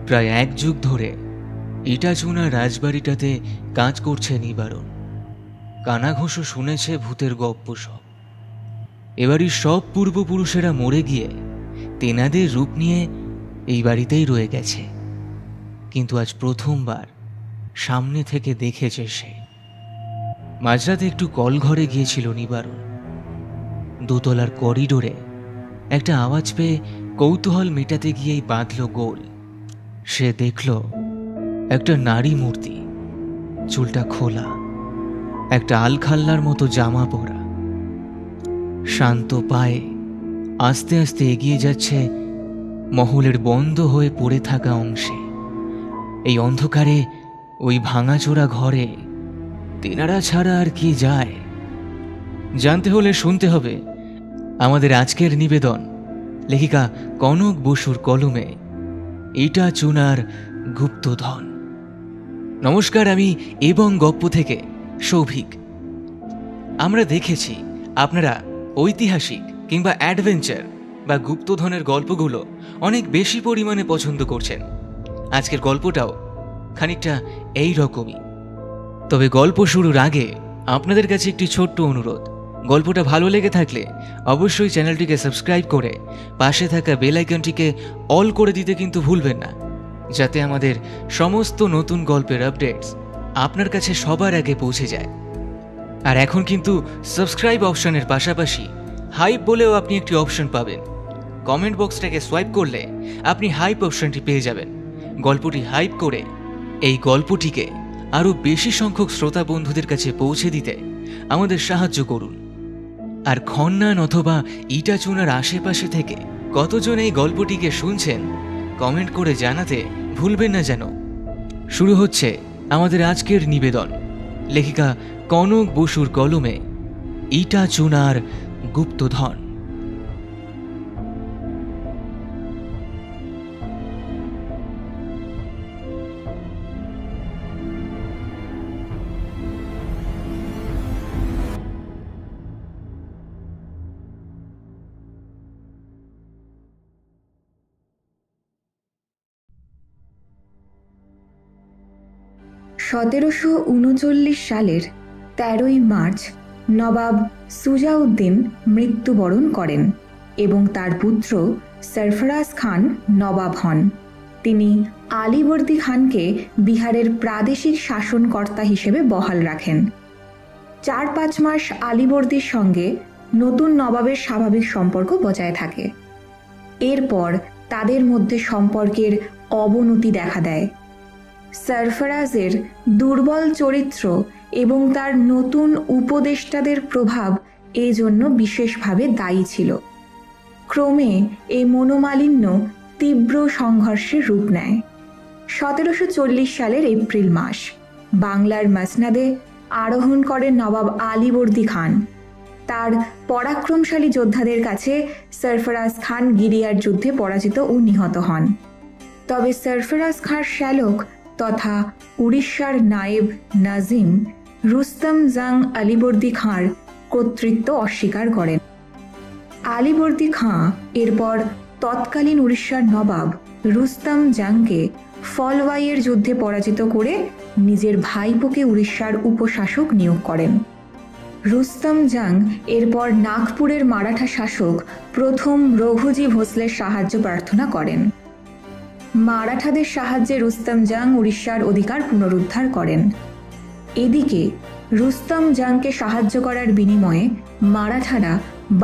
প্রায় 1 যুগ ধরে ইটাচুনা রাজবাড়িটাতে কাজ করছে নিবারণ। কানাঘোষও শুনেছে ভূতের গপ্প সব। এবারই সব পূর্বপুরুষেরা মরে গিয়ে তেনাদের রূপ নিয়ে এই বাড়িতেই রয়ে গেছে। কিন্তু আজ প্রথমবার সামনে থেকে দেখেছে সে। মাঝরাতে একটু কলঘরে গিয়েছিল নিবারণ। দোতলার করিডোরে একটা আওয়াজ পেয়ে কৌতূহল মেটাতে গিয়েই বাঁধল গোল। সে দেখল একটা নারী মূর্তি, চুলটা খোলা, একটা আলখাল্লার মতো জামা পরা, শান্ত পায়ে আস্তে আস্তে এগিয়ে যাচ্ছে মহলের বন্ধ হয়ে পড়ে থাকা অংশে। এই অন্ধকারে ওই ভাঙাচোরা ঘরে তেনারা ছাড়া আর কি যায়? জানতে হলে শুনতে হবে আমাদের আজকের নিবেদন, লেখিকা কনক বসুর কলমে ইটাচুনার গুপ্তধন। নমস্কার, আমি এবং গপ্প থেকে সৌভিক। আমরা দেখেছি আপনারা ঐতিহাসিক কিংবা অ্যাডভেঞ্চার বা গুপ্তধনের গল্পগুলো অনেক বেশি পরিমাণে পছন্দ করছেন। আজকের গল্পটাও খানিকটা এই রকমই। তবে গল্প শুরুর আগে আপনাদের কাছে একটি ছোট্ট অনুরোধ, গল্পটা ভালো লেগে থাকলে অবশ্যই চ্যানেলটিকে সাবস্ক্রাইব করে পাশে থাকা বেল আইকনটিকে অল করে দিতে কিন্তু ভুলবেন না, যাতে আমাদের সমস্ত নতুন গল্পের আপডেটস আপনার কাছে সবার আগে পৌঁছে যায়। আর এখন কিন্তু সাবস্ক্রাইব অপশনের পাশাপাশি হাইপ বলেও আপনি একটি অপশন পাবেন। কমেন্ট বক্সটাকে সোয়াইপ করলে আপনি হাইপ অপশনটি পেয়ে যাবেন। গল্পটি হাইপ করে এই গল্পটিকে আরও বেশি সংখ্যক শ্রোতা বন্ধুদের কাছে পৌঁছে দিতে আমাদের সাহায্য করুন। আর খন্নান অথবা ইটাচুনার আশেপাশে থেকে কতজন এই গল্পটিকে শুনছেন কমেন্ট করে জানাতে ভুলবেন না যেন। শুরু হচ্ছে আমাদের আজকের নিবেদন, লেখিকা কনক বসুর কলমে ইটাচুনার গুপ্তধন। সতেরোশো ৩৯ সালের ১৩ই মার্চ নবাব সুজাউদ্দিন মৃত্যুবরণ করেন এবং তার পুত্র সরফরাজ খান নবাব হন। তিনি আলীবর্দী খানকে বিহারের প্রাদেশিক শাসনকর্তা হিসেবে বহাল রাখেন। ৪-৫ মাস আলীবর্দীর সঙ্গে নতুন নবাবের স্বাভাবিক সম্পর্ক বজায় থাকে। এরপর তাদের মধ্যে সম্পর্কের অবনতি দেখা দেয়। সরফরাজের দুর্বল চরিত্র এবং তার নতুন উপদেষ্টাদের প্রভাব এজন্য বিশেষভাবে দায়ী ছিল। ক্রমে এই মনোমালিন্য তীব্র সংঘর্ষের রূপ নেয়। ১৭৪০ সালের এপ্রিল মাস বাংলার মসনদে আরোহণ করেন নবাব আলীবর্দী খান। তার পরাক্রমশালী যোদ্ধাদের কাছে সরফরাজ খান গিরিয়ার যুদ্ধে পরাজিত ও নিহত হন। তবে সরফরাজ খাঁর শ্যালক তথা উড়িষ্যার নায়েব নাজিম রুস্তম জাং আলীবর্দী খাঁর কর্তৃত্ব অস্বীকার করেন। আলীবর্দী খাঁ এরপর তৎকালীন উড়িষ্যার নবাব রুস্তম জাংকে ফলওয়াইয়ের যুদ্ধে পরাজিত করে নিজের ভাইপোকে উড়িষ্যার উপশাসক নিয়োগ করেন। রুস্তম জাং এরপর নাগপুরের মারাঠা শাসক প্রথম রঘুজি ভোসলের সাহায্য প্রার্থনা করেন। মারাঠাদের সাহায্যে রুস্তম জাং উড়িষ্যার অধিকার পুনরুদ্ধার করেন। এদিকে রুস্তম জাংকে সাহায্য করার বিনিময়ে মারাঠারা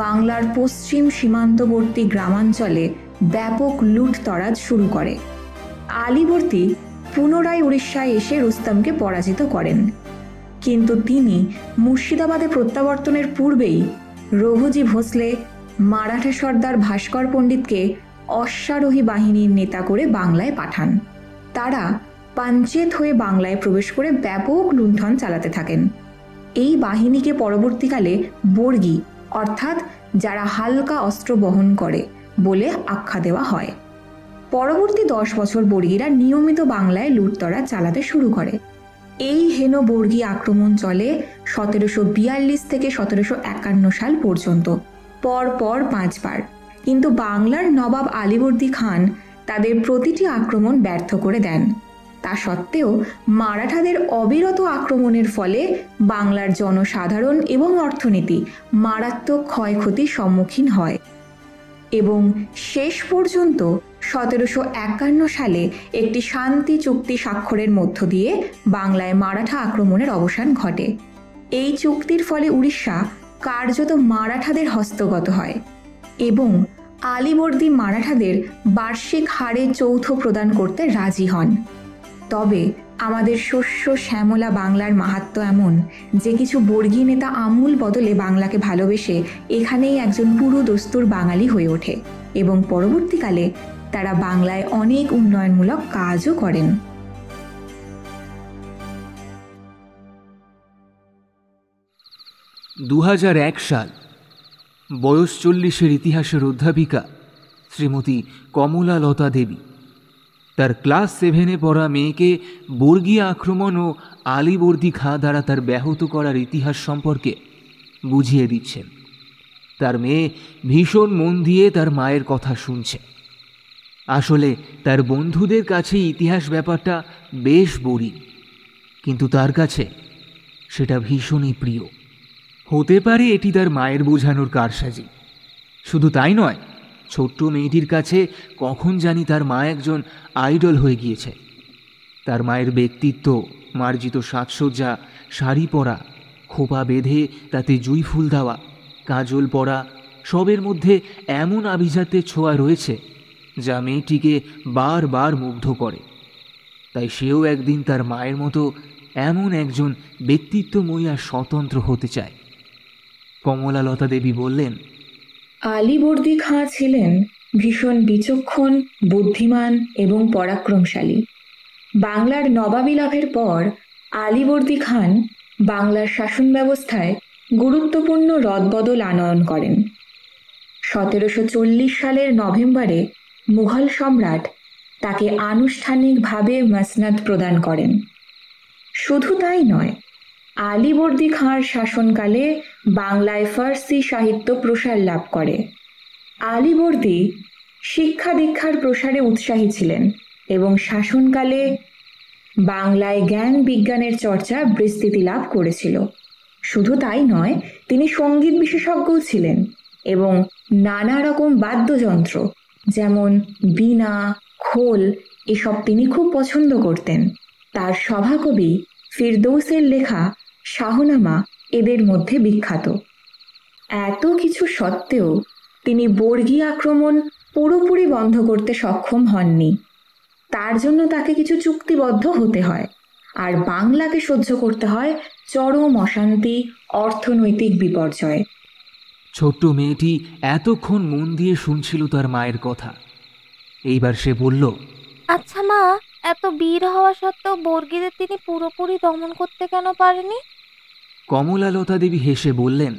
বাংলার পশ্চিম সীমান্তবর্তী গ্রামাঞ্চলে ব্যাপক লুটতরাজ শুরু করে। আলীবর্দী পুনরায় উড়িষ্যায় এসে রুস্তমকে পরাজিত করেন, কিন্তু তিনি মুর্শিদাবাদে প্রত্যাবর্তনের পূর্বেই রঘুজি ভোসলে মারাঠা সর্দার ভাস্কর পণ্ডিতকে অশ্বারোহী বাহিনীর নেতা করে বাংলায় পাঠান। তারা পাঞ্চেত হয়ে বাংলায় প্রবেশ করে ব্যাপক লুণ্ঠন চালাতে থাকেন। এই বাহিনীকে পরবর্তীকালে বর্গী অর্থাৎ যারা হালকা অস্ত্র বহন করে বলে আখ্যা দেওয়া হয়। পরবর্তী 10 বছর বর্গীরা নিয়মিত বাংলায় লুটতরাজ চালাতে শুরু করে। এই হেন বর্গী আক্রমণ চলে ১৭৪২ থেকে ১৭৫১ সাল পর্যন্ত, পর পর 5 বার। কিন্তু বাংলার নবাব আলীবর্দী খান তাদের প্রতিটি আক্রমণ ব্যর্থ করে দেন। তা সত্ত্বেও মারাঠাদের অবিরত আক্রমণের ফলে বাংলার জনসাধারণ এবং অর্থনীতি মারাত্মক ক্ষয়ক্ষতির সম্মুখীন হয় এবং শেষ পর্যন্ত 1751 সালে একটি শান্তি চুক্তি স্বাক্ষরের মধ্য দিয়ে বাংলায় মারাঠা আক্রমণের অবসান ঘটে। এই চুক্তির ফলে উড়িষ্যা কার্যত মারাঠাদের হস্তগত হয় এবং আলীবর্দী মারাঠাদের বার্ষিক হারে যৌথ প্রদান করতে রাজি হন। তবে আমাদের শস্য শ্যামলা বাংলার মাহাত্ম্য এমন যে কিছু বর্গী নেতা আমূল বদলে বাংলাকে ভালোবেসে এখানেই একজন পুরো দস্তুর বাঙালি হয়ে ওঠে এবং পরবর্তীকালে তারা বাংলায় অনেক উন্নয়নমূলক কাজও করেন। 2001 সাল, বয়স 40-এর ইতিহাসের অধ্যাপিকা শ্রীমতী কমলা লতা দেবী তার ক্লাস 7-এ পড়া মেয়েকে বর্গীয় আক্রমণ ও আলীবর্দী খাঁ দ্বারা তার ব্যাহত করার ইতিহাস সম্পর্কে বুঝিয়ে দিচ্ছেন। তার মেয়ে ভীষণ মন দিয়ে তার মায়ের কথা শুনছে। আসলে তার বন্ধুদের কাছে ইতিহাস ব্যাপারটা বেশ বোরিং, কিন্তু তার কাছে সেটা ভীষণই প্রিয়। হতে পারে এটি তার মায়ের বোঝানোর কারসাজি। শুধু তাই নয়, ছোট্ট মেয়েটির কাছে কখন জানি তার মা একজন আইডল হয়ে গিয়েছে। তার মায়ের ব্যক্তিত্ব, মার্জিত সাজসজ্জা, শাড়ি পরা, খোপা বেঁধে তাতে জুঁই ফুল দেওয়া, কাজল পরা, সবের মধ্যে এমন আভিজাত্যের ছোঁয়া রয়েছে যা মেয়েটিকে বারবার মুগ্ধ করে। তাই সেও একদিন তার মায়ের মতো এমন একজন ব্যক্তিত্বময়ী আর স্বতন্ত্র হতে চায়। কমলা লতা দেবী বললেন, আলীবর্দী খাঁ ছিলেন ভীষণ বিচক্ষণ, বুদ্ধিমান এবং পরাক্রমশালী। বাংলার নবাবী লাভের পর আলীবর্দী খান বাংলার শাসন ব্যবস্থায় গুরুত্বপূর্ণ রদবদল আনয়ন করেন। 1740 সালের নভেম্বরে মুঘল সম্রাট তাকে আনুষ্ঠানিকভাবে মসনদ প্রদান করেন। শুধু তাই নয়, আলীবর্দী খাঁর শাসনকালে বাংলায় ফার্সি সাহিত্য প্রসার লাভ করে। আলীবর্দী শিক্ষা দীক্ষার প্রসারে উৎসাহী ছিলেন এবং শাসনকালে বাংলায় জ্ঞান বিজ্ঞানের চর্চা বিস্তৃতি লাভ করেছিল। শুধু তাই নয়, তিনি সঙ্গীত বিশেষজ্ঞও ছিলেন এবং নানা রকম বাদ্যযন্ত্র যেমন বীণা, খোল এসব তিনি খুব পছন্দ করতেন। তার সভাকবি ফিরদৌসের লেখা শাহনামা এদের মধ্যে বিখ্যাত। এত কিছু সত্ত্বেও তিনি বর্গী আক্রমণ পুরোপুরি বন্ধ করতে সক্ষম হননি। তার জন্য তাকে কিছু চুক্তিবদ্ধ হতে হয়, আর বাংলাকে সহ্য করতে হয় চরম অশান্তি, অর্থনৈতিক বিপর্যয়। ছোট্ট মেয়েটি এতক্ষণ মন দিয়ে শুনছিল তার মায়ের কথা। এইবার সে বলল, আচ্ছা মা, এত বীর হওয়া সত্ত্বেও বর্গীদের তিনি পুরোপুরি দমন করতে কেন পারেনি? কমলা লতা দেবী হেসে বললেন,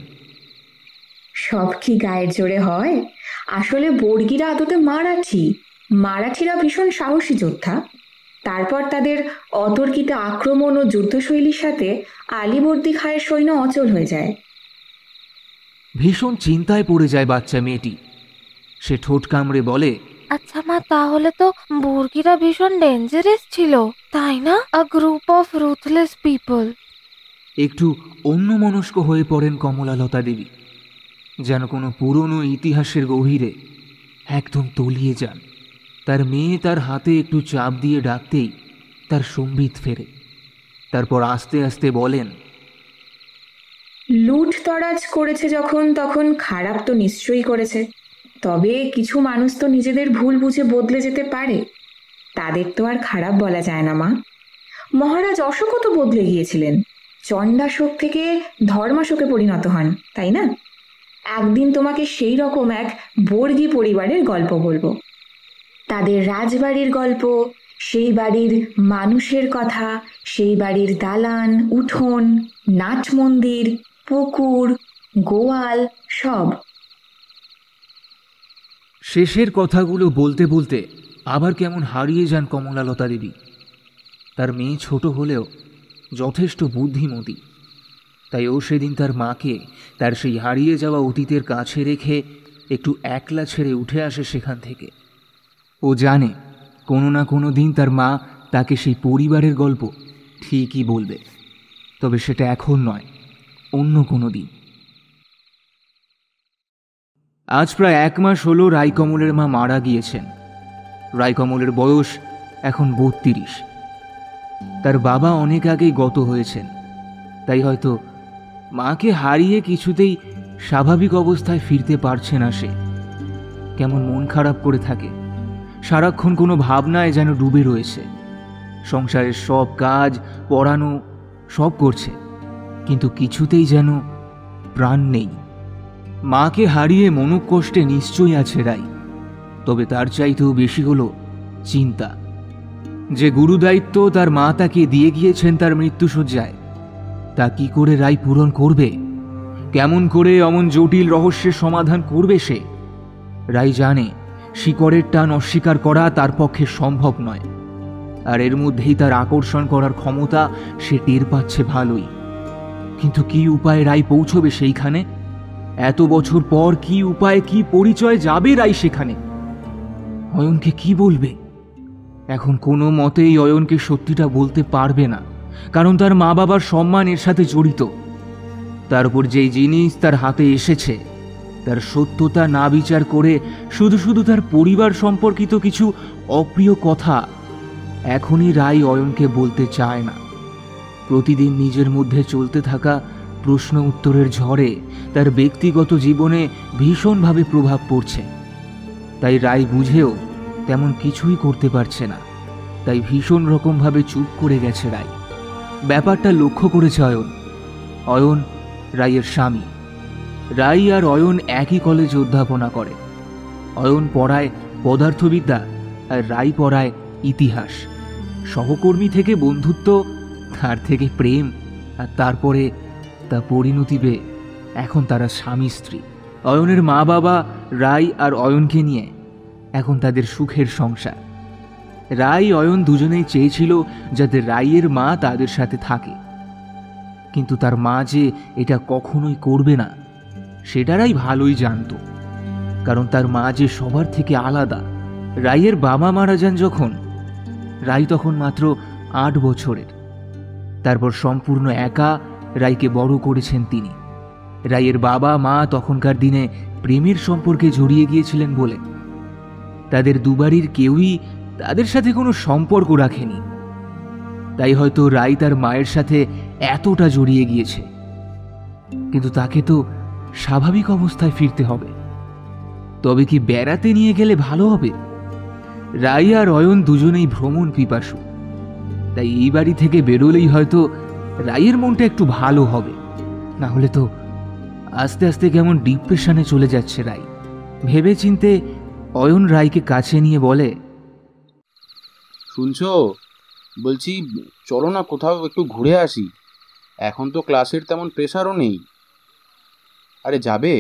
সব কি গায়ের জোরে হয়? আসলে বর্গীরা আদতে মারাঠিরা ভীষণ সাহসী যোদ্ধা। তারপর তাদের অতর্কিত আক্রমণ ও যুদ্ধশৈলীর সাথে আলীবর্দী খাঁয়ের সৈন্য অচল হয়ে যায়। ভীষণ চিন্তায় পড়ে যায় বাচ্চা মেয়েটি। সে ঠোঁট কামড়ে বলে, আচ্ছা মা, তাহলে তো বর্গীরা ভীষণ ডেঞ্জারাস ছিল, তাই না? আ গ্রুপ অফ রুথলেস পিপল। একটু অন্যমনস্ক হয়ে পড়েন কমলা লতা দেবী, যেন কোনো পুরনো ইতিহাসের গভীরে একদম তলিয়ে যান। তার মেয়ে তার হাতে একটু চাপ দিয়ে ডাকতেই তার সম্বিত ফেরে। তারপর আস্তে আস্তে বলেন, লুটতরাজ করেছে যখন, তখন খারাপ তো নিশ্চয়ই করেছে। তবে কিছু মানুষ তো নিজেদের ভুল বুঝে বদলে যেতে পারে, তাদের তো আর খারাপ বলা যায় না মা। মহারাজ অশোকও তো বদলে গিয়েছিলেন, চণ্ডাশোক থেকে ধর্মাশোকে পরিণত হন, তাই না? একদিন তোমাকে সেই রকম এক বর্গী পরিবারের গল্প বলবো। তাদের রাজবাড়ির গল্প, সেই বাড়ির মানুষের কথা, সেই বাড়ির দালান, উঠোন, নাট মন্দির, পুকুর, গোয়াল সব। শেষের কথাগুলো বলতে বলতে আবার কেমন হারিয়ে যান কমলা লতা দেবী। তার মেয়ে ছোট হলেও যথেষ্ট বুদ্ধিমতী, তাই ও সেদিন তার মাকে তার সেই হারিয়ে যাওয়া অতীতের কাছে রেখে একটু একলা ছেড়ে উঠে আসে সেখান থেকে। ও জানে কোনো না কোনো দিন তার মা তাকে সেই পরিবারের গল্প ঠিকই বলবে, তবে সেটা এখন নয়, অন্য কোনো দিন। আজ প্রায় 1 মাস হলো রায়কমলের মা মারা গিয়েছেন। রায়কমলের বয়স এখন 32। তার বাবা অনেক আগেই গত হয়েছেন, তাই হয়তো মাকে হারিয়ে কিছুতেই স্বাভাবিক অবস্থায় ফিরতে পারছে না সে। কেমন মন খারাপ করে থাকে, সারাক্ষণ কোনো ভাবনায় যেন ডুবে রয়েছে। সংসারের সব কাজ, পড়ানো সব করছে, কিন্তু কিছুতেই যেন প্রাণ নেই। মাকে হারিয়ে মনোকষ্টে নিশ্চয়ই আছে রাই, তবে তার চাইতেও বেশি হলো চিন্তা। যে গুরুদায়িত্ব তার মা তাকে দিয়ে গিয়েছেন তার মৃত্যুশয্যায়, তা কি করে রাই পূরণ করবে? কেমন করে অমন জটিল রহস্যের সমাধান করবে সে? রাই জানে শিকড়ের টান অস্বীকার করা তার পক্ষে সম্ভব নয়, আর এর মধ্যেই তার আকর্ষণ করার ক্ষমতা সে টের পাচ্ছে ভালোই। কিন্তু কি উপায়ে রাই পৌঁছবে সেইখানে? এত বছর পর কি উপায়ে, কি পরিচয় যাবে রাই সেখানে? অয়নকে কি বলবে? এখন কোনো মতেই অয়নকে সত্যিটা বলতে পারবে না, কারণ তার মা বাবার সম্মান এর সাথে জড়িত। তার উপর যেই জিনিস তার হাতে এসেছে, তার সত্যতা না বিচার করে শুধু শুধু তার পরিবার সম্পর্কিত কিছু অপ্রিয় কথা এখনই রাই অয়নকে বলতে চায় না। প্রতিদিন নিজের মধ্যে চলতে থাকা প্রশ্ন উত্তরের ঝড়ে তার ব্যক্তিগত জীবনে ভীষণভাবে প্রভাব পড়ছে। তাই রাই বুঝেও তেমন কিছুই করতে পারছে না, তাই ভীষণ রকমভাবে চুপ করে গেছে রাই। ব্যাপারটা লক্ষ্য করেছে অয়ন। অয়ন রাইয়ের স্বামী। রাই আর অয়ন একই কলেজে অধ্যাপনা করে। অয়ন পড়ায় পদার্থবিদ্যা আর রাই পড়ায় ইতিহাস। সহকর্মী থেকে বন্ধুত্ব, তার থেকে প্রেম, আর তারপরে তা পরিণতি পেয়ে এখন তারা স্বামী স্ত্রী। অয়নের মা বাবা রাই আর অয়নকে নিয়ে এখন তাদের সুখের সংসার। রাই অয়ন দুজনেই চেয়েছিল যাতে রাইয়ের মা তাদের সাথে থাকে, কিন্তু তার মা যে এটা কখনোই করবে না সেটা রাই ভালোই জানত, কারণ তার মা যে সবার থেকে আলাদা। রাইয়ের বাবা মারা যান যখন, রাই তখন মাত্র 8 বছরের। তারপর সম্পূর্ণ একা রাইকে বড় করেছেন তিনি। রাইয়ের বাবা মা তখনকার দিনে প্রেমের সম্পর্কে জড়িয়ে গিয়েছিলেন বলে তাদের দুবাড়ির কেউই তাদের সাথে কোনো সম্পর্ক রাখেনি। তাই হয়তো রাই তার মায়ের সাথে এতটা জড়িয়ে গিয়েছে, কিন্তু তাকে তো স্বাভাবিক অবস্থায় ফিরতে হবে। তবে কি বেড়াতে নিয়ে গেলে ভালো হবে? রাই আর অয়ন দুজনেই ভ্রমণ পিপাসু, তাই এই বাড়ি থেকে বেরোলেই হয়তো রাইয়ের মনটা একটু ভালো হবে। না হলে তো আস্তে আস্তে কেমন ডিপ্রেশনে চলে যাচ্ছে রাই। ভেবে চিনতে অয়ন রাইকে কাছে নিয়ে বলে, শুনছো? বলছি চলো না কোথাও একটু ঘুরে আসি, এখন তো ক্লাসের তেমন প্রেশারও নেই। আরে যাবে?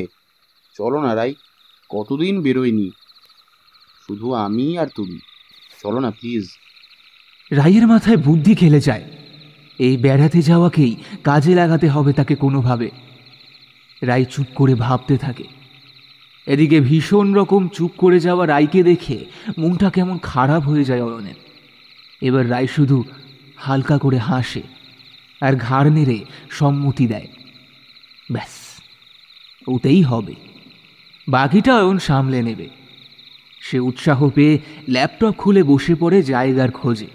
চলো না রাই, কতদিন বেরোয়নি, শুধু আমি আর তুমি, চলো না প্লিজ। রাইয়ের মাথায় বুদ্ধি খেলে যায়। এই বেড়াতে যাওয়াকেই কাজে লাগাতে হবে তাকে কোনোভাবে। রাই চুপ করে ভাবতে থাকে। এদিকে ভীষণ রকম চুপ করে যাওয়া রাইকে দেখে মনটা কেমন খারাপ হয়ে যায় অয়নের। এবার রাই শুধু হালকা করে হাসে আর ঘাড় নেড়ে সম্মতি দেয়। ব্যাস, ওতেই হবে, বাকিটা অয়ন সামলে নেবে। সে উৎসাহ পেয়ে ল্যাপটপ খুলে বসে পড়ে জায়গার খোঁজে।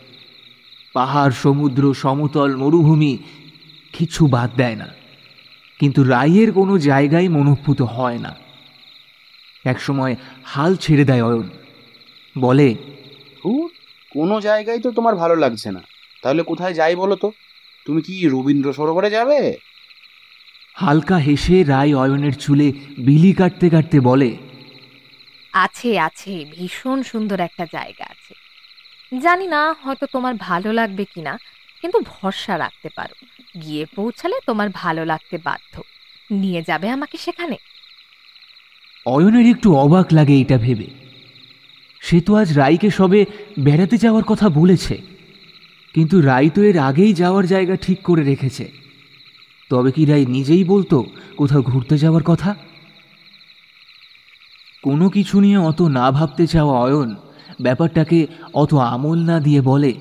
পাহাড়, সমুদ্র, সমতল, মরুভূমি কিছু বাদ দেয় না, কিন্তু রাইয়ের কোনো জায়গায় মনোভূত হয় না। একসময় হাল ছেড়ে দেয় অয়ন, বলে, কোনো জায়গায় তো তোমার ভালো লাগছে না, তাহলে কোথায় যাই বলো তো? তুমি কি রবীন্দ্র সরোবরে যাবে? হালকা হেসে রাই অয়নের চুলে বিলি কাটতে কাটতে বলে, আছে আছে, ভীষণ সুন্দর একটা জায়গা আছে। জানি না হয়তো তোমার ভালো লাগবে কিনা, কিন্তু ভরসা রাখতে পারো, গিয়ে পৌঁছালে তোমার ভালো লাগতে বাধ্য। নিয়ে যাবে আমাকে সেখানে? অয়নের একটু অবাক লাগে এটা ভেবে। সে তো আজ রাইকে সবে বেড়াতে যাওয়ার কথা বলেছে, কিন্তু রাই তো এর আগেই যাওয়ার জায়গা ঠিক করে রেখেছে। তবে কি রাই নিজেই বলতো কোথাও ঘুরতে যাওয়ার কথা? কোনো কিছু নিয়ে অত না ভাবতে চাওয়া অয়ন ব্যাপারটাকে অত আমল না দিয়ে বলে,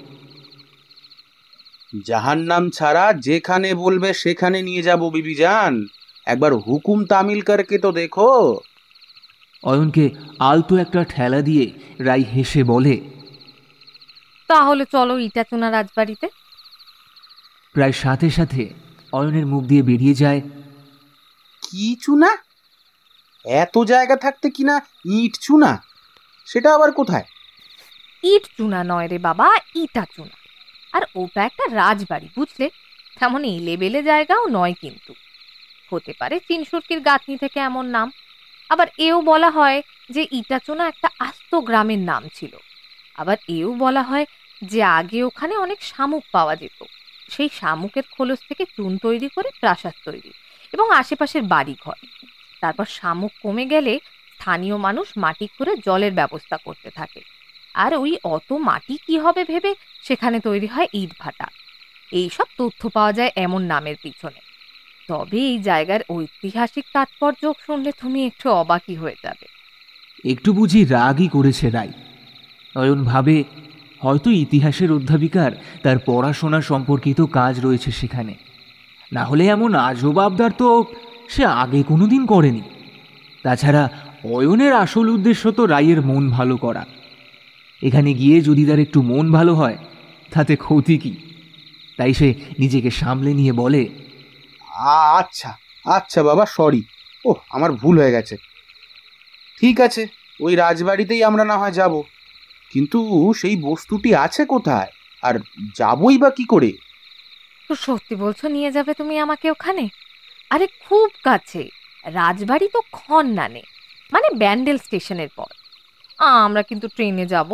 জাহান্নাম ছাড়া যেখানে বলবে সেখানে নিয়ে যাব বিবিজান, একবার হুকুম তামিল করকে তো দেখো। অয়নকে আলতো একটা ঠেলা দিয়ে রাই হেসে বলে, তাহলে চলো ইটাচুনা রাজবাড়িতে। প্রায় সাথে সাথে অয়নের মুখ দিয়ে বেরিয়ে যায়, কি চুনা? এত জায়গা থাকতে কিনা ইট চুনা, সেটা আবার কোথায়? ইট চুনা নয় রে বাবা, ইটা চুনা। আর ওটা একটা রাজবাড়ি, বুঝলে? তেমন এলেবেলে জায়গাও নয় কিন্তু। হতে পারে চিনসুরকির গাঁথনি থেকে এমন নাম। আবার এও বলা হয় যে ইটাচুনা একটা আস্ত গ্রামের নাম ছিল। আবার এও বলা হয় যে আগে ওখানে অনেক শামুক পাওয়া যেত। সেই শামুকের খোলস থেকে চুন তৈরি করে প্রাসাদ তৈরি এবং আশেপাশের বাড়িঘর। তারপর শামুক কমে গেলে স্থানীয় মানুষ মাটি করে জলের ব্যবস্থা করতে থাকে। আর ওই অত মাটি কি হবে ভেবে সেখানে তৈরি হয় ইট ভাটা। এইসব তথ্য পাওয়া যায় এমন নামের পিছনে। তবে এই জায়গার ঐতিহাসিক তাৎপর্য শুনলে তুমি একটু অবাকই হয়ে যাবে। একটু বুঝি রাগই করেছে রাই। অয়ন ভাবে হয়তো ইতিহাসের অধ্যাপিকার তার পড়াশোনা সম্পর্কিত কাজ রয়েছে সেখানে, না হলে এমন আজব আবদার তো সে আগে কোনোদিন করেনি। তাছাড়া অয়নের আসল উদ্দেশ্য তো রাইয়ের মন ভালো করা। এখানে গিয়ে যদি তার একটু মন ভালো হয় তাতে ক্ষতি কি? তাই সে নিজেকে সামলে নিয়ে বলে, আচ্ছা আচ্ছা বাবা, সরি, ও আমার ভুল হয়ে গেছে। ঠিক আছে, ওই রাজবাড়িতেই আমরা না হয় যাব, কিন্তু সেই বস্তুটি আছে কোথায়, আর যাবই বা কি করে? তো সত্যি বলছো নিয়ে যাবে তুমি আমাকে ওখানে? আরে খুব কাছে। রাজবাড়ি তো খন্নানে, মানে ব্যান্ডেল স্টেশনের পর। আমরা কিন্তু ট্রেনে যাব।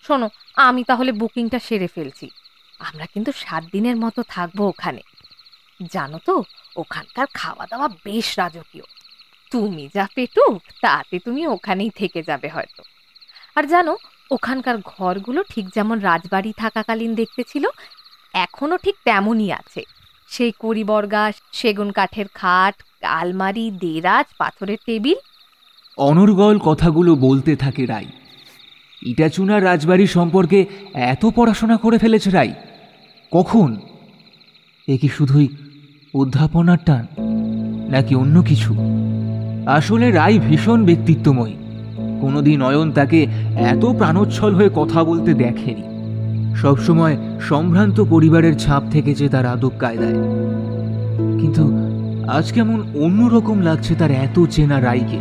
শোনো, আমি তাহলে বুকিংটা সেরে ফেলছি। আমরা কিন্তু 7 দিনের মতো থাকবো ওখানে। জানো তো, ওখানকার খাওয়া দাওয়া বেশ রাজকীয়। তুমি যা পেটুক তাতে তুমি ওখানেই থেকে যাবে হয়তো। আর জানো, ওখানকার ঘরগুলো ঠিক যেমন রাজবাড়ি থাকাকালীন দেখতে ছিল, এখনো ঠিক তেমনই আছে। সেই কড়িবর্গা, সেগুন কাঠের খাট, আলমারি, দেরাজ, পাথরের টেবিল। অনর্গল কথাগুলো বলতে থাকে রাই। ইটাচুনা রাজবাড়ি সম্পর্কে এত পড়াশোনা করে ফেলেছে রাই। কখন? এ কি শুধুই অধ্যাপনার টান, নাকি অন্য কিছু? আসলে রাই ভীষণ ব্যক্তিত্বময়ী। কোনোদিন অয়ন তাকে এত প্রাণোচ্ছল হয়ে কথা বলতে দেখেনি। সবসময় সম্ভ্রান্ত পরিবারের ছাপ থেকেছে তার আদব কায়দায়। কিন্তু আজ কেমন অন্যরকম লাগছে তার এত চেনা রাইকে।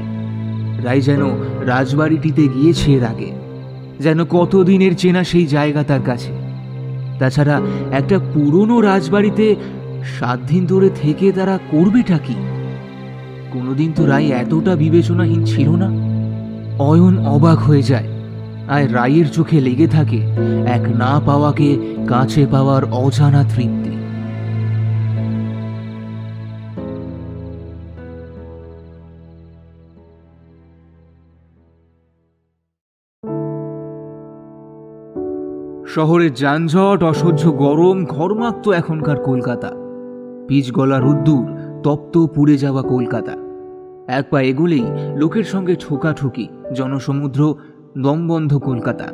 রাই যেন রাজবাড়িটিতে গিয়েছে এর আগে, যেন কতদিনের চেনা সেই জায়গা তার কাছে। তাছাড়া একটা পুরনো রাজবাড়িতে 7 দিন ধরে থেকে তারা করবেটা কি? কোনোদিন তো রাই এতটা বিবেচনাহীন ছিল না। অয়ন অবাক হয়ে যায়, আর রাইয়ের চোখে লেগে থাকে এক না পাওয়াকে কাছে পাওয়ার অজানা তৃপ্তি। শহরের যানজট, অসহ্য গরম, ঘর্মাক্ত এখনকার কলকাতা। পিচ গলা রোদ্দুর, তপ্ত পুড়ে যাওয়া কলকাতা। এক পা এগুলেই লোকের সঙ্গে ঠোকাঠুকি, জনসমুদ্র, দমবন্ধ কলকাতা।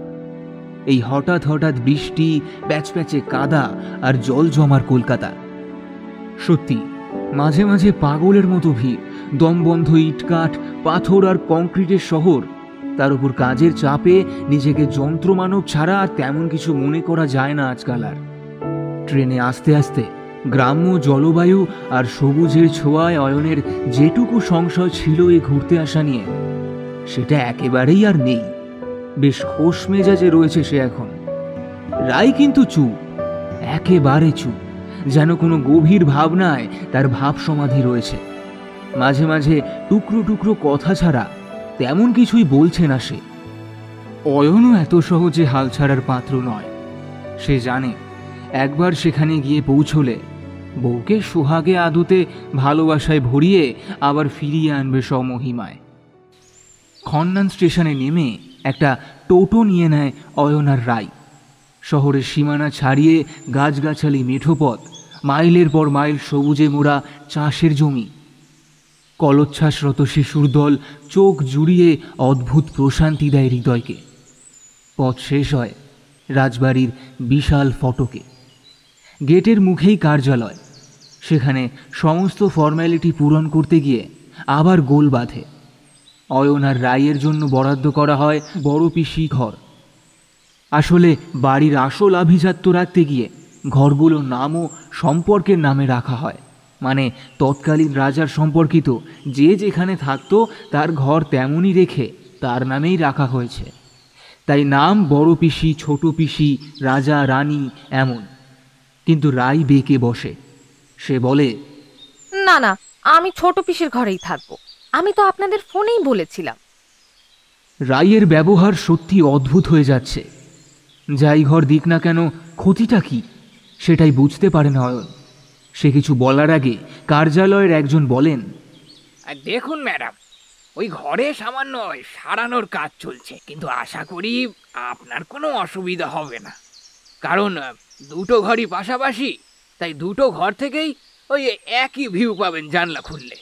এই হঠাৎ হঠাৎ বৃষ্টি, প্যাচপ্যাচে কাদা আর জল জমার কলকাতা। সত্যি মাঝে মাঝে পাগলের মতো ভিড়, দমবন্ধ ইটকাঠ, পাথর আর কংক্রিটের শহর। তার উপর কাজের চাপে নিজেকে যন্ত্রমানব ছাড়া আর তেমন কিছু মনে করা যায় না আজকাল আর। ট্রেনে আস্তে আস্তে গ্রাম্য জলবায়ু আর সবুজের ছোঁয়ায় অয়নের যেটুকু সংশয় ছিল এই ঘুরতে আসা নিয়ে, সেটা একেবারেই আর নেই। বেশ হোশ মেজাজে রয়েছে সে এখন। রাই কিন্তু চুপ, একেবারে চুপ, যেন কোনো গভীর ভাবনায় তার ভাব সমাধি রয়েছে। মাঝে মাঝে টুকরো টুকরো কথা ছাড়া তেমন কিছুই বলছে না সে। অয়নও এত সহজে হাল ছাড়ার পাত্র নয়। সে জানে একবার সেখানে গিয়ে পৌঁছলে বউকে সোহাগে আদতে ভালোবাসায় ভরিয়ে আবার ফিরিয়ে আনবে স্বমহিমায়। খন্নান স্টেশনে নেমে একটা টোটো নিয়ে নেয় অয়ন আর রাই। শহরের সীমানা ছাড়িয়ে গাছগাছালি, মেঠোপথ, মাইলের পর মাইল সবুজে মোড়া চাষের জমি। কলোচ্ছ্বাসরত শিশুর দল চোখ জুড়িয়ে অদ্ভুত প্রশান্তি দেয় হৃদয়কে। পথ শেষ হয় রাজবাড়ির বিশাল ফটকে। গেটের মুখেই কার্যালয়। সেখানে সমস্ত ফর্ম্যালিটি পূরণ করতে গিয়ে আবার গোল বাঁধে। অয়ন আর রায়ের জন্য বরাদ্দ করা হয় বড় পিসি ঘর। আসলে বাড়ির আসল আভিজাত্য রাখতে গিয়ে ঘরগুলোর নামও সম্পর্কের নামে রাখা হয়। মানে তৎকালীন রাজার সম্পর্কিত যে যেখানে থাকতো তার ঘর তেমনই রেখে তার নামেই রাখা হয়েছে। তাই নাম বড় পিসি, ছোট পিসি, রাজা, রানী এমন। কিন্তু রাই বেঁকে বসে। সে বলে, না না, আমি ছোট পিসির ঘরেই থাকবো। আমি তো আপনাদের ফোনেই বলেছিলাম। রাইয়ের ব্যবহার সত্যি অদ্ভুত হয়ে যাচ্ছে। যাই ঘর দিক না কেন, ক্ষতিটা কি সেটাই বুঝতে পারে না অয়ন। সে কিছু বলার আগে কার্যালয়ের একজন বলেন, দেখুন ম্যাডাম, ওই ঘরে সামান্য সারানোর কাজ চলছে, কিন্তু আশা করি আপনার কোনো অসুবিধা হবে না। কারণ দুটো ঘরই পাশাপাশি, তাই দুটো ঘর থেকেই ওই একই ভিউ পাবেন জানলা খুললে।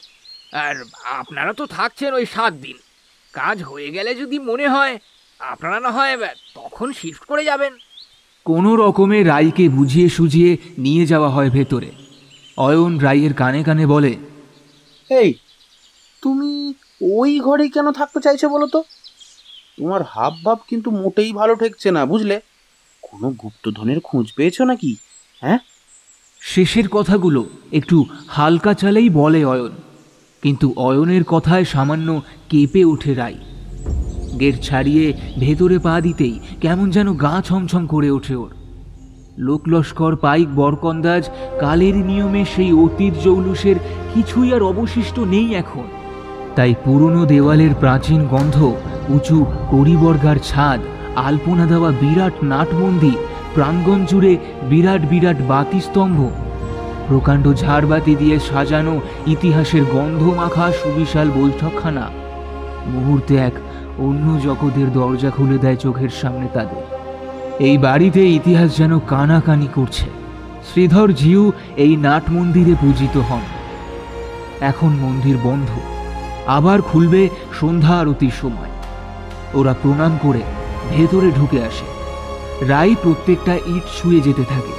আর আপনারা তো থাকছেন ওই 7 দিন। কাজ হয়ে গেলে যদি মনে হয় আপনারা না হয় তখন শিফট করে যাবেন। কোনো রকমে রাইকে বুঝিয়ে সুঝিয়ে নিয়ে যাওয়া হয় ভেতরে। অয়ন রাইয়ের কানে কানে বলে, এই তুমি ওই ঘরেই কেন থাকতে চাইছো বলো তো? তোমার হাব ভাব কিন্তু মোটেই ভালো ঠেকছে না, বুঝলে? কোনো গুপ্তধনের খোঁজ পেয়েছো নাকি? হ্যাঁ? শেষের কথাগুলো একটু হালকা চালেই বলে অয়ন, কিন্তু অয়নের কথায় সামান্য কেঁপে ওঠে রাই। গেট ছাড়িয়ে ভেতরে পা দিতেই কেমন যেন গা ছমছম করে ওঠে ওর। লোকলস্কর, পাইক, বরকন্দাজ, কালের নিয়মে সেই অতীত জৌলুসের কিছুই আর অবশিষ্ট নেই এখন। তাই পুরনো দেওয়ালের প্রাচীন গন্ধ, উঁচু কড়িবর্গার ছাদ, আলপনা দেওয়া বিরাট নাটমন্দির, প্রাঙ্গণ জুড়ে বিরাট বিরাট বাতিস্তম্ভ, প্রকাণ্ড ঝাড়বাতি দিয়ে সাজানো ইতিহাসের গন্ধ মাখা সুবিশাল বৈঠকখানা মুহূর্তে এক অন্য জগতের দরজা খুলে দেয় চোখের সামনে তাদের। এই বাড়িতে ইতিহাস যেন কানাকানি করছে। শ্রীধর জিউ এই নাট মন্দিরে পূজিত হন। এখন মন্দির বন্ধ, আবার খুলবে সন্ধ্যা আরতির সময়। ওরা প্রণাম করে ভেতরে ঢুকে আসে। রাই প্রত্যেকটা ইট ছুঁয়ে যেতে থাকে,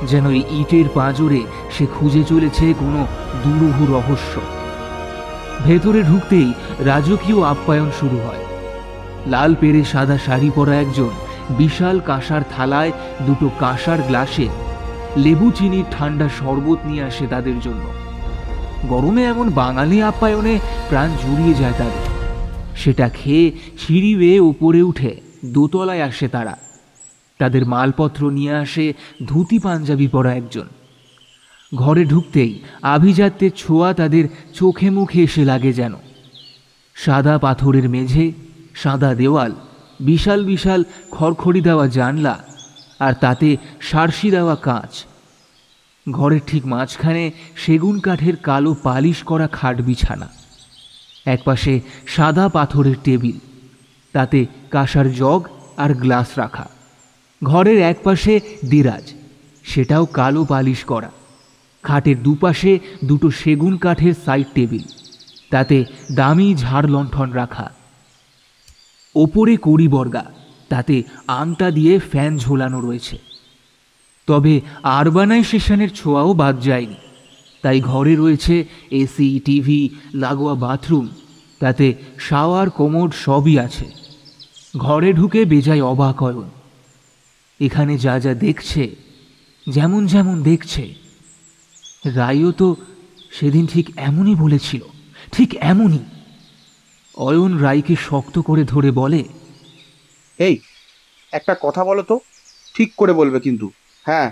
যেন এই ইটের পাঁজরে সে খুঁজে চলেছে কোনো দুরূহ রহস্য। ভেতরে ঢুকতেই রাজকীয় আপ্যায়ন শুরু হয়। লাল পেরে সাদা শাড়ি পরা একজন বিশাল কাঁসার থালায় দুটো কাঁসার গ্লাসে লেবু চিনির ঠান্ডা শরবত নিয়ে আসে তাদের জন্য। গরমে এমন বাঙালি আপ্যায়নে প্রাণ জুড়িয়ে যায় তাদের। সেটা খেয়ে সিঁড়ি বেয়ে উপরে উঠে দোতলায় আসে তারা। তাদের মালপত্র নিয়ে আসে ধুতি পাঞ্জাবি পরা একজন। ঘরে ঢুকতেই আভিজাত্যের ছোঁয়া তাদের চোখে মুখে এসে লাগে যেন। সাদা পাথরের মেঝে, সাদা দেওয়াল, বিশাল বিশাল খড়খড়ি দেওয়া জানলা, আর তাতে সারসি দেওয়া কাঁচ। ঘরের ঠিক মাঝখানে সেগুন কাঠের কালো পালিশ করা খাট বিছানা। একপাশে সাদা পাথরের টেবিল, তাতে কাঁসার জগ আর গ্লাস রাখা। ঘরের একপাশে দিরাজ, সেটাও কালো পালিশ করা। খাটের দুপাশে দুটো সেগুন কাঠের সাইড টেবিল, তাতে দামি ঝাড় লণ্ঠন রাখা। ওপরে কড়িবর্গা, তাতে আংটা দিয়ে ফ্যান ঝোলানো রয়েছে। তবে আরবানাইজেশনের ছোঁয়াও বাদ যায়নি। তাই ঘরে রয়েছে এসি, টিভি, লাগোয়া বাথরুম, তাতে শাওয়ার, কোমোড সবই আছে। ঘরে ঢুকে বেজায় অবাক অয়ন। এখানে যা যা দেখছে, যেমন যেমন দেখছে, রাইও তো সেদিন ঠিক এমনই বলেছিল, ঠিক এমনই। অয়ন রাইকে শক্ত করে ধরে বলে, এই একটা কথা বলো তো, ঠিক করে বলবে কিন্তু। হ্যাঁ,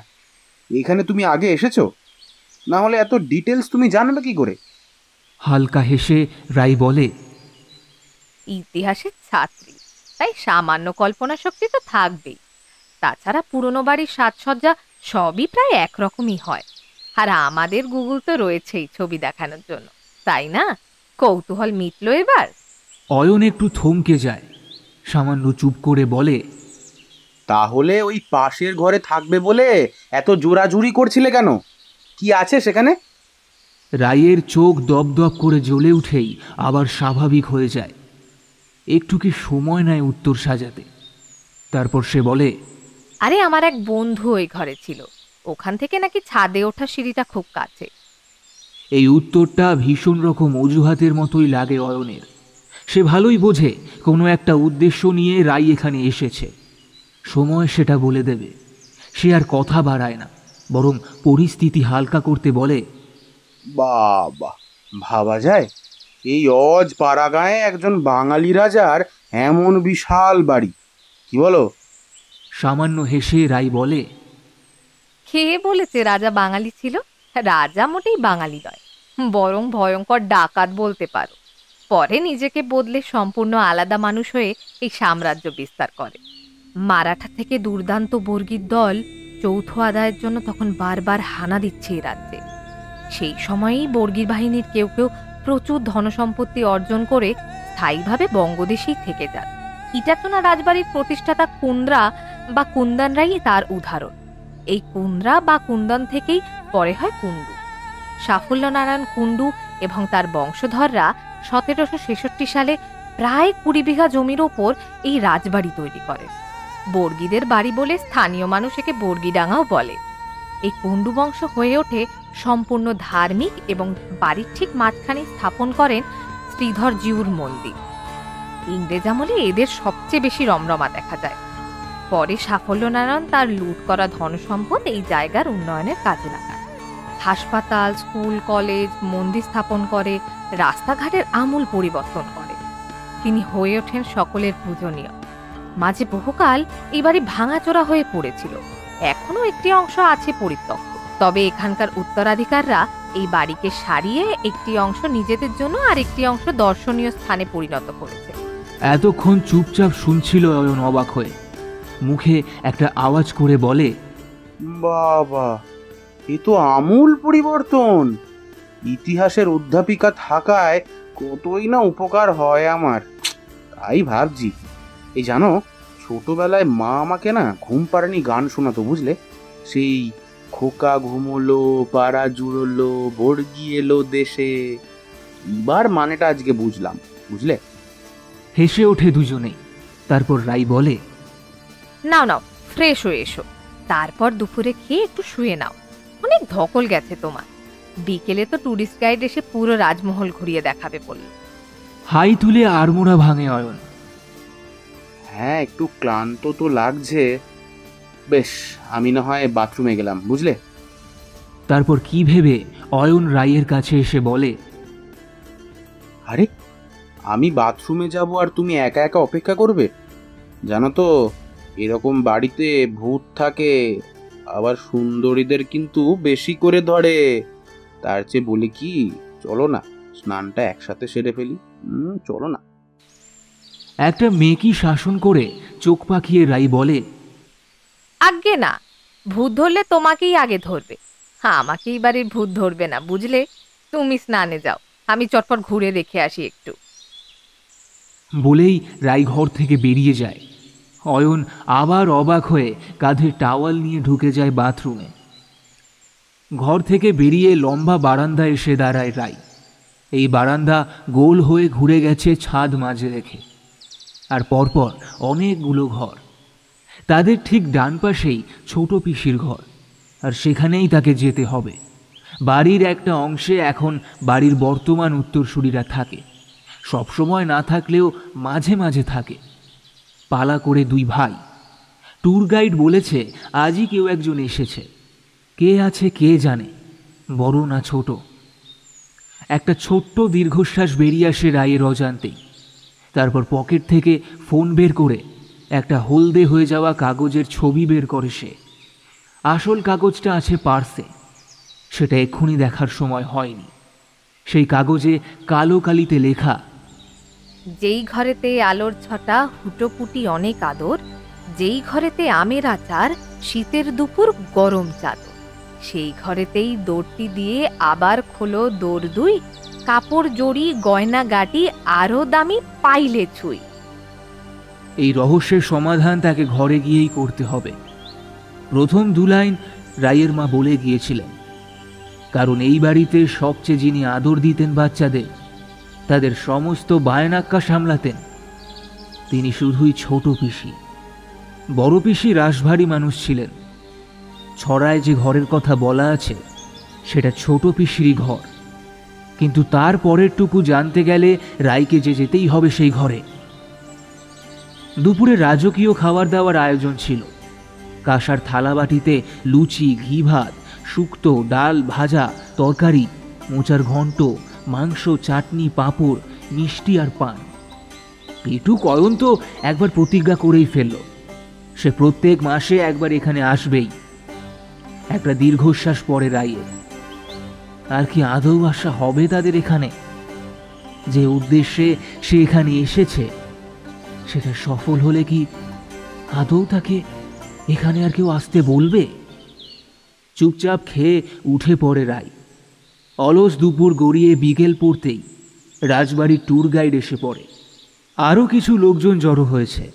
এখানে তুমি আগে এসেছো? না হলে এত ডিটেলস তুমি জানবে কি করে? হালকা হেসে রাই বলে, ইতিহাসের ছাত্রী, তাই সামান্য কল্পনা শক্তি তো থাকবেই। তাছাড়া পুরনো বাড়ির সাজসজ্জা সবই প্রায় একরকমই হয়। আর আমাদের গুগল তো রয়েছেই ছবি দেখানোর জন্য, তাই না? কৌতূহল মিটলো এবার। অয়ন একটু থমকে যায়, সামান্য চুপ করে বলে, তাহলে ওই পাশের ঘরে থাকবে বলে এত জোরাজুরি করছিলে কেন? কি আছে সেখানে? রাইয়ের চোখ দপদপ করে জ্বলে উঠেই আবার স্বাভাবিক হয়ে যায়। একটু কি সময় নেয় উত্তর সাজাতে। তারপর সে বলে, আরে আমার এক বন্ধু ওই ঘরে ছিল, ওখান থেকে নাকি ছাদে ওঠা সিঁড়িটা খুব কাছে। এই উত্তরটা ভীষণ রকম অজুহাতের মতোই লাগে অয়নের। সে ভালোই বোঝে কোনো একটা উদ্দেশ্য নিয়ে রাই এখানে এসেছে, সময় সেটা বলে দেবে। সে আর কথা বাড়ায় না, বরং পরিস্থিতি হালকা করতে বলে, বাবা, ভাবা যায় এই অজ পাড়াগাঁয়ে একজন বাঙালি রাজার এমন বিশাল বাড়ি, কি বলো? সামান্য হেসে রাই বলে, খেয়ে বলেছে রাজা বাঙালি ছিল? রাজা মোটেই বাঙালি নয়, বরং ভয়ঙ্কর ডাকাত বলতে পারো। পরে নিজেকে বদলে সম্পূর্ণ আলাদা মানুষ হয়ে এই সাম্রাজ্য বিস্তার করে। মারাঠা থেকে দুর্দান্ত বর্গীর দল যৌথ আদায়ের জন্য তখন বারবার হানা দিচ্ছে এই রাজ্যে। সেই সময়েই বর্গীর বাহিনীর কেউ কেউ প্রচুর ধনসম্পত্তি অর্জন করে স্থায়ীভাবে বঙ্গদেশেই থেকে যান। ইটাচোনা রাজবাড়ির প্রতিষ্ঠাতা কুন্দ্রা বা কুন্দনরাই তার উদাহরণ। এই কুন্দ্রা বা কুন্দন থেকেই পরে হয় কুন্ডু। সাফল্যনারায়ণ কুন্ডু এবং তার বংশধররা 1766 সালে প্রায় 20 বিঘা জমির ওপর এই রাজবাড়ি তৈরি করে। বর্গীদের বাড়ি বলে স্থানীয় মানুষ একে বর্গীডাঙ্গাও বলে। এই কুন্ডু বংশ হয়ে ওঠে সম্পূর্ণ ধার্মিক এবং বাড়ির ঠিক মাঝখানে স্থাপন করেন শ্রীধর জিউর মন্দির। ইংরেজ আমলে এদের সবচেয়ে বেশি রমরমা দেখা যায়। পরে সাফল্যনারায়ণ তার লুট করা ধনসম্পদ এই জায়গার উন্নয়নের কাজে লাগান। হাসপাতাল, স্কুল, কলেজ, মন্দির স্থাপন করে, রাস্তাঘাটের আমূল পরিবর্তন করে। তিনি হয়ে ওঠেন সকলের পূজনীয়। মাঝে বহুকাল এই বাড়ি ভাঙাচোরা হয়ে পড়েছিল, এখনো একটি অংশ আছে পরিত্যক্ত। তবে এখানকার উত্তরাধিকাররা এই বাড়িকে সারিয়ে একটি অংশ নিজেদের জন্য আর একটি অংশ দর্শনীয় স্থানে পরিণত করেছে। এতক্ষণ চুপচাপ শুনছিল অয়ন অবাক হয়ে। মুখে একটা আওয়াজ করে বলে, বাবা, এ তো আমূল পরিবর্তন। ইতিহাসের অধ্যাপিকা থাকায় কতই না উপকার হয় আমার। তাই ভাবছি, এই জানো, ছোটবেলায় মা আমাকে না ঘুম পাড়ানি গান শোনাতো, বুঝলে? সেই খোকা ঘুমোলো, পাড়া জুড়োলো, বর্গি এলো দেশে। এবার মানেটা আজকে বুঝলাম, বুঝলে? হেসে ওঠে দুজনেই। তারপর রাই বলে, নাও নাও, ফ্রেশ হয়ে এসো, তারপর দুপুরে খেয়ে একটু শুয়ে নাও। অনেক ধকল গেছে তোমার। বিকেলে তো টুরিস্ট গাইড এসে পুরো রাজমহল ঘুরিয়ে দেখাবে বলল। হাই তুলে আড়মোড়া ভাঙে অয়ন। হ্যাঁ, একটু ক্লান্ত তো লাগছে। বেশ, আমি না হয় বাথরুমে গেলাম, বুঝলে? তারপর কি ভেবে অয়ন রাইয়ের কাছে এসে বলে, আরে, আমি বাথরুমে যাব আর তুমি একা একা অপেক্ষা করবে? জানো তো, এরকম বাড়িতে ভূত থাকে, আবার সুন্দরীদের কিন্তু বেশি করে ধরে। তার চেয়ে বলি কি, চলো না স্নানটা একসাথে সেরে ফেলি। চলো না। একটা মেয়েকে শাসন করে চোখ পাকিয়ে রাই বলে, আজ্ঞে না, ভূত ধরলে তোমাকেই আগে ধরবে, আমাকেই বাড়ির ভূত ধরবে না, বুঝলে? তুমি স্নানে যাও, আমি চটপট ঘুরে দেখে আসি একটু। বলেই রাই ঘর থেকে বেরিয়ে যায়। অয়ন আবার অবাক হয়ে কাঁধে টাওয়াল নিয়ে ঢুকে যায় বাথরুমে। ঘর থেকে বেরিয়ে লম্বা বারান্দা এসে দাঁড়ায় রাই। এই বারান্দা গোল হয়ে ঘুরে গেছে ছাদ মাঝে রেখে, আর পরপর অনেকগুলো ঘর। তাদের ঠিক ডান পাশেই ছোট পিসির ঘর, আর সেখানেই তাকে যেতে হবে। বাড়ির একটা অংশে এখন বাড়ির বর্তমান উত্তরসূরিরা থাকে, সবসময় না থাকলেও মাঝে মাঝে থাকে। পালা করে দুই ভাই। ট্যুর গাইড বলেছে আজই কেউ একজন এসেছে। কে আছে কে জানে, বড় না ছোট। একটা ছোট্ট দীর্ঘশ্বাস বেরিয়ে আসে রায়ের অজান্তেই। তারপর পকেট থেকে ফোন বের করে একটা হলদে হয়ে যাওয়া কাগজের ছবি বের করে সে। আসল কাগজটা আছে পার্সে, সেটা এক্ষুনি দেখার সময় হয়নি। সেই কাগজে কালো কালিতে লেখা, যেই ঘরেতে আলোর ছটা, হুটোপুটি অনেক আদর, যেই ঘরেতে আমের আচার, শীতের দুপুর গরম চাদর, সেই ঘরেতেই দৌড়টি দিয়ে আবার খোলো দৌড় দুই, কাপড় জড়ি গয়না গাটি আরো দামি পাইলে ছুঁই। এই রহস্যের সমাধান তাকে ঘরে গিয়েই করতে হবে। প্রথম দু লাইন রায়ের মা বলে গিয়েছিলেন, কারণ এই বাড়িতে সবচেয়ে যিনি আদর দিতেন বাচ্চাদের, তাদের সমস্ত বায়নাক্কা সামলাতেন, তিনি শুধুই ছোট পিসি। বড় পিসি রাশভারী মানুষ ছিলেন। ছড়ায় যে ঘরের কথা বলা আছে সেটা ছোট পিসিরই ঘর, কিন্তু তার পরেরটুকু জানতে গেলে রায়কে যে যেতেই হবে সেই ঘরে। দুপুরে রাজকীয় খাবার দাওয়ার আয়োজন ছিল। কাঁসার থালাবাটিতে লুচি, ঘি ভাত, শুক্তো, ডাল, ভাজা, তরকারি, মোচার ঘন্ট, মাংস, চাটনি, পাঁপড়, মিষ্টি আর পান। পেটুক অয়ন তো একবার প্রতিজ্ঞা করেই ফেলল, সে প্রত্যেক মাসে একবার এখানে আসবেই। একটা দীর্ঘশ্বাস পরে রায়ের। আর কি আদৌ আসা হবে তাদের এখানে? যে উদ্দেশ্যে সে এখানে এসেছে সেটা সফল হলে কি আদৌ তাকে এখানে আর কেউ আসতে বলবে? চুপচাপ খেয়ে উঠে পড়ে রায়। অলস দুপুর গড়িয়ে বিকেল পড়তেই রাজবাড়ির ট্যুর গাইড এসে পড়ে। আরও কিছু লোকজন জড়ো হয়েছে।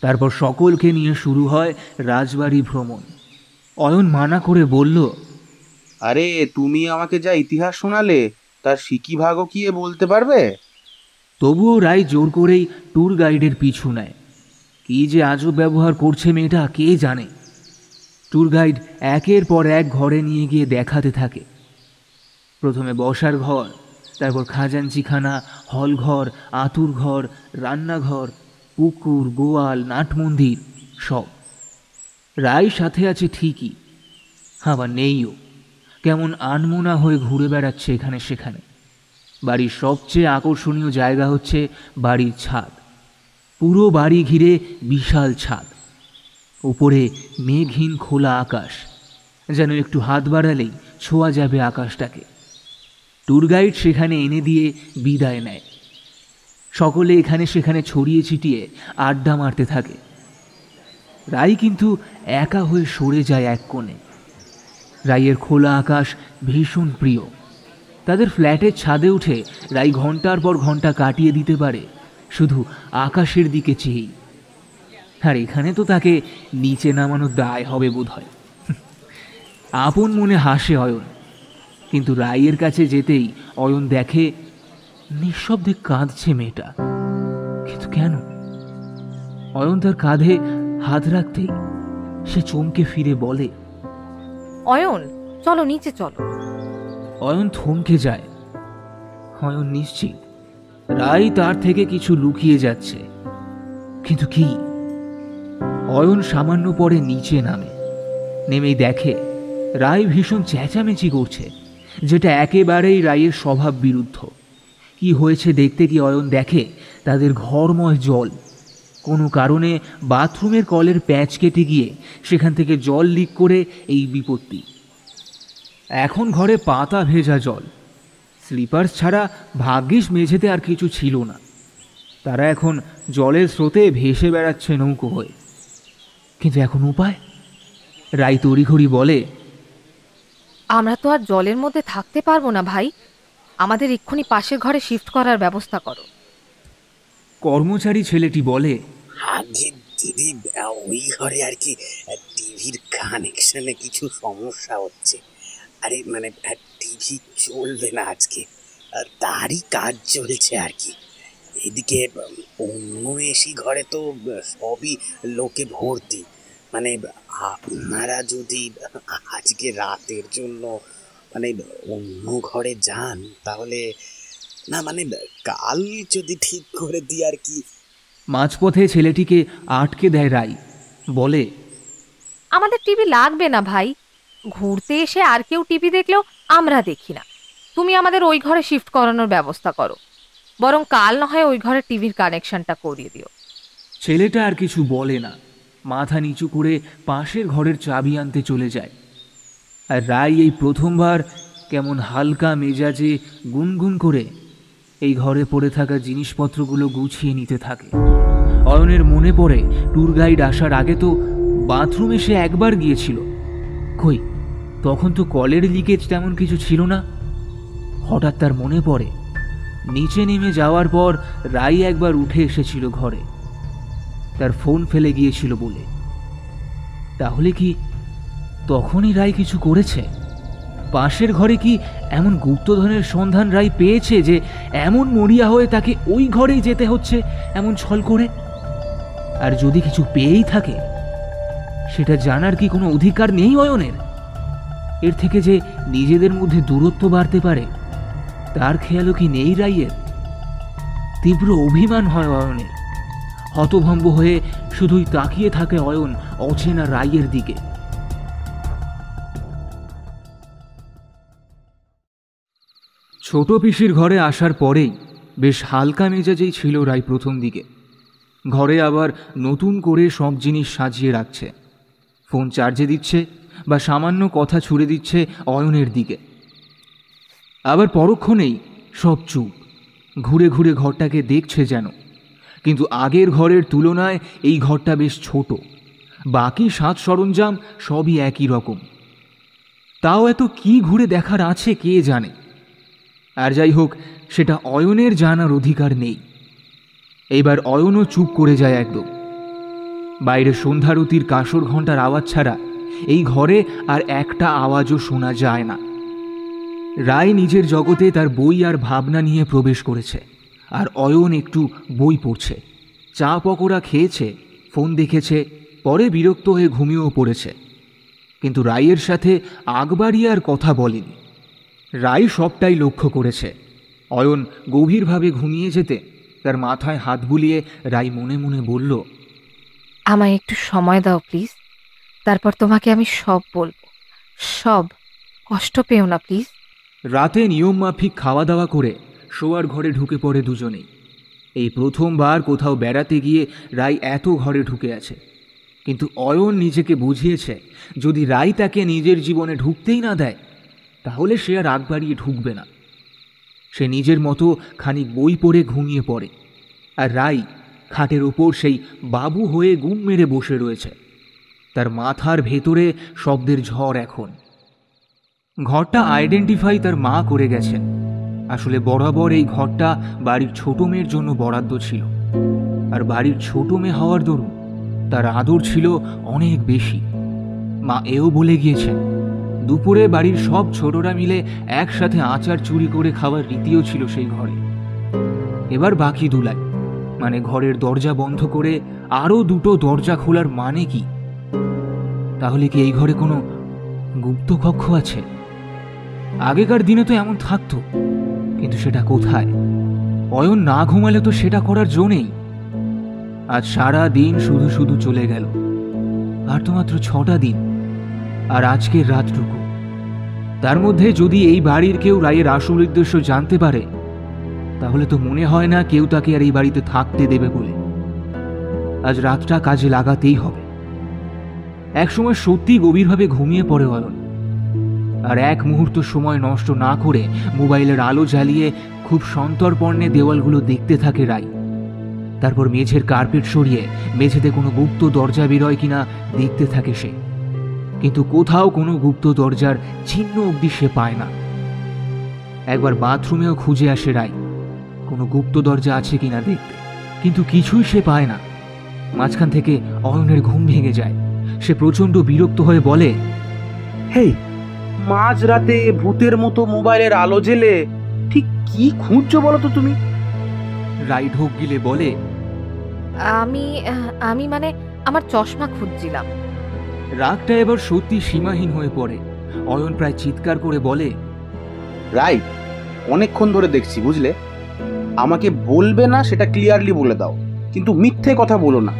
তারপর সকলকে নিয়ে শুরু হয় রাজবাড়ি ভ্রমণ। অয়ন মানা করে বলল, আরে তুমি আমাকে যা ইতিহাস শোনালে তার সিকি ভাগও কি এ বলতে পারবে? তবুও রায় জোর করেই ট্যুর গাইডের পিছু নেয়। কি যে আজব ব্যবহার করছে মেয়েটা কে জানে। ট্যুর গাইড একের পর এক ঘরে নিয়ে গিয়ে দেখাতে থাকে। প্রথমে বসার ঘর, তারপর খাজাঞ্চিখানা, হলঘর, আতুর ঘর, রান্নাঘর, পুকুর, গোয়াল, নাট মন্দির সব। রায় সাথে আছে ঠিকই, আবার নেইও। কেমন আনমোনা হয়ে ঘুরে বেড়াচ্ছে এখানে সেখানে। বাড়ির সবচেয়ে আকর্ষণীয় জায়গা হচ্ছে বাড়ির ছাদ। পুরো বাড়ি ঘিরে বিশাল ছাদ, উপরে মেঘহীন খোলা আকাশ, যেন একটু হাত বাড়ালেই ছোঁয়া যাবে আকাশটাকে। ট্যুর গাইড সেখানে এনে দিয়ে বিদায় নেয়। সকলে এখানে সেখানে ছড়িয়ে ছিটিয়ে আড্ডা মারতে থাকে। রায় কিন্তু একা হয়ে সরে যায় এক কোণে। রায়ের খোলা আকাশ ভীষণ প্রিয়। তাদের ফ্ল্যাটের ছাদে উঠে রায় ঘন্টার পর ঘন্টা কাটিয়ে দিতে পারে শুধু আকাশের দিকে চেয়েই। আর এখানে তো তাকে নিচে নামানোর দায় হবে বোধ হয়। আপন মনে হাসে অয়ন, কিন্তু রায়ের কাছে যেতেই অয়ন দেখে নিঃশব্দে কাঁদছে মেয়েটা। কিন্তু কেন? অয়ন তার কাঁধে হাত রাখতেই সে চমকে ফিরে বলে, অয়ন চলো নিচে চলো। অয়ন থমকে যায়। অয়ন নিশ্চিত রায় তার থেকে কিছু লুকিয়ে যাচ্ছে, কিন্তু কি? অয়ন সামান্য পরে নিচে নামে। নেমেই দেখে রায় ভীষণ চেঁচামেচি করছে, যেটা একেবারেই রায়ের স্বভাব বিরুদ্ধ। কি হয়েছে দেখতে কি অয়ন দেখে তাদের ঘরময় জল। কোনো কারণে বাথরুমের কলের প্যাচ কেটে গিয়ে সেখান থেকে জল লিক করে এই বিপত্তি। এখন ঘরে পাতা ভেজা জল। স্লিপার্স ছাড়া ভাগ্যিস মেঝেতে আর কিছু ছিল না। তারা এখন জলের স্রোতে ভেসে বেড়াচ্ছে নৌকো হয়ে। কিন্তু এখন উপায়? রায় তড়িঘড়ি বলে, আমরা তো আর জলের মধ্যে থাকতে পারবো না ভাই, আমাদের এক্ষুনি পাশের ঘরে শিফট করার ব্যবস্থা করো। কর্মচারী ছেলেটি বলে, আগে দিদি ওই ঘরে আর কি টিভির কানেকশনে কিছু সমস্যা হচ্ছে। আরে মানে টিভি চলবে না আজকে, তারই কাজ চলছে আর কি। এদিকে অন্য এসি ঘরে তো সবই লোকে ভর্তি। মানে আপনারা যদি আজকে রাতের জন্য মানে অন্য ঘরে যান তাহলে, না মানে কাল যদি ঠিক করে দিই আর কি। মাঝপথে ছেলেটিকে আটকে দেয় রায়, বলে, আমাদের টিভি লাগবে না ভাই, ঘুরতে এসে আর কেউ টিভি দেখলেও আমরা দেখি না। তুমি আমাদের ওই ঘরে শিফট করানোর ব্যবস্থা করো, বরং কাল না হয় ওই ঘরে টিভির কানেকশনটা করিয়ে দিও। ছেলেটা আর কিছু বলে না, মাথা নিচু করে পাশের ঘরের চাবি আনতে চলে যায়। আর রায় এই প্রথমবার কেমন হালকা মেজাজে গুনগুন করে এই ঘরে পড়ে থাকা জিনিসপত্রগুলো গুছিয়ে নিতে থাকে। অয়নের মনে পড়ে ট্যুর গাইড আসার আগে তো বাথরুমে সে একবার গিয়েছিল। কই, তখন তো কলের লিকেজ তেমন কিছু ছিল না। হঠাৎ তার মনে পড়ে নিচে নেমে যাওয়ার পর রাই একবার উঠে এসেছিল ঘরে, তার ফোন ফেলে গিয়েছিল বলে। তাহলে কি তখনই রাই কিছু করেছে? পাশের ঘরে কি এমন গুপ্তধনের সন্ধান রাই পেয়েছে যে এমন মরিয়া হয়ে তাকে ওই ঘরেই যেতে হচ্ছে এমন ছল করে? আর যদি কিছু পেয়েই থাকে সেটা জানার কি কোনো অধিকার নেই অয়নের? এর থেকে যে নিজেদের মধ্যে দূরত্ব বাড়তে পারে তার খেয়ালও কি নেই রাইয়ের? তীব্র অভিমান হয় অয়নের। হতভম্ব হয়ে শুধুই তাকিয়ে থাকে অয়ন অচেনা রাইয়ের দিকে। ছোট পিসির ঘরে আসার পরেই বেশ হালকা মেজাজেই ছিল রাই প্রথম দিকে। ঘরে আবার নতুন করে সব জিনিস সাজিয়ে রাখছে, ফোন চার্জে দিচ্ছে বা সামান্য কথা ছুড়ে দিচ্ছে অয়নের দিকে। আবার পরক্ষণেই সব চুপ, ঘুরে ঘুরে ঘরটাকে দেখছে যেন। কিন্তু আগের ঘরের তুলনায় এই ঘরটা বেশ ছোট, বাকি সাজ সরঞ্জাম সবই একই রকম। তাও এত কি ঘুরে দেখার আছে কে জানে। আর যাই হোক, সেটা অয়নের জানার অধিকার নেই। এইবার অয়নও চুপ করে যায় একদম। বাইরে সন্ধ্যারতির কাঁসর ঘণ্টার আওয়াজ ছাড়া এই ঘরে আর একটা আওয়াজও শোনা যায় না। রায় নিজের জগতে তার বই আর ভাবনা নিয়ে প্রবেশ করেছে, আর অয়ন একটু বই পড়ছে, চা পকোড়া খেয়েছে, ফোন দেখেছে, পরে বিরক্ত হয়ে ঘুমিয়েও পড়েছে। কিন্তু রায়ের সাথে আগবাড়িয়ে আর কথা বলেনি। রায় সবটাই লক্ষ্য করেছে। অয়ন গভীরভাবে ঘুমিয়ে যেতে তার মাথায় হাত বুলিয়ে রায় মনে মনে বলল, আমায় একটু সময় দাও প্লিজ, তারপর তোমাকে আমি সব বলবো, সব। কষ্ট পেও না প্লিজ। রাতে নিয়ম মাফিক খাওয়া দাওয়া করে শোয়ার ঘরে ঢুকে পড়ে দুজনেই। এই প্রথমবার কোথাও বেড়াতে গিয়ে রায় এত ঘরে ঢুকে আছে। কিন্তু অয়ন নিজেকে বুঝিয়েছে যদি রায় তাকে নিজের জীবনে ঢুকতেই না দেয় তাহলে সে আর আগ বাড়িয়ে ঢুকবে না। সে নিজের মতো খানিক বই পড়ে ঘুমিয়ে পড়ে, আর রায় খাটের ওপর সেই বাবু হয়ে গুম মেরে বসে রয়েছে। তার মাথার ভেতরে শব্দের ঝড় এখন। ঘরটা আইডেন্টিফাই তার মা করে গেছেন। আসলে বরাবর এই ঘরটা বাড়ির ছোট মেয়ের জন্য বরাদ্দ ছিল, আর বাড়ির ছোট মেয়ে হওয়ার দরুন তার আদর ছিল অনেক বেশি। মা এও বলে গিয়েছেন দুপুরে বাড়ির সব ছোটরা মিলে একসাথে আচার চুরি করে খাওয়ার রীতিও ছিল সেই ঘরে। এবার বাকি দুলাই, মানে ঘরের দরজা বন্ধ করে আরও দুটো দরজা খোলার মানে কি? তাহলে কি এই ঘরে কোনো গুপ্ত কক্ষ আছে? আগেকার দিনে তো এমন থাকতো, কিন্তু সেটা কোথায়? অয়ন না ঘুমালে তো সেটা করার জো নেই। আজ সারা দিন শুধু শুধু চলে গেল, আর তো মাত্র 6টা দিন। আর আজকের রাতটুকু, তার মধ্যে যদি এই বাড়ির কেউ রায়ের আসল উদ্দেশ্য জানতে পারে তাহলে তো মনে হয় না কেউ তাকে আর এই বাড়িতে থাকতে দেবে বলে। আজ রাতটা কাজে লাগাতেই হবে। একসময় সত্যি গভীরভাবে ঘুমিয়ে পড়ে অয়ন, আর এক মুহূর্ত সময় নষ্ট না করে মোবাইলের আলো জ্বালিয়ে খুব সন্তর্পণে দেওয়ালগুলো দেখতে থাকে রায়। তারপর মেঝের কার্পেট সরিয়ে মেঝেতে কোনো গুপ্ত দরজা বেরোয় কিনা দেখতে থাকে সে। কিন্তু কোথাও কোনো গুপ্ত দরজার চিহ্ন অবধি সে পায় না। একবার বাথরুমেও খুঁজে আসে রায় কোনো গুপ্ত দরজা আছে কিনা দেখতে, কিন্তু কিছুই সে পায় না। মাঝখান থেকে অয়নের ঘুম ভেঙে যায়। সে প্রচণ্ড বিরক্ত হয়ে বলে, হেই, মাঝরাতে ভূতের মতো মোবাইলের আলো জ্বেলে ঠিক কি খুঁজছো বলো তো তুমি? রায় ঢোক গিলে বলে, আমি মানে আমার চশমা খুঁজছিলাম। রাগটা এবার সত্যি সীমাহীন হয়ে পড়ে। অয়ন প্রায় চিৎকার করে বলে, রাই, অনেকক্ষণ ধরে দেখছি, বুঝলে? আমাকে বলবে না সেটা ক্লিয়ারলি বলে দাও, কিন্তু মিথ্যে কথা বলো না,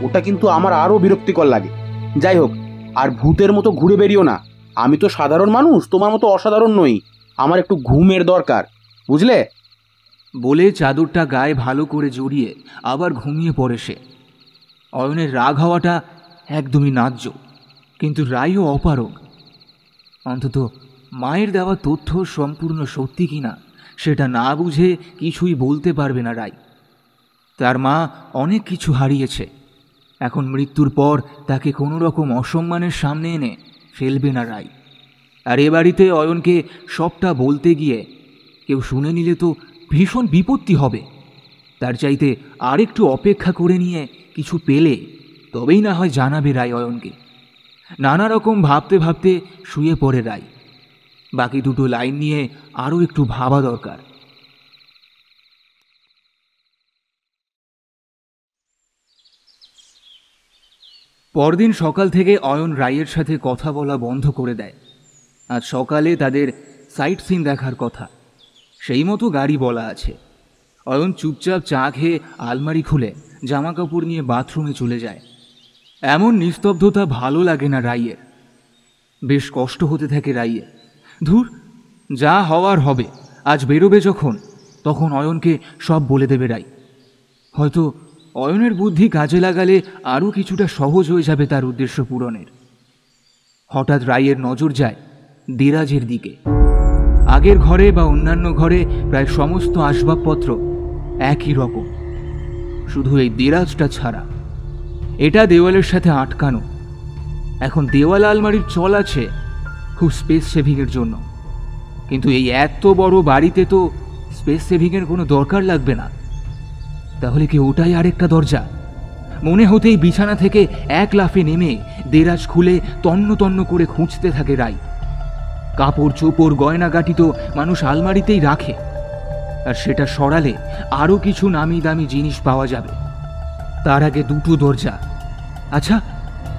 ওটা কিন্তু আমার আরো বিরক্তিকর লাগে। যাই হোক, আর ভূতের মতো ঘুরে বেরিও না। আমি তো সাধারণ মানুষ, তোমার মতো অসাধারণ নই। আমার একটু ঘুমের দরকার, বুঝলে? বলে চাদরটা গায়ে ভালো করে জড়িয়ে আবার ঘুমিয়ে পড়ে সে। অয়নের রাগ হওয়াটা একদমই ন্যায্য, কিন্তু রায়ও অপারগ। অন্তত মায়ের দেওয়া তথ্য সম্পূর্ণ সত্যি কিনা সেটা না বুঝে কিছুই বলতে পারবে না রায়। তার মা অনেক কিছু হারিয়েছে, এখন মৃত্যুর পর তাকে কোনো রকম অসম্মানের সামনে এনে ফেলবে না রায়। আর এ বাড়িতে অয়নকে সবটা বলতে গিয়ে কেউ শুনে নিলে তো ভীষণ বিপত্তি হবে। তার চাইতে আরেকটু অপেক্ষা করে নিয়ে কিছু পেলে তবেই না হয় জানাবে রায় অয়নকে। নানা রকম ভাবতে ভাবতে শুয়ে পড়ে রায়। বাকি দুটো লাইন নিয়ে আরও একটু ভাবা দরকার। পরদিন সকাল থেকে অয়ন রায়ের সাথে কথা বলা বন্ধ করে দেয়। আজ সকালে তাদের সাইট সিন দেখার কথা, সেই মতো গাড়ি বলা আছে। অয়ন চুপচাপ চা খেয়ে আলমারি খুলে জামা কাপড় নিয়ে বাথরুমে চলে যায়। এমন নিস্তব্ধতা ভালো লাগে না রাইয়ের, বেশ কষ্ট হতে থাকে রাইয়ের। ধুর, যা হওয়ার হবে, আজ বেরোবে যখন তখন অয়নকে সব বলে দেবে রাই। হয়তো অয়নের বুদ্ধি কাজে লাগালে আরও কিছুটা সহজ হয়ে যাবে তার উদ্দেশ্য পূরণের। হঠাৎ রাইয়ের নজর যায় দেরাজের দিকে। আগের ঘরে বা অন্যান্য ঘরে প্রায় সমস্ত আসবাবপত্র একই রকম, শুধু এই দেরাজটা ছাড়া। এটা দেওয়ালের সাথে আটকানো। এখন দেওয়াল আলমারির চল আছে খুব স্পেস সেভিংয়ের জন্য, কিন্তু এই এত বড় বাড়িতে তো স্পেস সেভিংয়ের কোনো দরকার লাগবে না। তাহলে কি ওটাই আরেকটা দরজা? মনে হতেই বিছানা থেকে এক লাফে নেমে দেরাজ খুলে তন্ন তন্ন করে খুঁজতে থাকে রাই। কাপড় চোপড় গয়নাগাটি তো মানুষ আলমারিতেই রাখে, আর সেটা সরালে আরও কিছু নামি দামি জিনিস পাওয়া যাবে। তার আগে দুটো দরজা। আচ্ছা,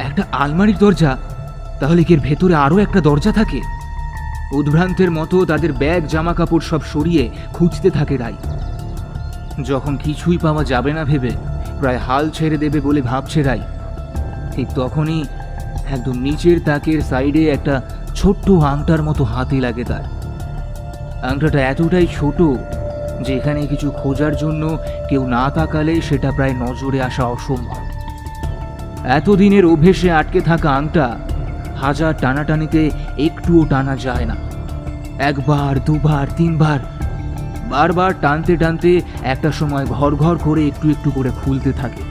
একটা আলমারির দরজা, তাহলে কি এর ভেতরে আরও একটা দরজা থাকে? উদ্ভ্রান্তের মতো তাদের ব্যাগ জামা কাপড় সব সরিয়ে খুঁজতে থাকে রাই। যখন কিছুই পাওয়া যাবে না ভেবে প্রায় হাল ছেড়ে দেবে বলে ভাবছে রাই, ঠিক তখনই একদম নিচের তাকের সাইডে একটা ছোট্ট আংটার মতো হাতে লাগে তার। আংটাটা এতটাই ছোট যে এখানে কিছু খোঁজার জন্য কেউ না তাকালে সেটা প্রায় নজরে আসা অসম্ভব। এতদিনের অভ্যেসে আটকে থাকা আংটা হাজার টানাটানিতে একটুও টানা যায় না। একবার, দুবার, তিনবার, বারবার টানতে টানতে একটা সময় ঘর ঘর করে একটু একটু করে খুলতে থাকে।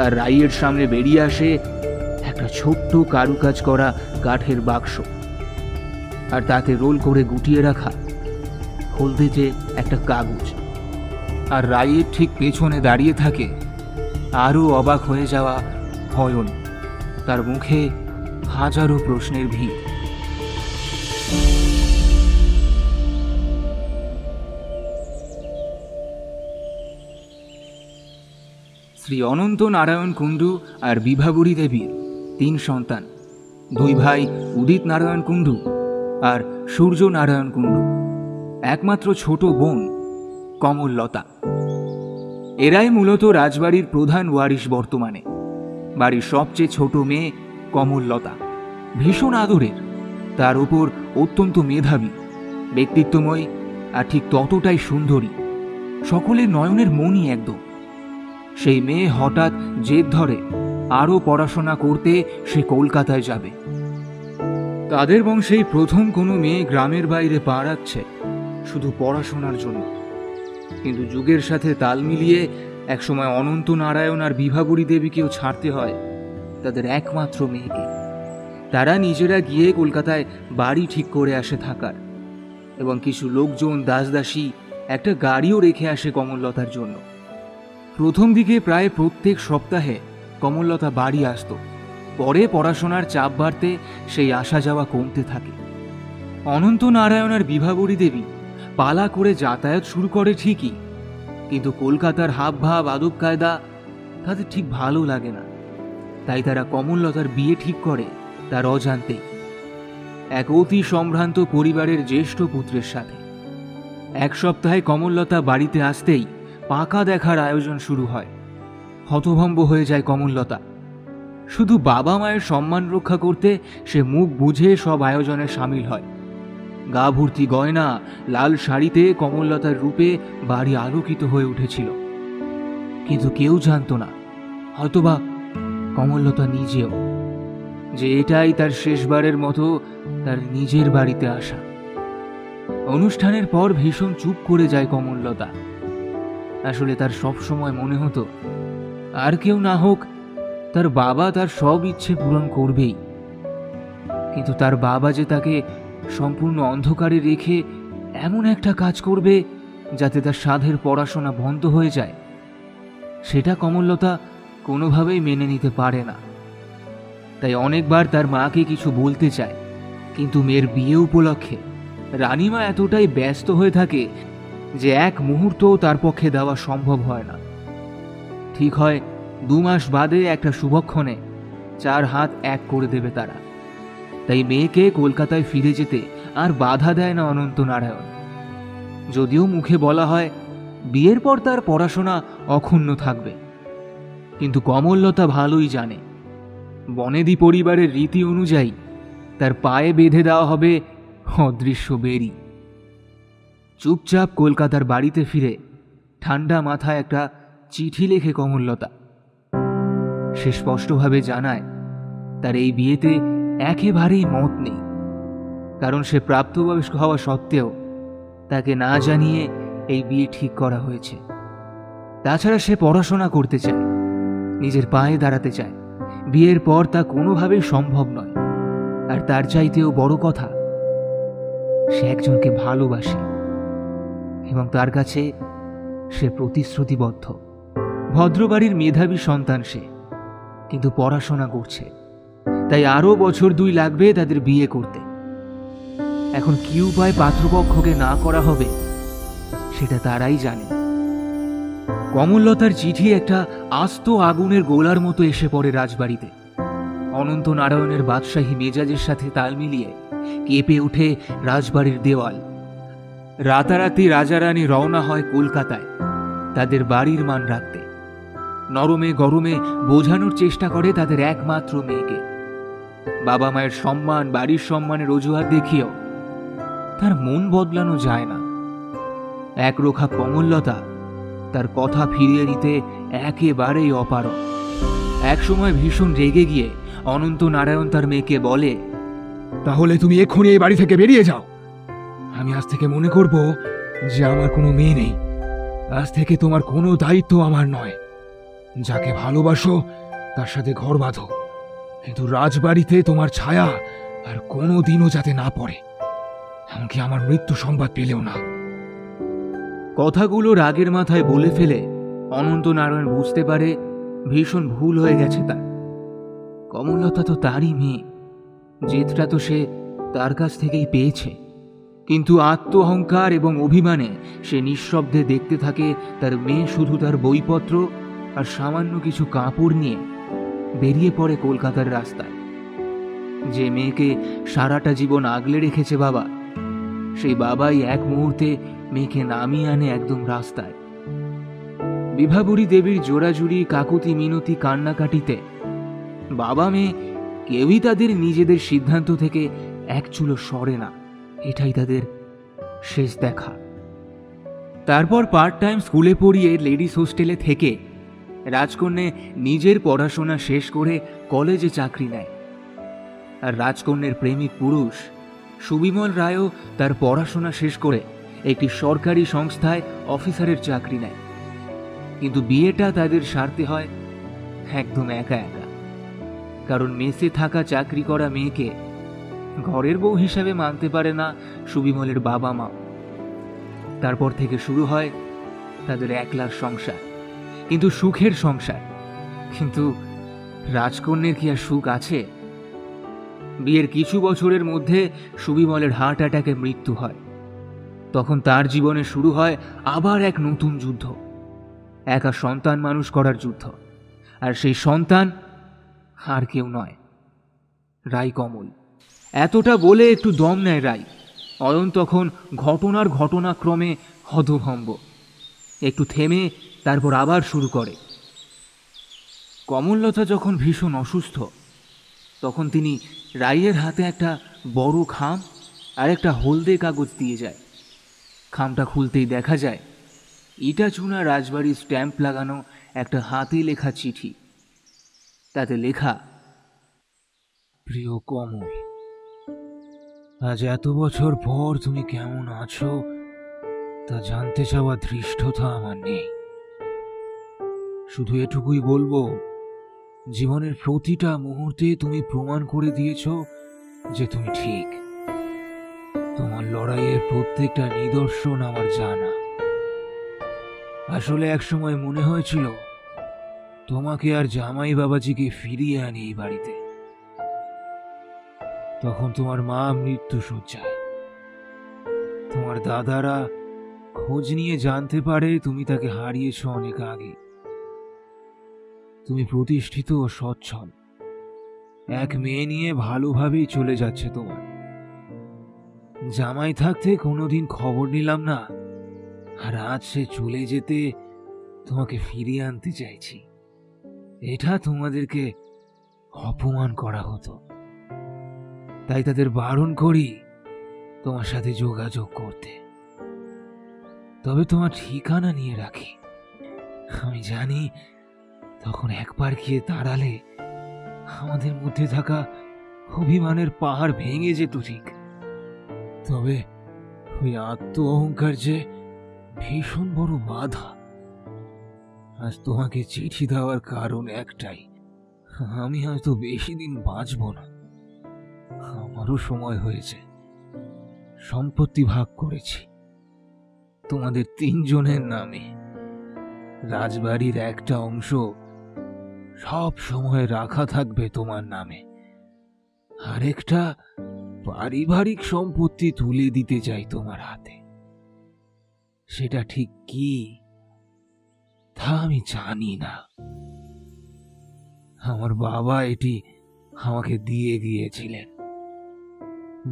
আর রাইয়ের সামনে বেরিয়ে আসে একটা ছোট্ট কারুকাজ করা কাঠের বাক্স, আর তাতে রোল করে গুটিয়ে রাখা হলদেটে একটা কাগজ। আর রাইয়ের ঠিক পেছনে দাঁড়িয়ে থাকে আরও অবাক হয়ে যাওয়া অয়ন, তার মুখে হাজারো প্রশ্নের ভিড়। শ্রী অনন্ত নারায়ণ কুণ্ডু আর বিভাবরী দেবীর 3 সন্তান, 2 ভাই উদিত নারায়ণ কুণ্ডু আর সূর্য নারায়ণ কুণ্ডু, একমাত্র ছোট বোন কমললতা। এরাই মূলত রাজবাড়ির প্রধান ওয়ারিশ বর্তমানে। বাড়ির সবচেয়ে ছোট মেয়ে কমললতা ভীষণ আদরের, তার উপর অত্যন্ত মেধাবী, ব্যক্তিত্বময়ী আর ঠিক ততটাই সুন্দরী, সকলের নয়নের মণি একদম। সেই মেয়ে হঠাৎ জেদ ধরে আরও পড়াশোনা করতে সে কলকাতায় যাবে। তাদের বংশেই প্রথম কোনো মেয়ে গ্রামের বাইরে পা রাখছে শুধু পড়াশোনার জন্য। কিন্তু যুগের সাথে তাল মিলিয়ে একসময় অনন্ত নারায়ণ আর বিভাবরী দেবীকেও ছাড়তে হয় তাদের একমাত্র মেয়েকে। তারা নিজেরা গিয়ে কলকাতায় বাড়ি ঠিক করে আসে থাকার, এবং কিছু লোকজন দাসদাসী একটা গাড়িও রেখে আসে কমললতার জন্য। প্রথম দিকে প্রায় প্রত্যেক সপ্তাহে কমললতা বাড়ি আসত। পরে পড়াশোনার চাপ বাড়তে সেই আসা যাওয়া কমতে থাকে। অনন্ত নারায়ণ আর বিভাবরী দেবী পালা করে যাতায়াত শুরু করে ঠিকই, কিন্তু কলকাতার হাব ভাব আদব কায়দা তাদের ঠিক ভালো লাগে না। তাই তারা কমললতার বিয়ে ঠিক করে তার অজান্তেই এক অতি সম্ভ্রান্ত পরিবারের জ্যেষ্ঠ পুত্রের সাথে। এক সপ্তাহে কমললতা বাড়িতে আসতেই পাকা দেখার আয়োজন শুরু হয়। হতভম্ব হয়ে যায় কমললতা। শুধু বাবা মায়ের সম্মান রক্ষা করতে সে মুখ বুঝে সব আয়োজনে সামিল হয়। গা ভর্তি গয়না, লাল শাড়িতে কমললতার রূপে বাড়ি আলোকিত হয়ে উঠেছিল। কিন্তু কেউ জানত না, হয়তোবা কমললতা নিজেও, যে এটাই তার শেষবারের মতো তার নিজের বাড়িতে আসা। অনুষ্ঠানের পর ভীষণ চুপ করে যায় কমললতা। আসলে তার সব সময় মনে হতো আর কেউ না হোক তার বাবা তার সব ইচ্ছে পূরণ করবেই, কিন্তু তার বাবা যে তাকে সম্পূর্ণ অন্ধকারে রেখে এমন একটা কাজ করবে যাতে তার সাধের পড়াশোনা বন্ধ হয়ে যায়, সেটা কমললতা কোনোভাবেই মেনে নিতে পারে না। তাই অনেকবার তার মাকে কিছু বলতে চায়, কিন্তু মেয়ের বিয়ে উপলক্ষে রানীমা এতটাই ব্যস্ত হয়ে থাকে যে এক মুহূর্তও তার পক্ষে দেওয়া সম্ভব হয় না। ঠিক হয় 2 মাস বাদে একটা শুভক্ষণে চার হাত এক করে দেবে তারা। তাই মেয়েকে কলকাতায় ফিরে যেতে আর বাধা দেয় না অনন্ত নারায়ণ। যদিও মুখে বলা হয় বিয়ের পর তার পড়াশোনা অক্ষুণ্ণ থাকবে, কিন্তু কমললতা ভালোই জানে বনেদি পরিবারের রীতি অনুযায়ী তার পায়ে বেঁধে দেওয়া হবে অদৃশ্য বেড়ি। চুপচাপ কলকাতার বাড়িতে ফিরে ঠান্ডা মাথায় একটা চিঠি লেখে কমললতা। সে স্পষ্টভাবে জানায় তার এই বিয়েতে একেবারেই মত নেই, কারণ সে প্রাপ্তবয়স্ক হওয়া সত্ত্বেও তাকে না জানিয়ে এই বিয়ে ঠিক করা হয়েছে। তাছাড়া সে পড়াশোনা করতে চায়, নিজের পায়ে দাঁড়াতে চায়। বিয়ের পর তা কোনোভাবেই সম্ভব নয়। আর তার চাইতেও বড় কথা, সে একজনকে ভালোবাসে এবং তার কাছে সে প্রতিশ্রুতিবদ্ধ। ভদ্রবাড়ির মেধাবী সন্তান সে, কিন্তু পড়াশোনা করছে, তাই আরো বছর 2 লাগবে তাদের বিয়ে করতে। এখন কি উপায় পাত্রপক্ষকে না করা হবে সেটা তারাই জানে। কমললতার চিঠি একটা আস্ত আগুনের গোলার মতো এসে পড়ে রাজবাড়িতে। অনন্ত নারায়ণের বাদশাহী মেজাজের সাথে তাল মিলিয়ে কেঁপে ওঠে রাজবাড়ির দেওয়াল। রাতারাতি রাজা রানী রওনা হয় কলকাতায় তাদের বাড়ির মান রাখতে। নরমে গরমে বোঝানোর চেষ্টা করে তাদের একমাত্র মেয়েকে। বাবা মায়ের সম্মান, বাড়ির সম্মানের অজুহাত দেখিয়েও তার মন বদলানো যায় না। একরোখা কমললতা তার কথা ফিরিয়ে নিতে একেবারেই অপারগ। একসময় ভীষণ রেগে গিয়ে অনন্ত নারায়ণ তার মেয়েকে বলে, তাহলে তুমি এক্ষুনি এই বাড়ি থেকে বেরিয়ে যাও। আমি আজ থেকে মনে করব যে আমার কোনো মেয়ে নেই। আজ থেকে তোমার কোনো দায়িত্ব আমার নয়। যাকে ভালোবাসো তার সাথে ঘর বাঁধো, কিন্তু রাজবাড়িতে তোমার ছায়া আর কোনো দিনও যাতে না পড়ে, এমনকি আমার মৃত্যু সংবাদ পেলেও না। কথাগুলো রাগের মাথায় বলে ফেলে অনন্ত নারায়ণ বুঝতে পারে ভীষণ ভুল হয়ে গেছে তার। কমললতা তো তারই মেয়ে, জেদটা তো সে তার কাছ থেকেই পেয়েছে। কিন্তু আত্ম অহংকার এবং অভিমানে সে নিঃশব্দে দেখতে থাকে তার মেয়ে শুধু তার বইপত্র আর সামান্য কিছু কাপড় নিয়ে বেরিয়ে পড়ে কলকাতার রাস্তায়। যে মেয়েকে সারাটা জীবন আগলে রেখেছে বাবা, সেই বাবাই এক মুহূর্তে মেয়েকে নামিয়ে আনে একদম রাস্তায়। বিভাবরী দেবীর জোড়াজুড়ি, কাকুতি মিনতি, কান্নাকাটিতে বাবা মেয়ে কেউই তাদের নিজেদের সিদ্ধান্ত থেকে এক চুলো সরে না। এটাই তাদের শেষ দেখা। তারপর পার্ট টাইম স্কুলে পড়িয়ে লেডিস হোস্টেলে থেকে রাজকন্যা নিজের পড়াশোনা শেষ করে কলেজে চাকরি নেয়। আর রাজকন্যের প্রেমিক পুরুষ সুবিমল রায়ও তার পড়াশোনা শেষ করে একটি সরকারি সংস্থায় অফিসারের চাকরি নেয়। কিন্তু বিয়েটা তাদের সারতে হয় একদম একা একা, কারণ মেসে থাকা চাকরি করা মেয়েকে ঘরের বউ হিসাবে মানতে পারে না সুবিমলের বাবা মা। তারপর থেকে শুরু হয় তাদের একলার সংসার, কিন্তু সুখের সংসার। কিন্তু রাজকন্যের কি আর সুখ আছে? বিয়ের কিছু বছরের মধ্যে সুবিমলের হার্ট অ্যাটাকে মৃত্যু হয়। তখন তার জীবনে শুরু হয় আবার এক নতুন যুদ্ধ, একা সন্তান মানুষ করার যুদ্ধ। আর সেই সন্তান আর কেউ নয়, রাই কমল। এতটা বলে একটু দম নেয় রাই। অয়ন তখন ঘটনার ঘটনাক্রমে হতভম্ব। একটু থেমে তারপর আবার শুরু করে। কমললতা যখন ভীষণ অসুস্থ, তখন তিনি রাইয়ের হাতে একটা বড় খাম আর একটা হলদে কাগজ দিয়ে যায়। খামটা খুলতেই দেখা যায় ইটাচুনা রাজবাড়ির স্ট্যাম্প লাগানো একটা হাতে লেখা চিঠি। তাতে লেখা, প্রিয় কমল, আজ এত বছর পর তুমি কেমন আছো তা জানতে চাওয়া ধৃষ্টতা আমার নেই। শুধু এটুকুই বলবো, জীবনের প্রতিটা মুহূর্তে তুমি প্রমাণ করে দিয়েছ যে তুমি ঠিক। তোমার লড়াইয়ের প্রত্যেকটা নিদর্শন আমার জানা। আসলে একসময় মনে হয়েছিল তোমাকে আর জামাই বাবাজিকে ফিরিয়ে আনি এই বাড়িতে। তখন তোমার মা মৃত্যু শয্যায়। তোমার দাদারা খোঁজ নিয়ে জানতে পারে তুমি তাকে হারিয়েছ অনেক আগে। তুমি প্রতিষ্ঠিত ও সচ্ছল, এক মেয়ে নিয়ে ভালোভাবেই চলে যাচ্ছে তোমার। জামাই থাকতে কোনোদিন খবর নিলাম না, আর আজ সে চলে যেতে তোমাকে ফিরিয়ে আনতে চাইছি। এটা তোমাদেরকে অপমান করা হতো, তাই তাদের বারণ করি তোমার সাথে যোগাযোগ করতে। তবে তোমার ঠিকানা নিয়ে রাখি। আমি জানি তখন একবার গিয়ে দাঁড়ালে আমাদের মধ্যে থাকা অভিমানের পাহাড় ভেঙে যেত ঠিক। তবে ওই আত্ম অহংকার যে ভীষণ বড় বাধা। আজ তোমাকে চিঠি দেওয়ার কারণ একটাই, আমি হয়তো বেশি দিন বাঁচব না। আমারও সময় হয়েছে। সম্পত্তি ভাগ করেছি তোমাদের 3 জনের নামে। রাজবাড়ির একটা অংশ সব সময় রাখা থাকবে তোমার নামে। আরেকটা পারিবারিক সম্পত্তি তুলে দিতে চাই তোমার হাতে। সেটা ঠিক কি তা আমি জানি না। আমার বাবা এটি আমাকে দিয়ে গিয়েছিলেন।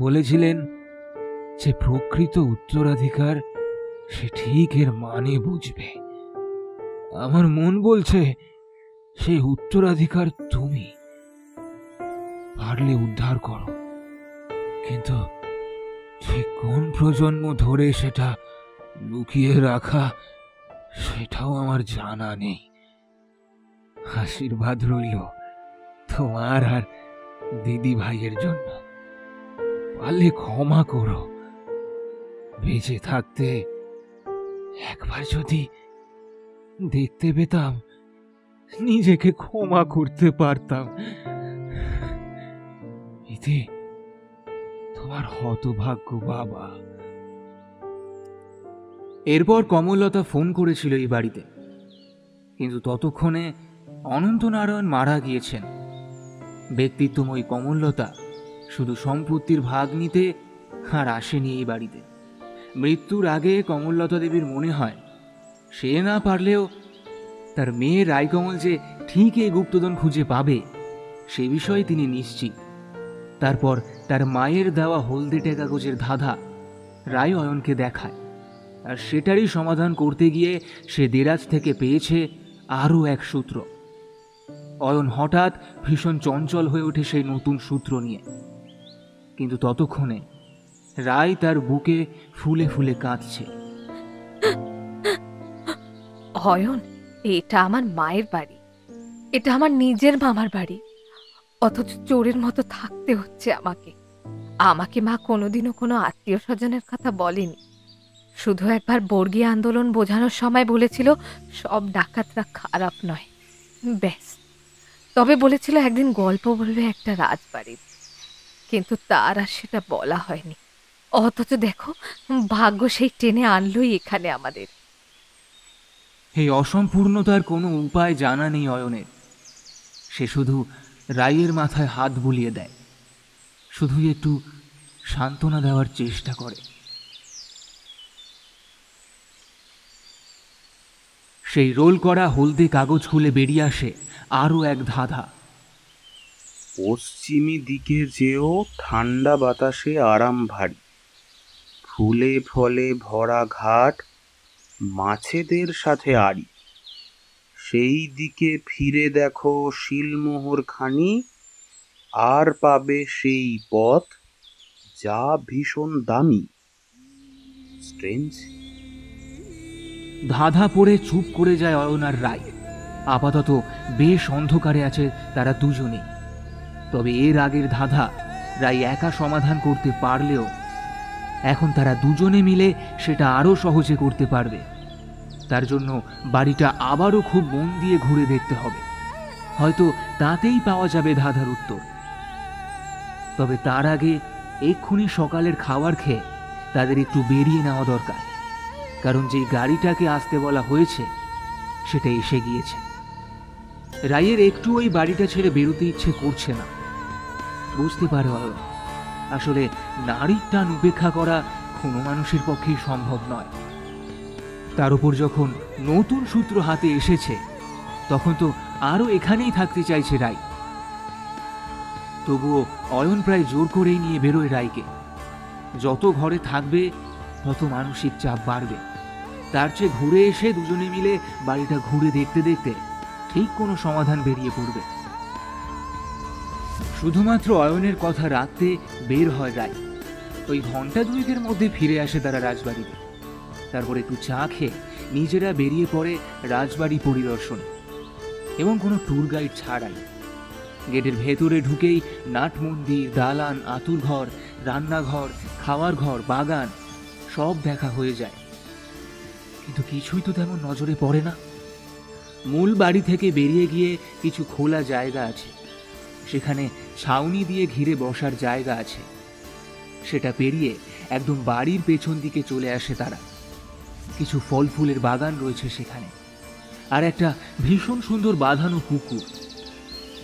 বলেছিলেন যে প্রকৃত উত্তরাধিকার সে ঠিক এর মানে বুঝবে। আমার মন বলছে সেই উত্তরাধিকার তুমি। পারলে উদ্ধার করো, কিন্তু ঠিক কোন প্রজন্ম ধরে সেটা লুকিয়ে রাখা সেটাও আমার জানা নেই। আশীর্বাদ রইল তোমার আর দিদি ভাইয়ের জন্য। পারলে ক্ষমা করো। বেঁচে থাকতে একবার যদি দেখতে পেতাম, নিজেকে ক্ষমা করতে পারতাম। ইতি, তোমার হতভাগ্য বাবা। এরপর কমললতা ফোন করেছিল এই বাড়িতে, কিন্তু ততক্ষণে অনন্তনারায়ণ মারা গিয়েছেন। ব্যক্তিত্বময়ী কমললতা শুধু সম্পত্তির ভাগ নিতে আর আসেনি এই বাড়িতে। মৃত্যুর আগে কমললতা দেবীর মনে হয় সে না পারলেও তার মেয়ে রায়কমল যে ঠিক এই গুপ্তধন খুঁজে পাবে সে বিষয়ে তিনি নিশ্চিত। তারপর তার মায়ের দেওয়া হলদেটে কাগজের ধাঁধা রায় অয়নকে দেখায়, আর সেটারই সমাধান করতে গিয়ে সে দেরাজ থেকে পেয়েছে আরও এক সূত্র। অয়ন হঠাৎ ভীষণ চঞ্চল হয়ে ওঠে সেই নতুন সূত্র নিয়ে, কিন্তু ততক্ষণে রায় তার বুকে ফুলে ফুলে কাঁদছে। অয়ন, এটা আমার মায়ের বাড়ি, এটা আমার নিজের মামার বাড়ি, অথচ চোরের মতো থাকতে হচ্ছে আমাকে। আমাকে মা কোনোদিনও কোনো আত্মীয় স্বজনের কথা বলেনি। শুধু একবার বর্গী আন্দোলন বোঝানোর সময় বলেছিল সব ডাকাতরা খারাপ নয়, ব্যাস। তবে বলেছিল একদিন গল্প বলবে একটা রাজবাড়ির, কিন্তু তার আর সেটা বলা হয়নি। অথচ দেখো, ভাগ্য সেই টেনে আনলোই এখানে আমাদের। এই অসম্পূর্ণতার কোনো উপায় জানা নেই অয়নের। সে শুধু রায়ের মাথায় হাত বুলিয়ে দেয়, শুধুই একটু সান্ত্বনা দেওয়ার চেষ্টা করে। সেই রোল করা হলদে কাগজ খুলে বেরিয়ে আসে আরও এক ধাঁধা। পশ্চিমী দিকে যেও, ঠান্ডা বাতাসে আরাম ভারী, ফুলে ফলে ভরা ঘাট, মাছেদের সাথে আড়ি, সেই দিকে ফিরে দেখো শিলমোহর খানি, আর পাবে সেই পথ যা ভীষণ দামি। স্ট্রেঞ্জ। ধাঁধা পড়ে চুপ করে যায় অয়ন আর রায়। আপাতত বেশ অন্ধকারে আছে তারা দুজনেই। তবে এর আগের ধাঁধা রায় একা সমাধান করতে পারলেও এখন তারা দুজনে মিলে সেটা আরও সহজে করতে পারবে। তার জন্য বাড়িটা আবারও খুব মন দিয়ে ঘুরে দেখতে হবে। হয়তো তাতেই পাওয়া যাবে ধাঁধার উত্তর। তবে তার আগে এক্ষুনি সকালের খাবার খেয়ে তাদের একটু বেরিয়ে নেওয়া দরকার, কারণ যেই গাড়িটাকে আসতে বলা হয়েছে সেটা এসে গিয়েছে। রায়ের একটু ওই বাড়িটা ছেড়ে বেরোতে ইচ্ছে করছে না। বুঝতে পারে অয়ন, আসলে নারীর টান উপেক্ষা করা কোনো মানুষের পক্ষেই সম্ভব নয়। তার উপর যখন নতুন সূত্র হাতে এসেছে তখন তো আরও এখানেই থাকতে চাইছে রায়। তবুও অয়ন প্রায় জোর করেই নিয়ে বেরোয় রায়কে। যত ঘরে থাকবে তত মানসিক চাপ বাড়বে, তার চেয়ে ঘুরে এসে দুজনে মিলে বাড়িটা ঘুরে দেখতে দেখতে ঠিক কোনো সমাধান বেরিয়ে পড়বে। শুধুমাত্র অয়নের কথা রাখতে বের হয় রায়। ওই ঘন্টা দুয়েকের মধ্যে ফিরে আসে তারা রাজবাড়িতে। তারপর একটু চা খেয়ে নিজেরা বেরিয়ে পড়ে রাজবাড়ি পরিদর্শনে, এবং কোনো ট্যুর গাইড ছাড়াই। গেটের ভেতরে ঢুকেই নাট মন্দির, দালান, আতুর ঘর, রান্নাঘর, খাওয়ার ঘর, বাগান সব দেখা হয়ে যায়, কিন্তু কিছুই তো তেমন নজরে পড়ে না। মূল বাড়ি থেকে বেরিয়ে গিয়ে কিছু খোলা জায়গা আছে, সেখানে ছাউনি দিয়ে ঘিরে বসার জায়গা আছে। সেটা পেরিয়ে একদম বাড়ির পেছন দিকে চলে আসে তারা। কিছু ফল ফুলের বাগান রয়েছে সেখানে, আর একটা ভীষণ সুন্দর বাঁধানো পুকুর।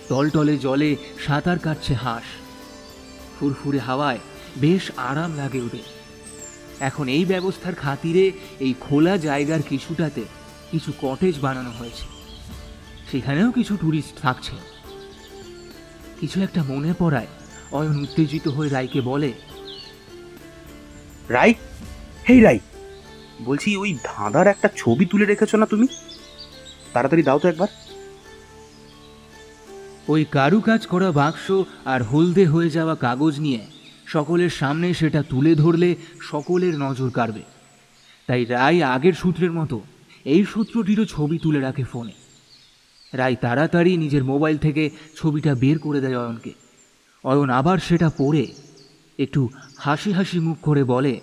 টলটলে জলে সাঁতার কাটছে হাঁস। ফুরফুরে হাওয়ায় বেশ আরাম লাগে ওদের। এখন এই ব্যবস্থার খাতিরে এই খোলা জায়গার কিছুটাতে কিছু কটেজ বানানো হয়েছে, সেখানেও কিছু টুরিস্ট থাকছে। কিছু একটা মনে পড়ায় অয়ন উত্তেজিত হয়ে রায়কে বলে, রাই, হেই রাই, বলছি ওই ধাঁধার একটা ছবি তুলে রেখেছো না তুমি? তাড়াতাড়ি দাও তো একবার। ওই কারুকাজ করা বাক্স আর হলদে হয়ে যাওয়া কাগজ নিয়ে সকলের সামনে সেটা তুলে ধরলে সকলের নজর কাড়বে। তাই রায় আগের সূত্রের মতো এই সূত্রটিরও ছবি তুলে রাখে ফোনে। রায় তাড়াতাড়ি নিজের মোবাইল থেকে ছবিটা বের করে দেয় অয়নকে। অয়ন আবার সেটা পড়ে একটু হাসি হাসি মুখ করে বলে,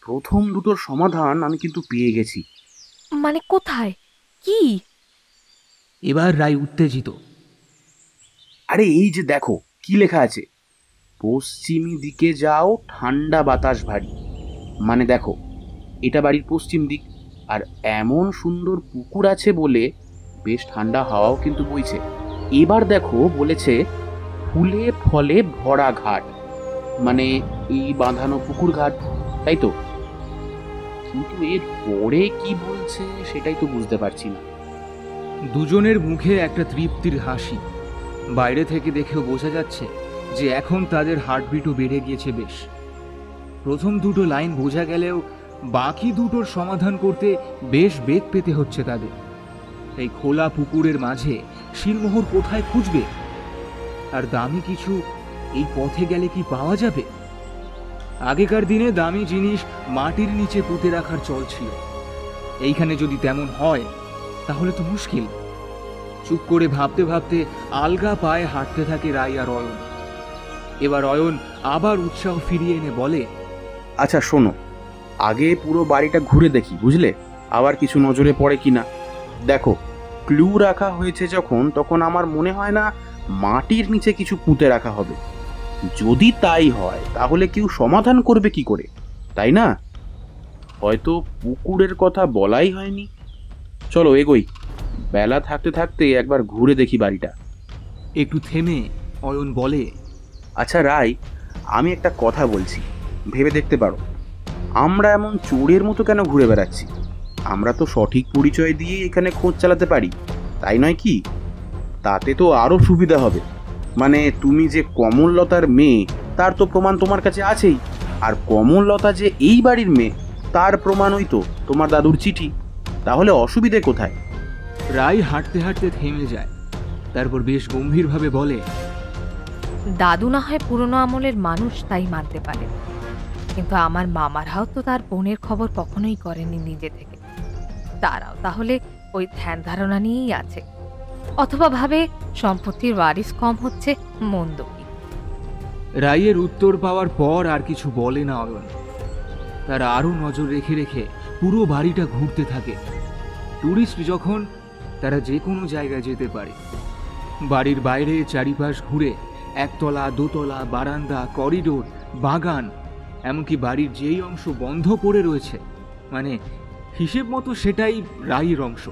প্রথম দুটোর সমাধান আমি কিন্তু পেয়ে গেছি। মানে কোথায়, কি? এবার রায় উত্তেজিত। আরে এই যে দেখো কি লেখা আছে, পশ্চিমী দিকে যাও, ঠান্ডা বাতাস ভারী। মানে দেখো, এটা বাড়ির পশ্চিম দিক, আর এমন সুন্দর পুকুর আছে বলে বেশ ঠান্ডা হাওয়াও কিন্তু বইছে। এবার দেখো বলেছে ফুলে ফলে ভরা ঘাট, মানে এই বাঁধানো পুকুর ঘাট, তাই তো? কিন্তু এর পরে কি বলছে সেটাই তো বুঝতে পারছি না। দুজনের মুখে একটা তৃপ্তির হাসি। বাইরে থেকে দেখেও বোঝা যাচ্ছে যে এখন তাদের হার্টবিটও বেড়ে গিয়েছে বেশ। প্রথম দুটো লাইন বোঝা গেলেও বাকি দুটোর সমাধান করতে বেশ বেগ পেতে হচ্ছে তাদের। এই খোলা পুকুরের মাঝে শিলমোহর কোথায় খুঁজবে? আর দামি কিছু এই পথে গেলে কি পাওয়া যাবে? আগেকার দিনে দামি জিনিস মাটির নিচে পুঁতে রাখার চল ছিল। এইখানে যদি তেমন হয় তাহলে তো মুশকিল। চুপ করে ভাবতে ভাবতে আলগা পায়ে হাঁটতে থাকে রায় আর অয়ন। এবার অয়ন আবার উৎসাহ ফিরিয়ে এনে বলে, আচ্ছা শোনো, আগে পুরো বাড়িটা ঘুরে দেখি, বুঝলে? আবার কিছু নজরে পড়ে কিনা। দেখো, ক্লু রাখা হয়েছে যখন, তখন আমার মনে হয় না মাটির নিচে কিছু পুঁতে রাখা হবে। যদি তাই হয় তাহলে কেউ সমাধান করবে কি করে, তাই না? হয়তো পুকুরের কথা বলাই হয়নি। চলো এগোই, বেলা থাকতে থাকতে একবার ঘুরে দেখি বাড়িটা। একটু থেমে অয়ন বলে, আচ্ছা রাই, আমি একটা কথা বলছি, ভেবে দেখতে পারো। আমরা এমন চোরের মতো কেন ঘুরে বেড়াচ্ছি? আমরা তো সঠিক পরিচয় দিয়ে এখানে খোঁজ চালাতে পারি, তাই নয় কি? তাতে তো আরও সুবিধা হবে। মানে তুমি যে কমললতার মেয়ে তার তো প্রমাণ তোমার কাছে আছেই, আর কমললতা যে এই বাড়ির মেয়ে তার প্রমাণ ওই তো তোমার দাদুর চিঠি। তাহলে অসুবিধে কোথায়? রায় হাঁটতে হাঁটতে থেমে যায়, তারপর বেশ গম্ভীরভাবে বলে, দাদু না হয় পুরনো আমলের মানুষ, তাই মানতে পারে, কিন্তু আমার মামারাও তো তার বোনের খবর কখনোই করেনি নিজে থেকে। তারাও তাহলে ওই ধ্যান ধারণা নিয়েই আছে, অথবা ভাবে সম্পত্তির ওয়ারিস কম হচ্ছে, মন্দ কি। রায়ের উত্তর পাওয়ার পর আর কিছু বলে না অয়ন। তারা আরও নজর রেখে রেখে পুরো বাড়িটা ঘুরতে থাকে। টুরিস্ট যখন, তারা যে কোনো জায়গায় যেতে পারে। বাড়ির বাইরে চারিপাশ ঘুরে একতলা, দোতলা, বারান্দা, করিডোর, বাগান, এমনকি বাড়ির যেই অংশ বন্ধ পড়ে রয়েছে, মানে হিসেব মতো সেটাই রায়ের অংশ,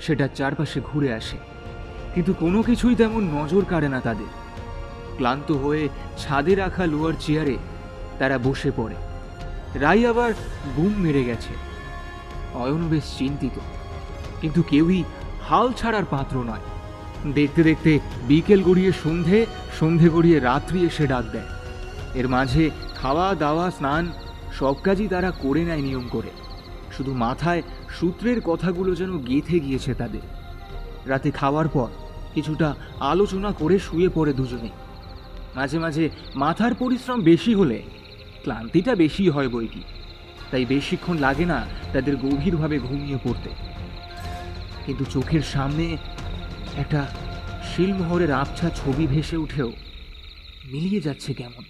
সেটার চারপাশে ঘুরে আসে। কিন্তু কোনো কিছুই তেমন নজর কাড়ে না তাদের। ক্লান্ত হয়ে ছাদে রাখা লোয়ার চেয়ারে তারা বসে পড়ে। রাই আবার ঘুম মেরে গেছে। অয়নও বেশ চিন্তিত, কিন্তু কেউই হাল ছাড়ার পাত্র নয়। দেখতে দেখতে বিকেল গড়িয়ে সন্ধে, সন্ধে গড়িয়ে রাত্রি এসে ডাক দেয়। এর মাঝে খাওয়া দাওয়া স্নান সব কাজই তারা করে নেয় নিয়ম করে। শুধু মাথায় সূত্রের কথাগুলো যেন গেঁথে গিয়েছে তাদের। রাতে খাওয়ার পর কিছুটা আলোচনা করে শুয়ে পড়ে দুজনে। মাঝে মাঝে মাথার পরিশ্রম বেশি হলে ক্লান্তিটা বেশি হয় বইকি, তাই বেশিক্ষণ লাগে না তাদের গভীরভাবে ঘুমিয়ে পড়তে। কিন্তু চোখের সামনে একটা শিলমোহরের আবছা ছবি ভেসে উঠেও মিলিয়ে যাচ্ছে কেমন।